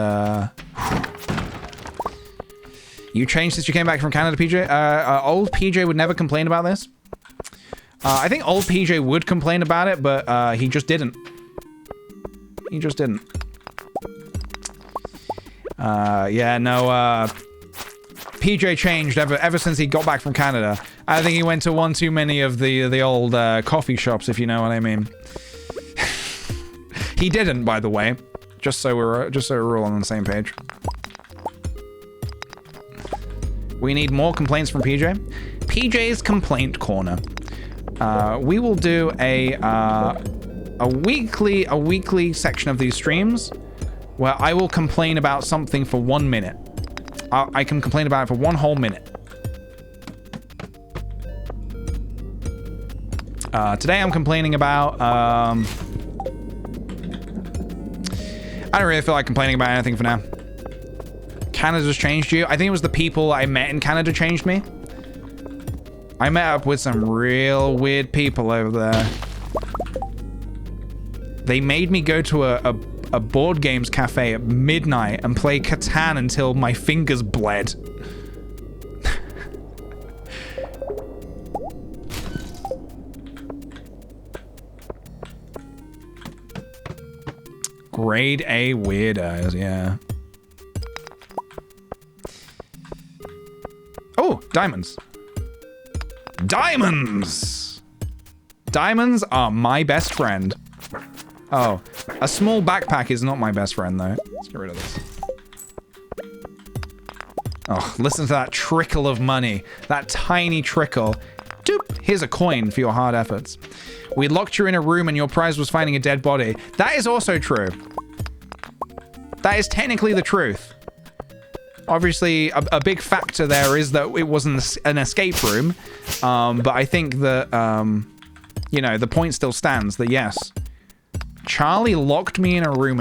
You changed since you came back from Canada, PJ? Old PJ would never complain about this. I think old PJ would complain about it, but he just didn't. He just didn't. Yeah, no, PJ changed ever since he got back from Canada. I think he went to one too many of the old coffee shops, if you know what I mean. He didn't, by the way. Just so we're all on the same page. We need more complaints from PJ. PJ's Complaint Corner. We will do a weekly section of these streams where I will complain about something for 1 minute. I can complain about it for 1 whole minute. Today I'm complaining about, I don't really feel like complaining about anything for now. Canada's changed you. I think it was the people I met in Canada changed me. I met up with some real weird people over there. They made me go to a board games cafe at midnight and play Catan until my fingers bled. Grade A weirdos, yeah. Oh, diamonds. Diamonds! Diamonds are my best friend. Oh, a small backpack is not my best friend, though. Let's get rid of this. Oh, listen to that trickle of money. That tiny trickle. Doop! Here's a coin for your hard efforts. We locked you in a room and your prize was finding a dead body. That is also true. That is technically the truth. Obviously, a big factor there is that it wasn't an escape room. But I think that, you know, the point still stands that yes, Charlie locked me in a room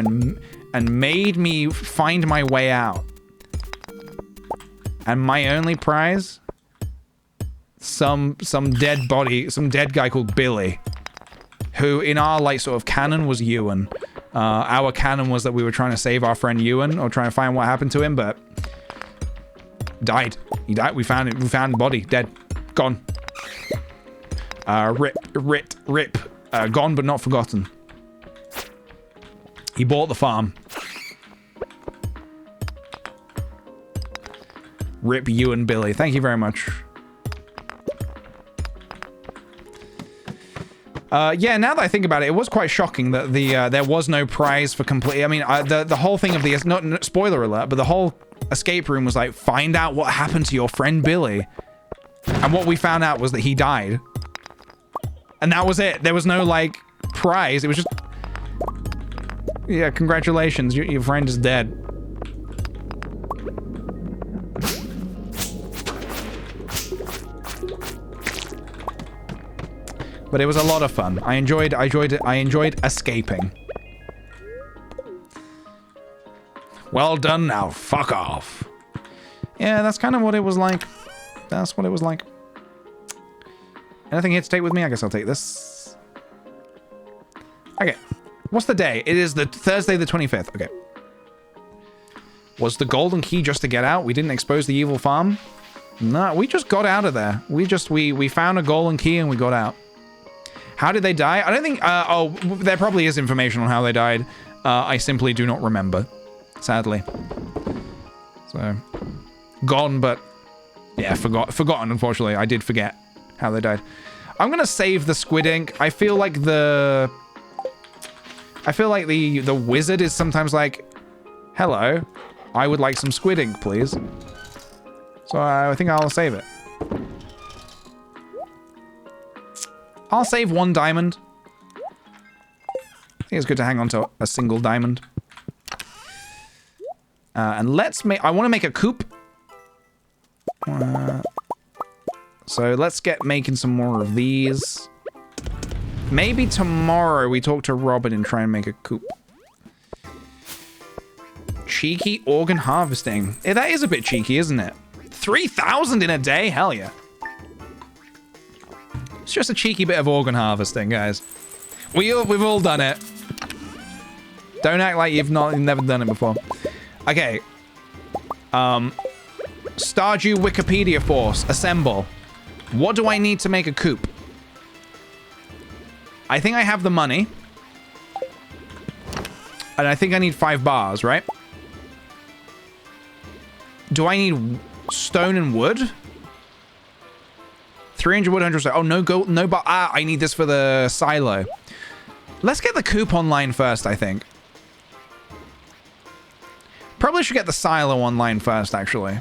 and made me find my way out. And my only prize? Some dead body, some dead guy called Billy. Who in our, like, sort of canon was Ewan. Our canon was that we were trying to save our friend Ewan or trying to find what happened to him, but died. He died. We found it. We found the body. Dead. Gone. Rip. Gone but not forgotten. He bought the farm. Rip you and Billy. Thank you very much. Yeah, now that I think about it, it was quite shocking that there was no prize for complete. I mean, the whole thing of the not spoiler alert, but the whole escape room was like, find out what happened to your friend Billy, and what we found out was that he died, and that was it. There was no like prize. It was just, yeah, congratulations, your friend is dead. But it was a lot of fun. I enjoyed escaping. Well done now. Fuck off. Yeah, that's kind of what it was like. That's what it was like. Anything here to take with me? I guess I'll take this. Okay. What's the day? It is the Thursday the 25th. Okay. Was the golden key just to get out? We didn't expose the evil farm? No, we just got out of there. We found a golden key and we got out. How did they die? I don't think, oh, there probably is information on how they died. I simply do not remember, sadly. So, gone, but yeah, forgotten, unfortunately. I did forget how they died. I'm gonna save the squid ink. I feel like the wizard is sometimes like, hello, I would like some squid ink, please. So I think I'll save it. I'll save 1 diamond. I think it's good to hang on to a single diamond. And let's make... I want to make a coop. So let's get making some more of these. Maybe tomorrow we talk to Robin and try and make a coop. Cheeky organ harvesting. Yeah, that is a bit cheeky, isn't it? 3,000 in a day? Hell yeah. It's just a cheeky bit of organ harvesting, guys. We've all done it. Don't act like you've never done it before. Okay. Stardew Wikipedia Force. Assemble. What do I need to make a coop? I think I have the money. And I think I need 5 bars, right? Do I need stone and wood? 300 wood, 100 stone. Oh, no gold, no bar. Ah, I need this for the silo. Let's get the coop online first, I think. Probably should get the silo online first, actually.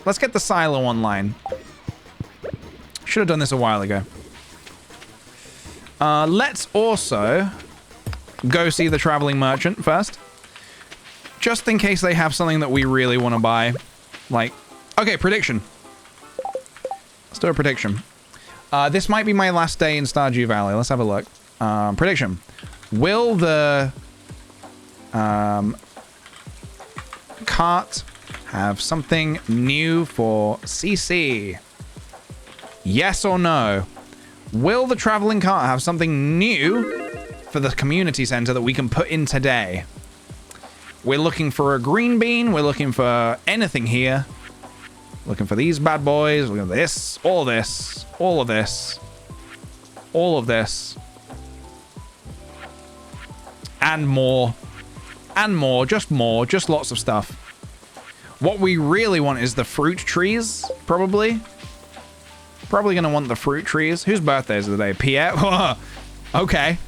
Let's get the silo online. Should have done this a while ago. Let's also go see the traveling merchant first. Just in case they have something that we really want to buy. Like, okay, prediction. Let's do a prediction. This might be my last day in Stardew Valley. Let's have a look. Prediction. Will the cart have something new for CC? Yes or no? Will the traveling cart have something new for the community center that we can put in today? We're looking for a green bean. We're looking for anything here. Looking for these bad boys. Look at this. All of this. All of this. All of this. And more. And more. Just more. Just lots of stuff. What we really want is the fruit trees, probably. Probably going to want the fruit trees. Whose birthday is today? Pierre? Okay.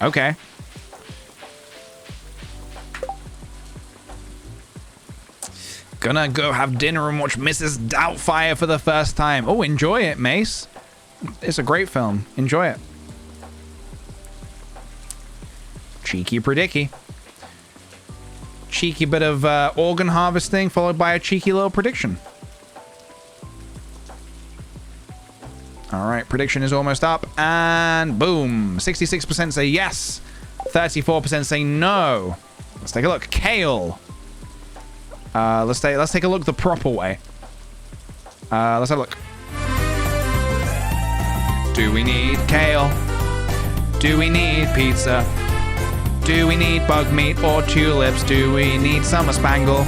Okay. Gonna go have dinner and watch Mrs. Doubtfire for the first time. Oh, enjoy it, Mace. It's a great film. Enjoy it. Cheeky predicky. Cheeky bit of organ harvesting followed by a cheeky little prediction. All right, prediction is almost up, and boom. 66% say yes. 34% say no. Let's take a look. Kale. Let's take a look the proper way. Let's have a look. Do we need kale? Do we need pizza? Do we need bug meat or tulips? Do we need summer spangle?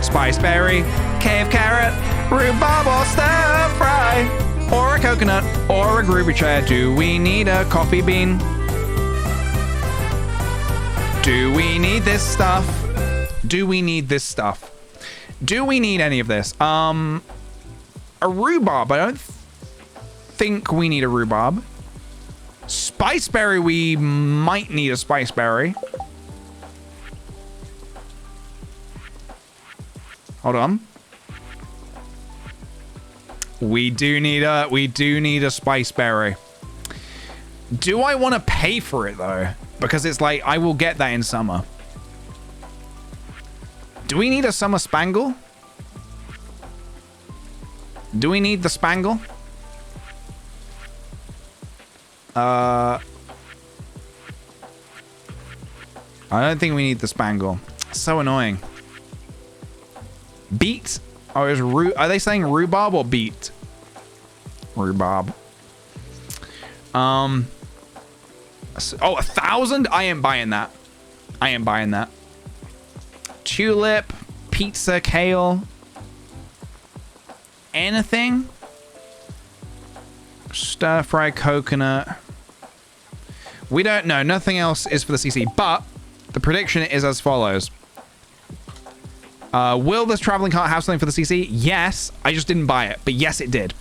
Spiceberry, cave carrot, rhubarb or stir fry? Or a coconut or a groovy chair? Do we need a coffee bean? Do we need this stuff? Do we need this stuff? Do we need any of this? A rhubarb. I don't think we need a rhubarb. Spiceberry, we might need a spiceberry. Hold on. We do need a spiceberry. Do I want to pay for it though? Because it's like I will get that in summer. Do we need a summer spangle? Do we need the spangle? I don't think we need the spangle. So annoying. Beet? Oh, are they saying rhubarb or beet? Rhubarb. Oh, 1,000? I am buying that. I am buying that. Tulip, pizza, kale. Anything? Stir fry coconut. We don't know. Nothing else is for the CC, but the prediction is as follows. Will this traveling cart have something for the CC? Yes. I just didn't buy it, but yes, it did.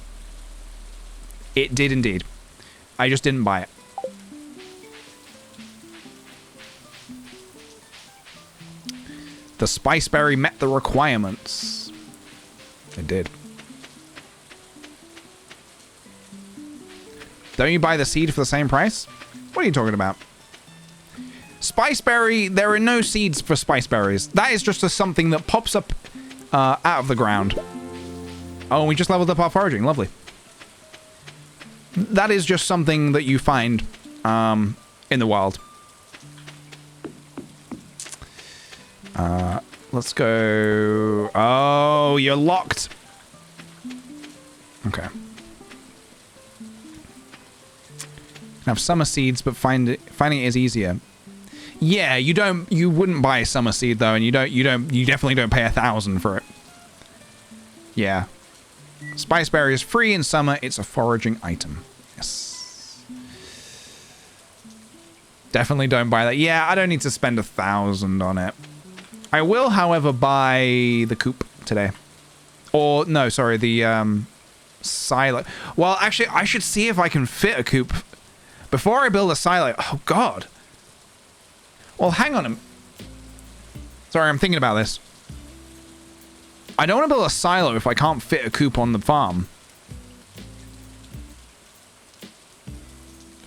It did indeed. I just didn't buy it. The spiceberry met the requirements. It did. Don't you buy the seed for the same price? What are you talking about? Spiceberry, there are no seeds for spiceberries. That is just something that pops up out of the ground. Oh, we just leveled up our foraging. Lovely. That is just something that you find in the wild. Let's go. Oh, you're locked. Okay. Have summer seeds, but finding it is easier. Yeah, you wouldn't buy a summer seed though, and you definitely don't pay 1,000 for it. Yeah. Spiceberry is free in summer. It's a foraging item. Yes. Definitely don't buy that. Yeah, I don't need to spend 1,000 on it. I will, however, buy the coop today. Or, no, sorry, the silo. Well, actually, I should see if I can fit a coop before I build a silo. Oh, God. Well, hang on. Sorry, I'm thinking about this. I don't want to build a silo if I can't fit a coop on the farm.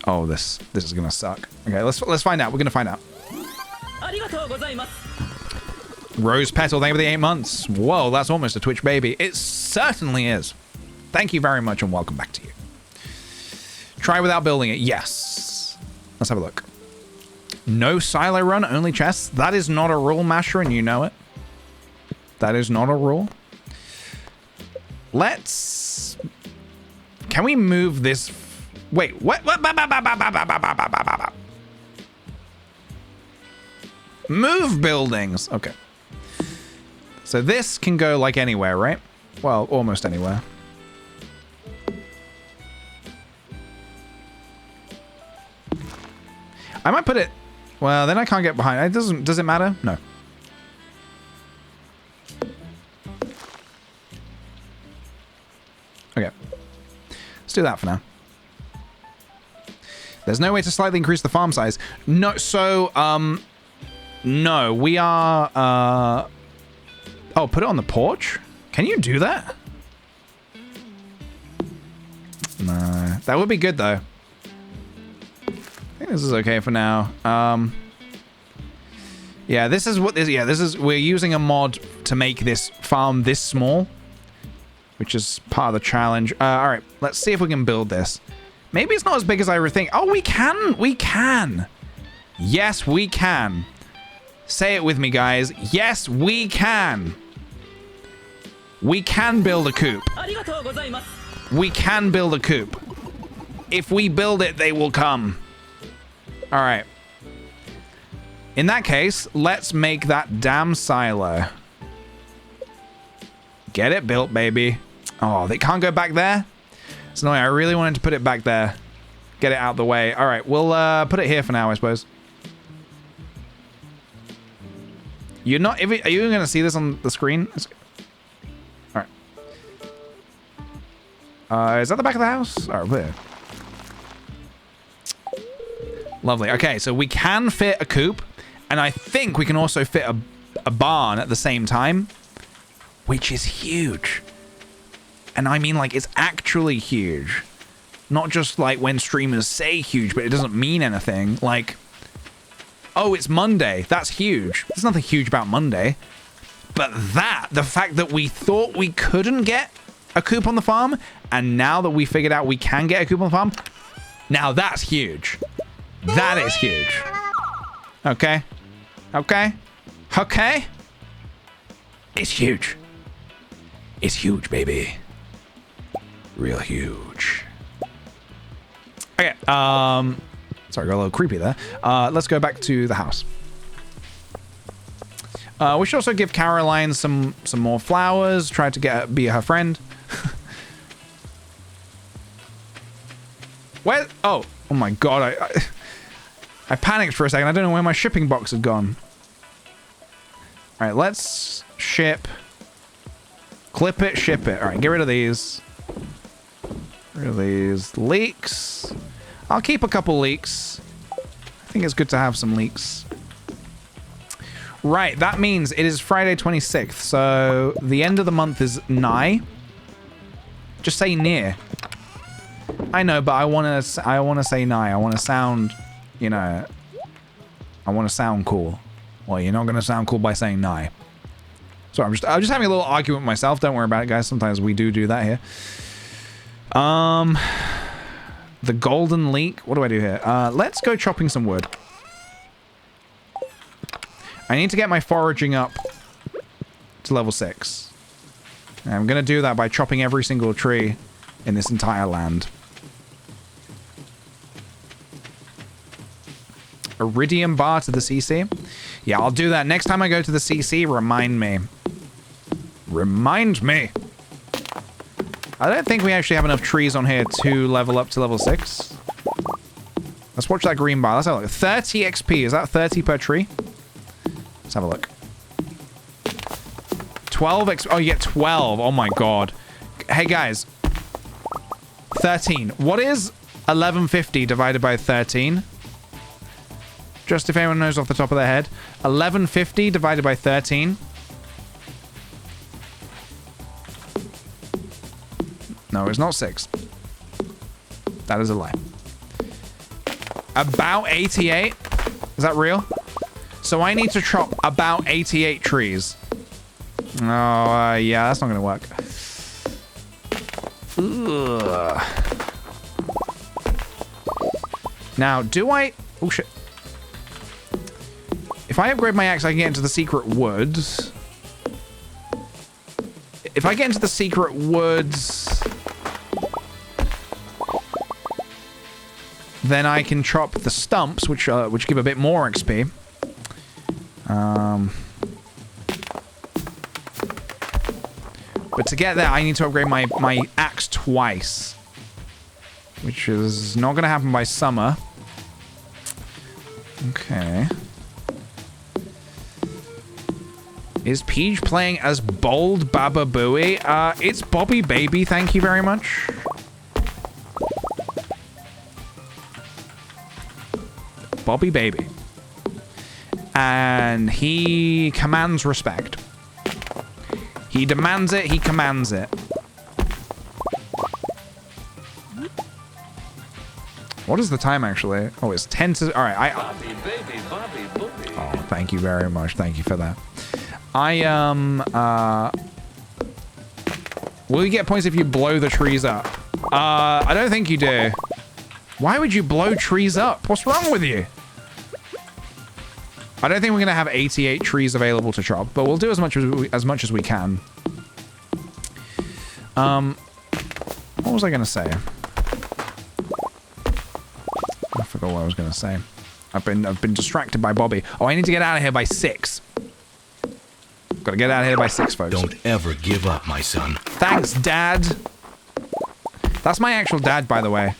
Oh, this is gonna suck. Okay, let's find out. We're gonna find out. Rose Petal, thank you for the 8 months. Whoa, that's almost a Twitch baby. It certainly is. Thank you very much and welcome back to you. Try without building it. Yes. Let's have a look. No silo run, only chests. That is not a rule, Masher, and you know it. That is not a rule. Let's... Can we move this... Wait, what? Move buildings. Okay. So this can go like anywhere, right? Well, almost anywhere. I might put it... Well, then I can't get behind. It doesn't... Does it matter? No. Okay. Let's do that for now. There's no way to slightly increase the farm size. No, so, no, we are, oh, put it on the porch? Can you do that? No, that would be good, though. I think this is okay for now. Yeah, this is what this, yeah, this is, we're using a mod to make this farm this small, which is part of the challenge. All right, let's see if we can build this. Maybe it's not as big as I think. Oh, we can. We can. Yes, we can. Say it with me, guys. Yes, we can. We can build a coop. We can build a coop. If we build it, they will come. All right. In that case, let's make that damn silo. Get it built, baby. Oh, they can't go back there? It's annoying. I really wanted to put it back there. Get it out the way. All right, we'll put it here for now, I suppose. You're not... Are you even going to see this on the screen? All right. Is that the back of the house? All right, there. Lovely. Okay, so we can fit a coop. And I think we can also fit a barn at the same time. Which is huge. And I mean, like, it's actually huge. Not just, like, when streamers say huge, but it doesn't mean anything. Like, oh, it's Monday. That's huge. There's nothing huge about Monday. But the fact that we thought we couldn't get a coop on the farm, and now that we figured out we can get a coop on the farm, now that's huge. That is huge. Okay. Okay. Okay. It's huge. It's huge, baby. Real huge. Okay. Sorry, got a little creepy there. Let's go back to the house. We should also give Caroline some more flowers. Try to be her friend. Where? Oh my god! I panicked for a second. I don't know where my shipping box had gone. All right, let's ship. Clip it, ship it. All right, get rid of these. Get rid of these leaks. I'll keep a couple leaks. I think it's good to have some leaks. Right, that means it is Friday 26th, so the end of the month is nigh. Just say near. I know, but I want to say nigh. I want to sound, you know, I want to sound cool. Well, you're not going to sound cool by saying nigh. Sorry, I'm just having a little argument with myself. Don't worry about it, guys. Sometimes we do that here. The golden leek. What do I do here? Let's go chopping some wood. I need to get my foraging up to level 6. And I'm going to do that by chopping every single tree in this entire land. Iridium bar to the CC. Yeah, I'll do that. Next time I go to the CC, remind me. Remind me. I don't think we actually have enough trees on here to level up to level 6. Let's watch that green bar. Let's have a look. 30 XP. Is that 30 per tree? Let's have a look. 12 XP. Oh, you get 12. Oh my god. Hey, guys. 13. What is 1150 divided by 13? Just if anyone knows off the top of their head. 1150 divided by 13. No, it's not 6. That is a lie. About 88? Is that real? So I need to chop about 88 trees. Oh, yeah, that's not going to work. Ugh. Now, do I... Oh, shit. If I upgrade my axe, I can get into the secret woods. If I get into the secret woods... then I can chop the stumps, which give a bit more XP. But to get there, I need to upgrade my axe twice. Which is not going to happen by summer. Okay. Is Peach playing as Bold Baba Booey? It's Bobby Baby, thank you very much. Bobby Baby. And he commands respect. He demands it, he commands it. What is the time, actually? Oh, it's 10 to... Alright, Bobby, baby, Bobby, booby. Oh, thank you very much. Thank you for that. Will you get points if you blow the trees up? I don't think you do. Why would you blow trees up? What's wrong with you? I don't think we're gonna have 88 trees available to chop, but we'll do as much as we can. What was I gonna say? I forgot what I was gonna say. I've been distracted by Bobby. Oh, I need to get out of here by 6. Gotta get out of here by 6, folks. Don't ever give up, my son. Thanks, Dad. That's my actual dad, by the way.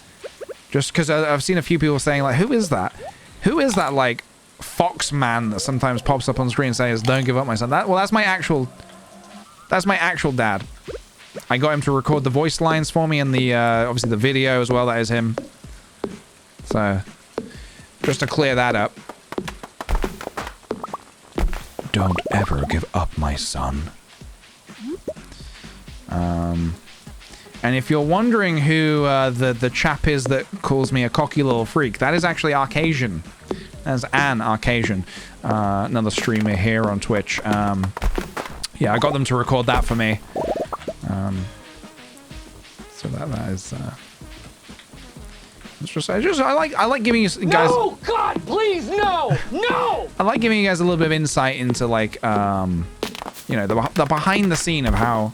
Just because I've seen a few people saying, like, who is that? Who is that, like, fox man that sometimes pops up on screen and says, don't give up, my son? Well, that's my actual dad. I got him to record the voice lines for me and the, obviously the video as well. That is him. So, just to clear that up. Don't ever give up, my son. And if you're wondering who the chap is that calls me a cocky little freak, that is actually Arcasian. That's an Arcasian. Another streamer here on Twitch. Yeah, I got them to record that for me. So that is... I like giving you guys... No! God, please, no! No! I like giving you guys a little bit of insight into, like, you know, the behind the scene of how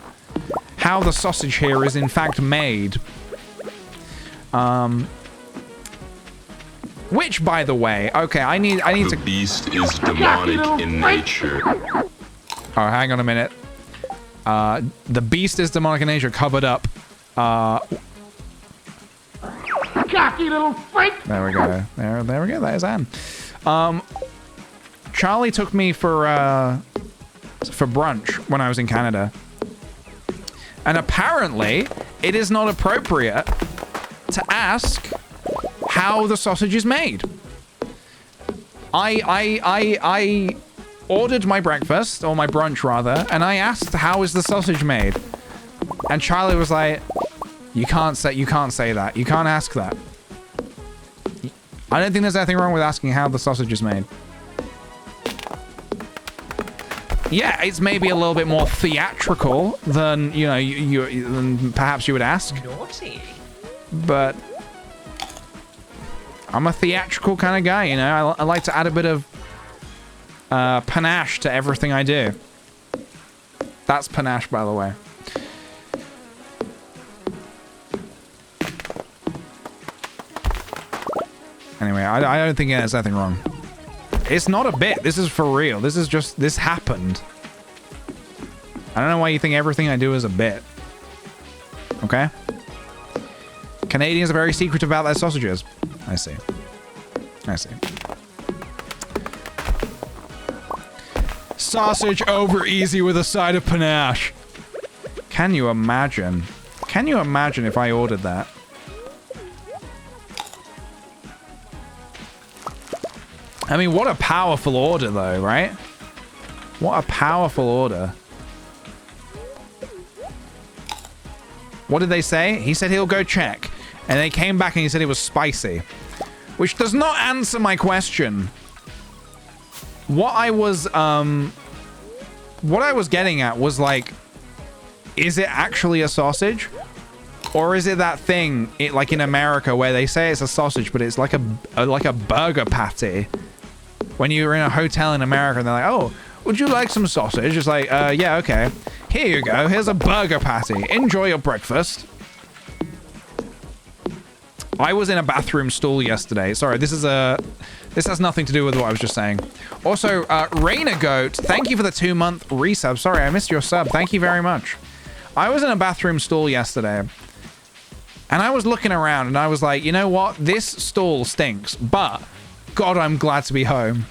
the sausage here is in fact made. Which, by the way, okay, I need to... The beast is demonic in nature. Oh, hang on a minute. The beast is demonic in nature, covered up. Cocky little freak! There we go. There we go. That is Anne. Charlie took me for brunch when I was in Canada. And apparently, it is not appropriate to ask how the sausage is made. I ordered my breakfast, or my brunch rather, and I asked, how is the sausage made? And Charlie was like, you can't say that. You can't ask that. I don't think there's anything wrong with asking how the sausage is made. Yeah, it's maybe a little bit more theatrical than, you know, than perhaps you would ask. Naughty. But I'm a theatrical kind of guy, you know. I like to add a bit of panache to everything I do. That's panache, by the way. Anyway, I don't think there's anything wrong. It's not a bit. This is for real. This is just... This happened. I don't know why you think everything I do is a bit. Okay? Canadians are very secretive about their sausages. I see. I see. Sausage over easy with a side of panache. Can you imagine? Can you imagine if I ordered that? I mean, what a powerful order, though, right? What a powerful order. What did they say? He said he'll go check. And they came back and he said it was spicy. Which does not answer my question. What I was getting at was, like, is it actually a sausage? Or is it that thing, like in America, where they say it's a sausage, but it's like a burger patty? When you're in a hotel in America and they're like, oh, would you like some sausage? It's like, yeah, okay. Here you go. Here's a burger patty. Enjoy your breakfast. I was in a bathroom stall yesterday. Sorry, this has nothing to do with what I was just saying. Also, Rainer Goat, thank you for the 2-month resub. Sorry, I missed your sub. Thank you very much. I was in a bathroom stall yesterday. And I was looking around and I was like, you know what? This stall stinks, but God, I'm glad to be home.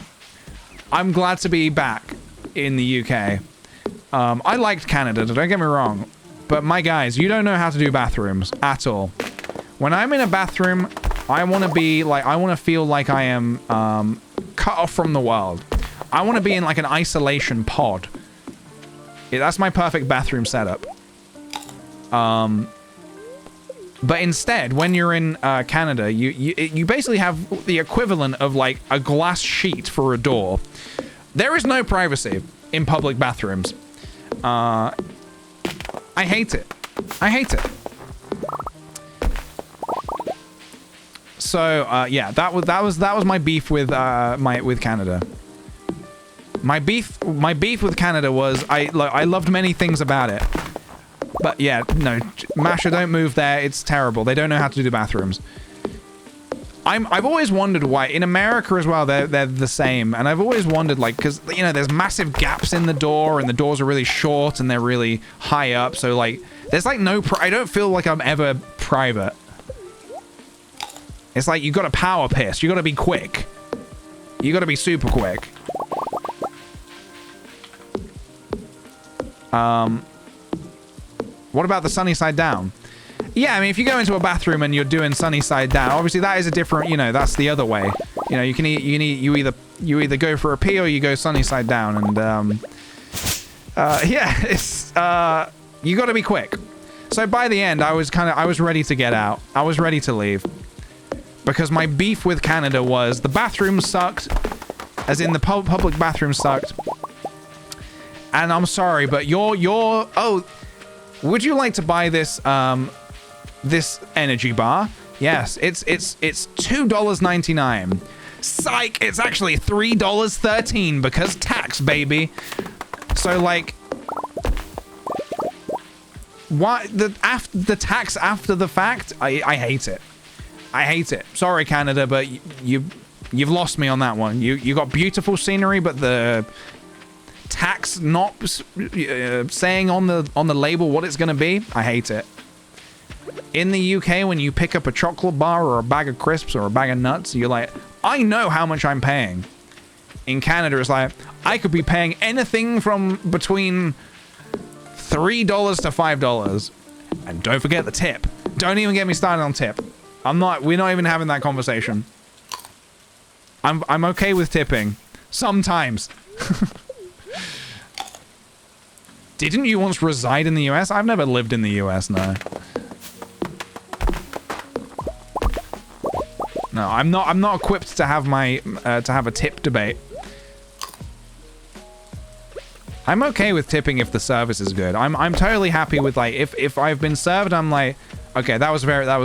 I'm glad to be back in the UK. I liked Canada, don't get me wrong. But my guys, you don't know how to do bathrooms at all. When I'm in a bathroom, I want to be like, I want to feel like I am cut off from the world. I want to be in like an isolation pod. Yeah, that's my perfect bathroom setup. But instead, when you're in Canada, you basically have the equivalent of like a glass sheet for a door. There is no privacy in public bathrooms. I hate it. I hate it. So yeah, that was my beef with with Canada. My beef with Canada was I loved many things about it. But yeah, no, Masha, don't move there. It's terrible. They don't know how to do the bathrooms. I've always wondered why in America as well they're the same, and I've always wondered, like, because you know there's massive gaps in the door and the doors are really short and they're really high up, so like there's like no I don't feel like I'm ever private. It's like you got to power piss, you got to be quick, you got to be super quick. What about the sunny side down? Yeah, I mean, if you go into a bathroom and you're doing sunny side down, obviously that is a different, you know, that's the other way. You know, you either go for a pee or you go sunny side down, and yeah, it's you got to be quick. So by the end, I was ready to get out. I was ready to leave because my beef with Canada was the bathroom sucked, as in the public bathroom sucked. And I'm sorry, but oh, would you like to buy this this energy bar? Yes, it's $2.99. Psych, it's actually $3.13 because tax, baby. So like, what the tax after the fact? I hate it. I hate it. Sorry, Canada, but you've lost me on that one. You got beautiful scenery, but the tax not saying on the label what it's gonna be, I hate it. In the UK, when you pick up a chocolate bar or a bag of crisps or a bag of nuts, you're like, I know how much I'm paying. In Canada, it's like, I could be paying anything from between $3 to $5. And don't forget the tip. Don't even get me started on tip. We're not even having that conversation. I'm okay with tipping. Sometimes. Didn't you once reside in the US? I've never lived in the US, no. No, I'm not equipped to have my to have a tip debate. I'm okay with tipping if the service is good. I'm totally happy with, like, if I've been served, I'm like, okay, that was good. That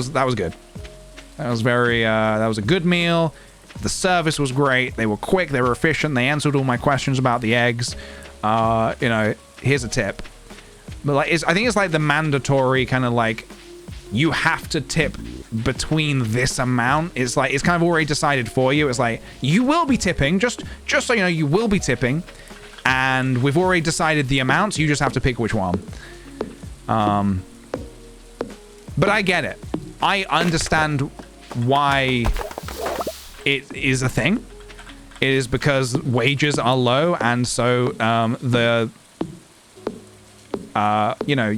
was very that was a good meal. The service was great. They were quick, they were efficient, they answered all my questions about the eggs. You know, here's a tip. But like, I think it's like the mandatory kind of like, you have to tip between this amount. It's like, it's kind of already decided for you. It's like, you will be tipping, just so you know, you will be tipping, and we've already decided the amount, so you just have to pick which one. But I get it. I understand why it is a thing. It is because wages are low, and so you know,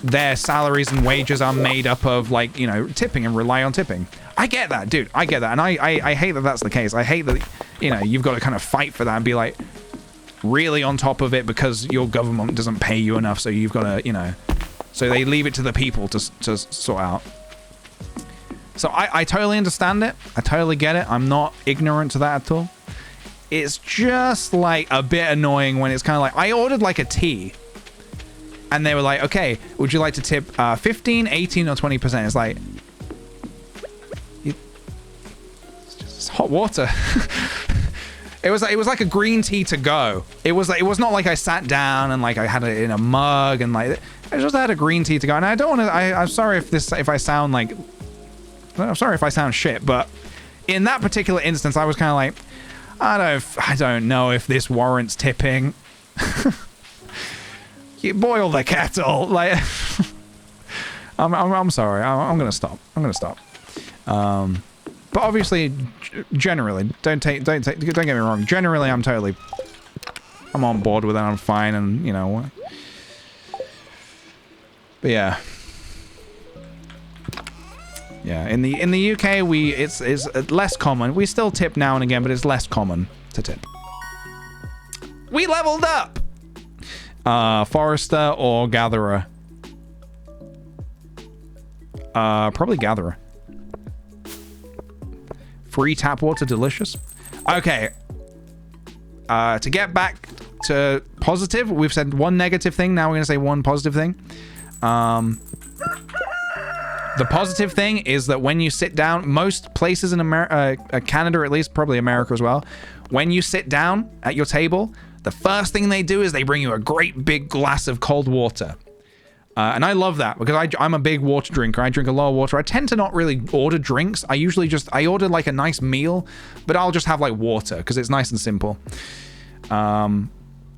their salaries and wages are made up of, like, you know, tipping and rely on tipping. I get that, dude. I get that. And I hate that that's the case. I hate that, you know, you've got to kind of fight for that and be like really on top of it because your government doesn't pay you enough. So you've got to, you know, so they leave it to the people to sort out. So I totally understand it. I totally get it. I'm not ignorant to that at all. It's just like a bit annoying when it's kind of like, I ordered like a tea. And they were like, okay, would you like to tip 15, 18, or 20%? It's like, it's just hot water. It was like a green tea to go. It was not like I sat down and like I had it in a mug and like, I just had a green tea to go. And I don't want to, I'm sorry if I sound like, I'm sorry if I sound shit, but in that particular instance, I was kind of like, I don't know if this warrants tipping. You boil the kettle, like. I'm sorry. I'm gonna stop. But obviously, generally, don't get me wrong. Generally, I'm on board with it. I'm fine, and you know. But yeah. Yeah, in the UK, it's less common. We still tip now and again, but it's less common to tip. We leveled up. Forester or Gatherer? Probably Gatherer. Free tap water, delicious. Okay. To get back to positive, we've said one negative thing. Now we're going to say one positive thing. The positive thing is that when you sit down, most places in Canada at least, probably America as well, when you sit down at your table, the first thing they do is they bring you a great big glass of cold water. And I love that because I'm a big water drinker. I drink a lot of water. I tend to not really order drinks. I usually I order like a nice meal, but I'll just have like water because it's nice and simple. And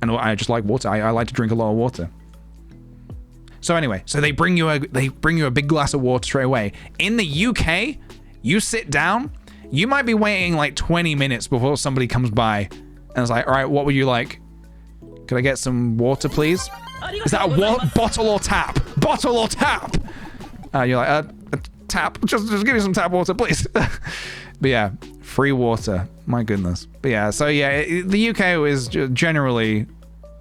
I just like water. I like to drink a lot of water. So anyway, so they bring you a big glass of water straight away. In the UK, you sit down, you might be waiting like 20 minutes before somebody comes by and it's like, all right, what would you like? Could I get some water, please? Is that a bottle or tap? Bottle or tap? You're like, a tap. Just give me some tap water, please. But yeah, free water. My goodness. But yeah, so yeah, the UK is generally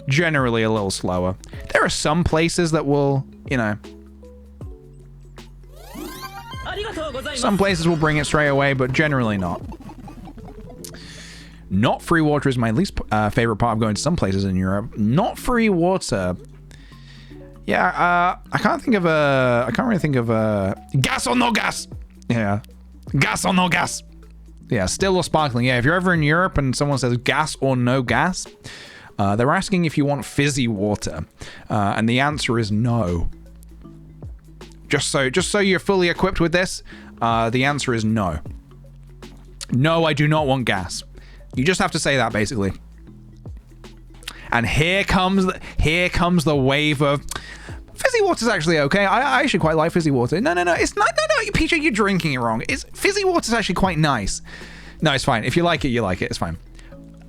a little slower. There are some places that will, you know, some places will bring it straight away, but generally not. Not free water is my least favorite part of going to some places in Europe. Not free water. Yeah, I can't really think of a gas or no gas. Yeah, gas or no gas. Yeah, still or sparkling. Yeah, if you're ever in Europe and someone says gas or no gas, they're asking if you want fizzy water, and the answer is no. Just so you're fully equipped with this, the answer is no. No, I do not want gas. You just have to say that basically. And here comes the wave of fizzy water's actually okay. I actually quite like fizzy water. No, it's not. No, PJ, you're drinking it wrong. Fizzy water's actually quite nice. No, it's fine. If you like it, you like it. It's fine.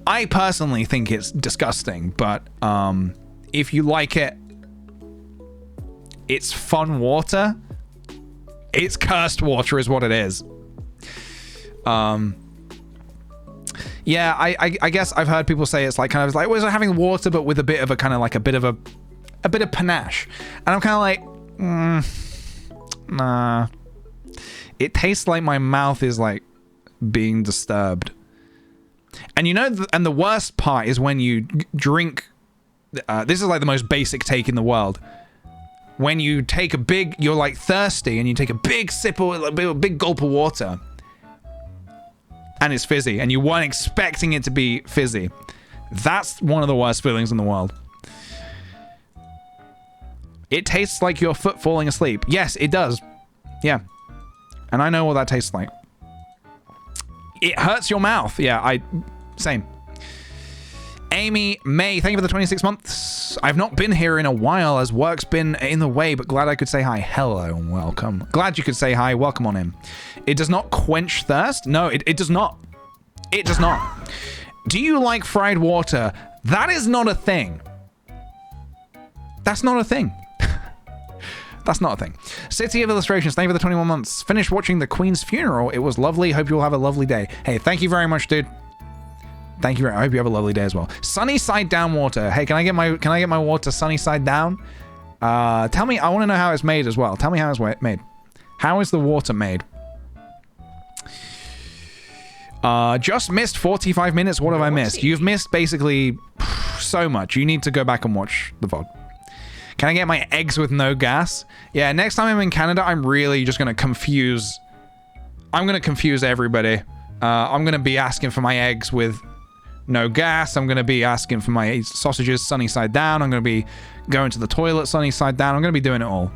I personally think it's disgusting, but if you like it, it's fun water. It's cursed water is what it is. Yeah, I guess I've heard people say it's like kind of like, was it having water but with a bit of a kind of like a bit of panache, and I'm kind of like, nah. It tastes like my mouth is like being disturbed. And you know, and the worst part is when you drink. This is like the most basic take in the world. When you take you're like thirsty and you take a big sip or a big gulp of water. And it's fizzy, and you weren't expecting it to be fizzy. That's one of the worst feelings in the world. It tastes like your foot falling asleep. Yes, it does. Yeah. And I know what that tastes like. It hurts your mouth. Yeah, same. Amy May, thank you for the 26 months. I've not been here in a while as work's been in the way, but glad I could say hi. Hello and welcome. Glad you could say hi. Welcome on in. It does not quench thirst. No, it does not. It does not. Do you like fried water? That is not a thing. That's not a thing. That's not a thing. City of Illustrations, thank you for the 21 months. Finished watching the Queen's funeral. It was lovely. Hope you'll have a lovely day. Hey, thank you very much, dude. Thank you. I hope you have a lovely day as well. Sunny side down water. Hey, can I get my water sunny side down? Tell me. I want to know how it's made as well. Tell me how it's made. How is the water made? Just missed 45 minutes. What have I missed? You've missed basically so much. You need to go back and watch the VOD. Can I get my eggs with no gas? Yeah, next time I'm in Canada, I'm really just going to confuse. I'm going to confuse everybody. I'm going to be asking for my eggs with no gas. I'm going to be asking for my sausages sunny side down. I'm going to be going to the toilet sunny side down. I'm going to be doing it all.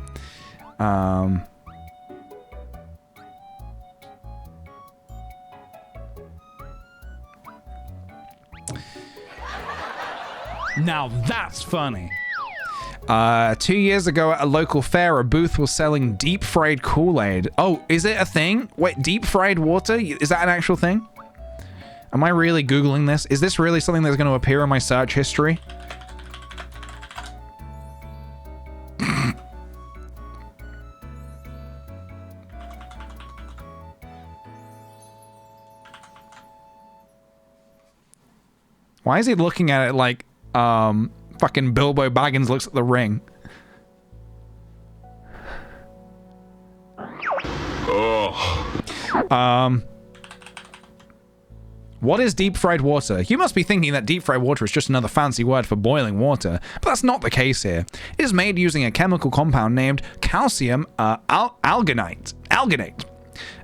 Now that's funny. 2 years ago at a local fair, a booth was selling deep fried Kool-Aid. Oh, is it a thing? Wait, deep fried water? Is that an actual thing? Am I really Googling this? Is this really something that's going to appear in my search history? Why is he looking at it like, fucking Bilbo Baggins looks at the ring? Oh. What is deep fried water? You must be thinking that deep fried water is just another fancy word for boiling water, but that's not the case here. It is made using a chemical compound named calcium alginate,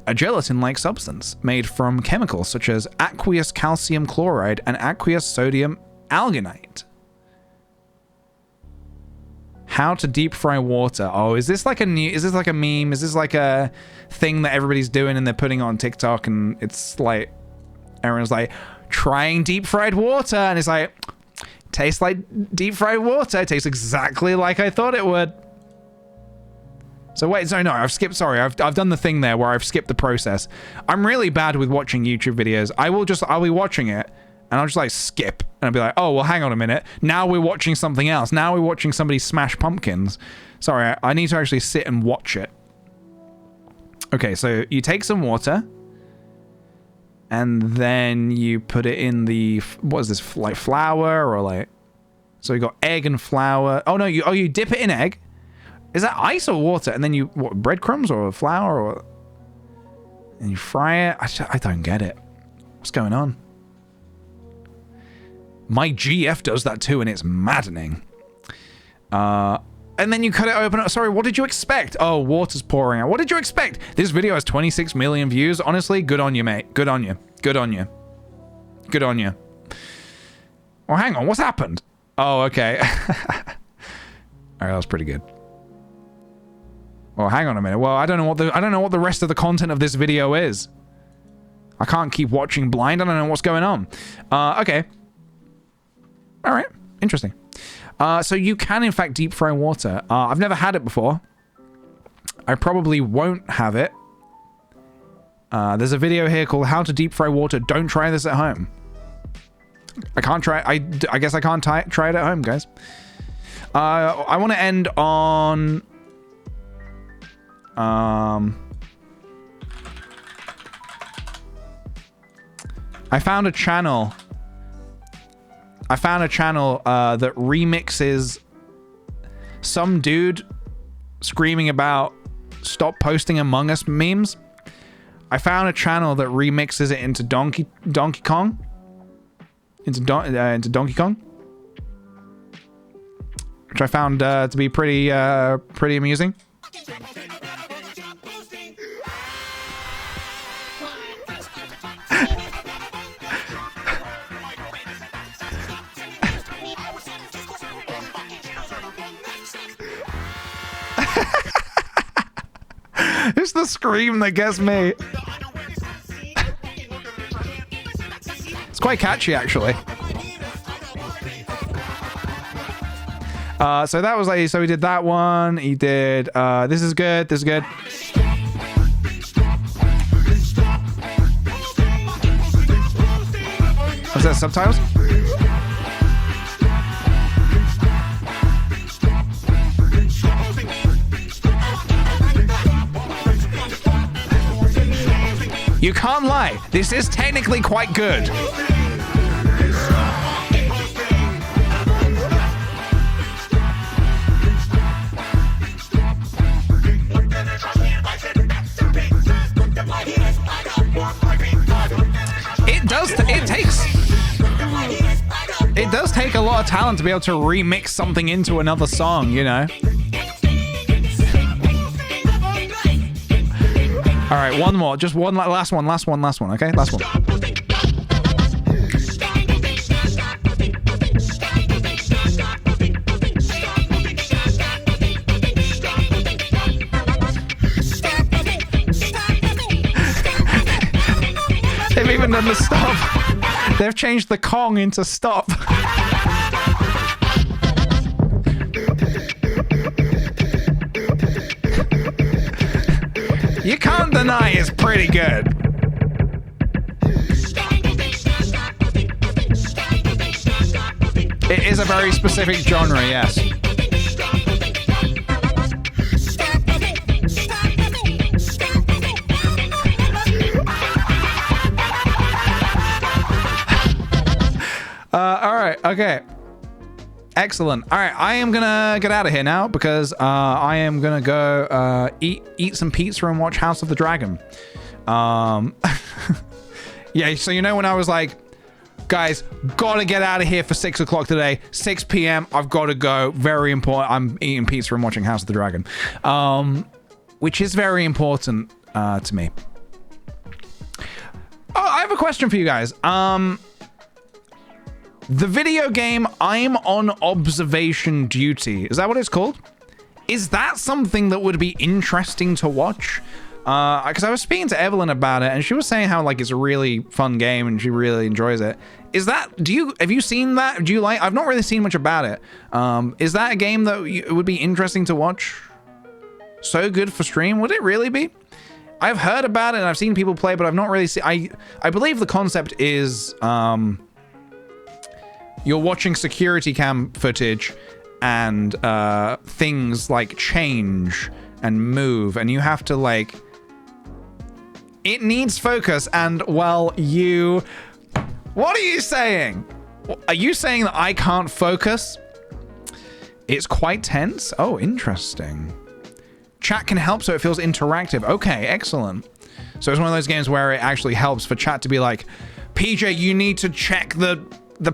a gelatin-like substance made from chemicals such as aqueous calcium chloride and aqueous sodium alginate. How to deep fry water. Oh, is this like a meme? Is this like a thing that everybody's doing and they're putting on TikTok, and it's like everyone's like trying deep fried water, and it's like tastes like deep fried water. It tastes exactly like I thought it would. So wait, so no, I've skipped. Sorry, I've done the thing there where I've skipped the process. I'm really bad with watching YouTube videos. I'll be watching it and I'll just like skip and I'll be like, oh well, hang on a minute. Now we're watching something else. Now we're watching somebody smash pumpkins. Sorry, I need to actually sit and watch it. Okay, so you take some water and then you put it in the, what is this, like flour or like, so you got egg and flour. Oh no, you dip it in egg. Is that ice or water? And then you, what, breadcrumbs or flour or... And you fry it? I don't get it. What's going on? My GF does that too, and it's maddening. And then you cut it open. Sorry, what did you expect? Oh, water's pouring out. What did you expect? This video has 26 million views. Honestly, good on you, mate. Good on you. Good on you. Good on you. Oh, hang on. What's happened? Oh, okay. All right, that was pretty good. Well, hang on a minute. Well, I don't know what the rest of the content of this video is. I can't keep watching blind. I don't know what's going on. Okay. All right. Interesting. So you can, in fact, deep fry water. I've never had it before. I probably won't have it. There's a video here called How to Deep Fry Water. Don't try this at home. I can't try. I guess I can't try it at home, guys. I want to end on... I found a channel that remixes some dude screaming about stop posting Among Us memes. I found a channel that remixes it into Donkey Kong. Into Donkey Kong. Which I found to be pretty amusing. It's the scream that gets me. It's quite catchy, actually. So that was like, so he did that one. He did, this is good. This is good. Was that subtitles? You can't lie. This is technically quite good. It does take a lot of talent to be able to remix something into another song, you know? All right, one more. Just one, last one, okay? Last one. They've even done the stop. They've changed the Kong into stop. You can't deny it's pretty good. It is a very specific genre, yes. All right, okay. Excellent. All right, I am gonna get out of here now because I am gonna go eat some pizza and watch House of the Dragon. Yeah, so you know when I was like, guys, gotta get out of here for 6 o'clock today, 6 p.m. I've got to go. Very important. I'm eating pizza and watching House of the Dragon, which is very important to me. Oh, I have a question for you guys. The video game I'm on observation duty. Is that what it's called? Is that something that would be interesting to watch? Because I was speaking to Evelyn about it, and she was saying how like it's a really fun game and she really enjoys it. Is that? Have you seen that? Do you like? I've not really seen much about it. Is that a game that it would be interesting to watch? So good for stream? Would it really be? I've heard about it and I've seen people play, but I've not really seen. I believe the concept is you're watching security cam footage and things like change and move, and you have to like. It needs focus, and well, you. What are you saying? Are you saying that I can't focus? It's quite tense. Oh, interesting. Chat can help so it feels interactive. Okay, excellent. So it's one of those games where it actually helps for chat to be like, PJ, you need to check the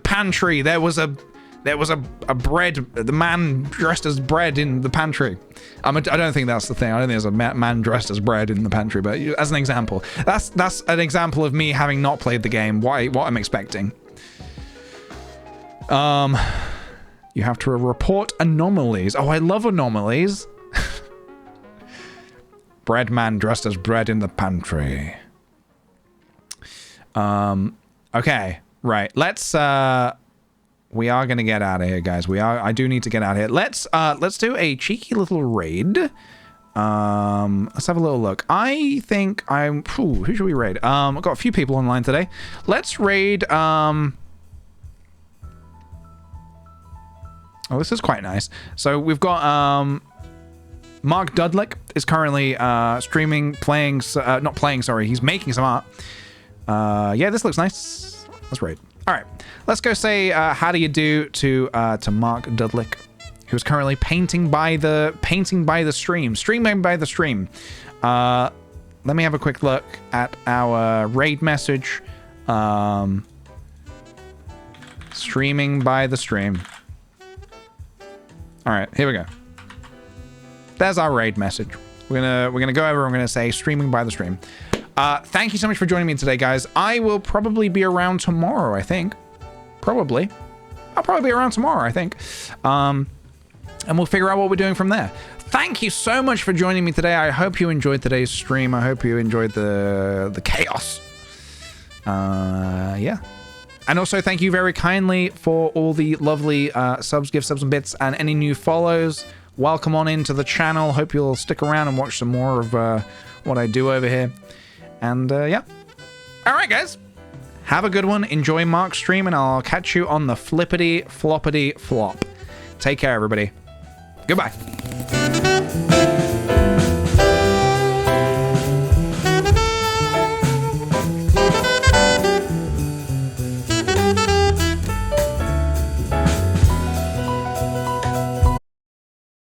pantry. There was a bread, the man dressed as bread in the pantry. I don't think that's the thing. I don't think there's a man dressed as bread in the pantry, but as an example, that's an example of me having not played the game. What I'm expecting. You have to report anomalies. Oh, I love anomalies. Bread man dressed as bread in the pantry. Okay, right. Let's we are gonna get out of here, guys. I do need to get out of here. Let's do a cheeky little raid. Let's have a little look. I think who should we raid? I've got a few people online today. Let's raid oh, this is quite nice. So we've got Mark Dudlick is currently streaming, not playing, sorry. He's making some art. Yeah, this looks nice. Let's raid. All right, let's go say how do you do to Mark Dudlick, who's currently painting by the stream. Let me have a quick look at our raid message. Streaming by the stream. All right, here we go. There's our raid message. We're gonna go over. I'm gonna say streaming by the stream. Thank you so much for joining me today, guys. I will probably be around tomorrow, I think. Probably. I'll probably be around tomorrow, I think. And we'll figure out what we're doing from there. Thank you so much for joining me today. I hope you enjoyed today's stream. I hope you enjoyed the chaos. Yeah. And also, thank you very kindly for all the lovely subs, gift subs and bits, and any new follows. Welcome on into the channel. Hope you'll stick around and watch some more of what I do over here. And yeah. All right, guys. Have a good one. Enjoy Mark's stream, and I'll catch you on the flippity floppity flop. Take care, everybody. Goodbye.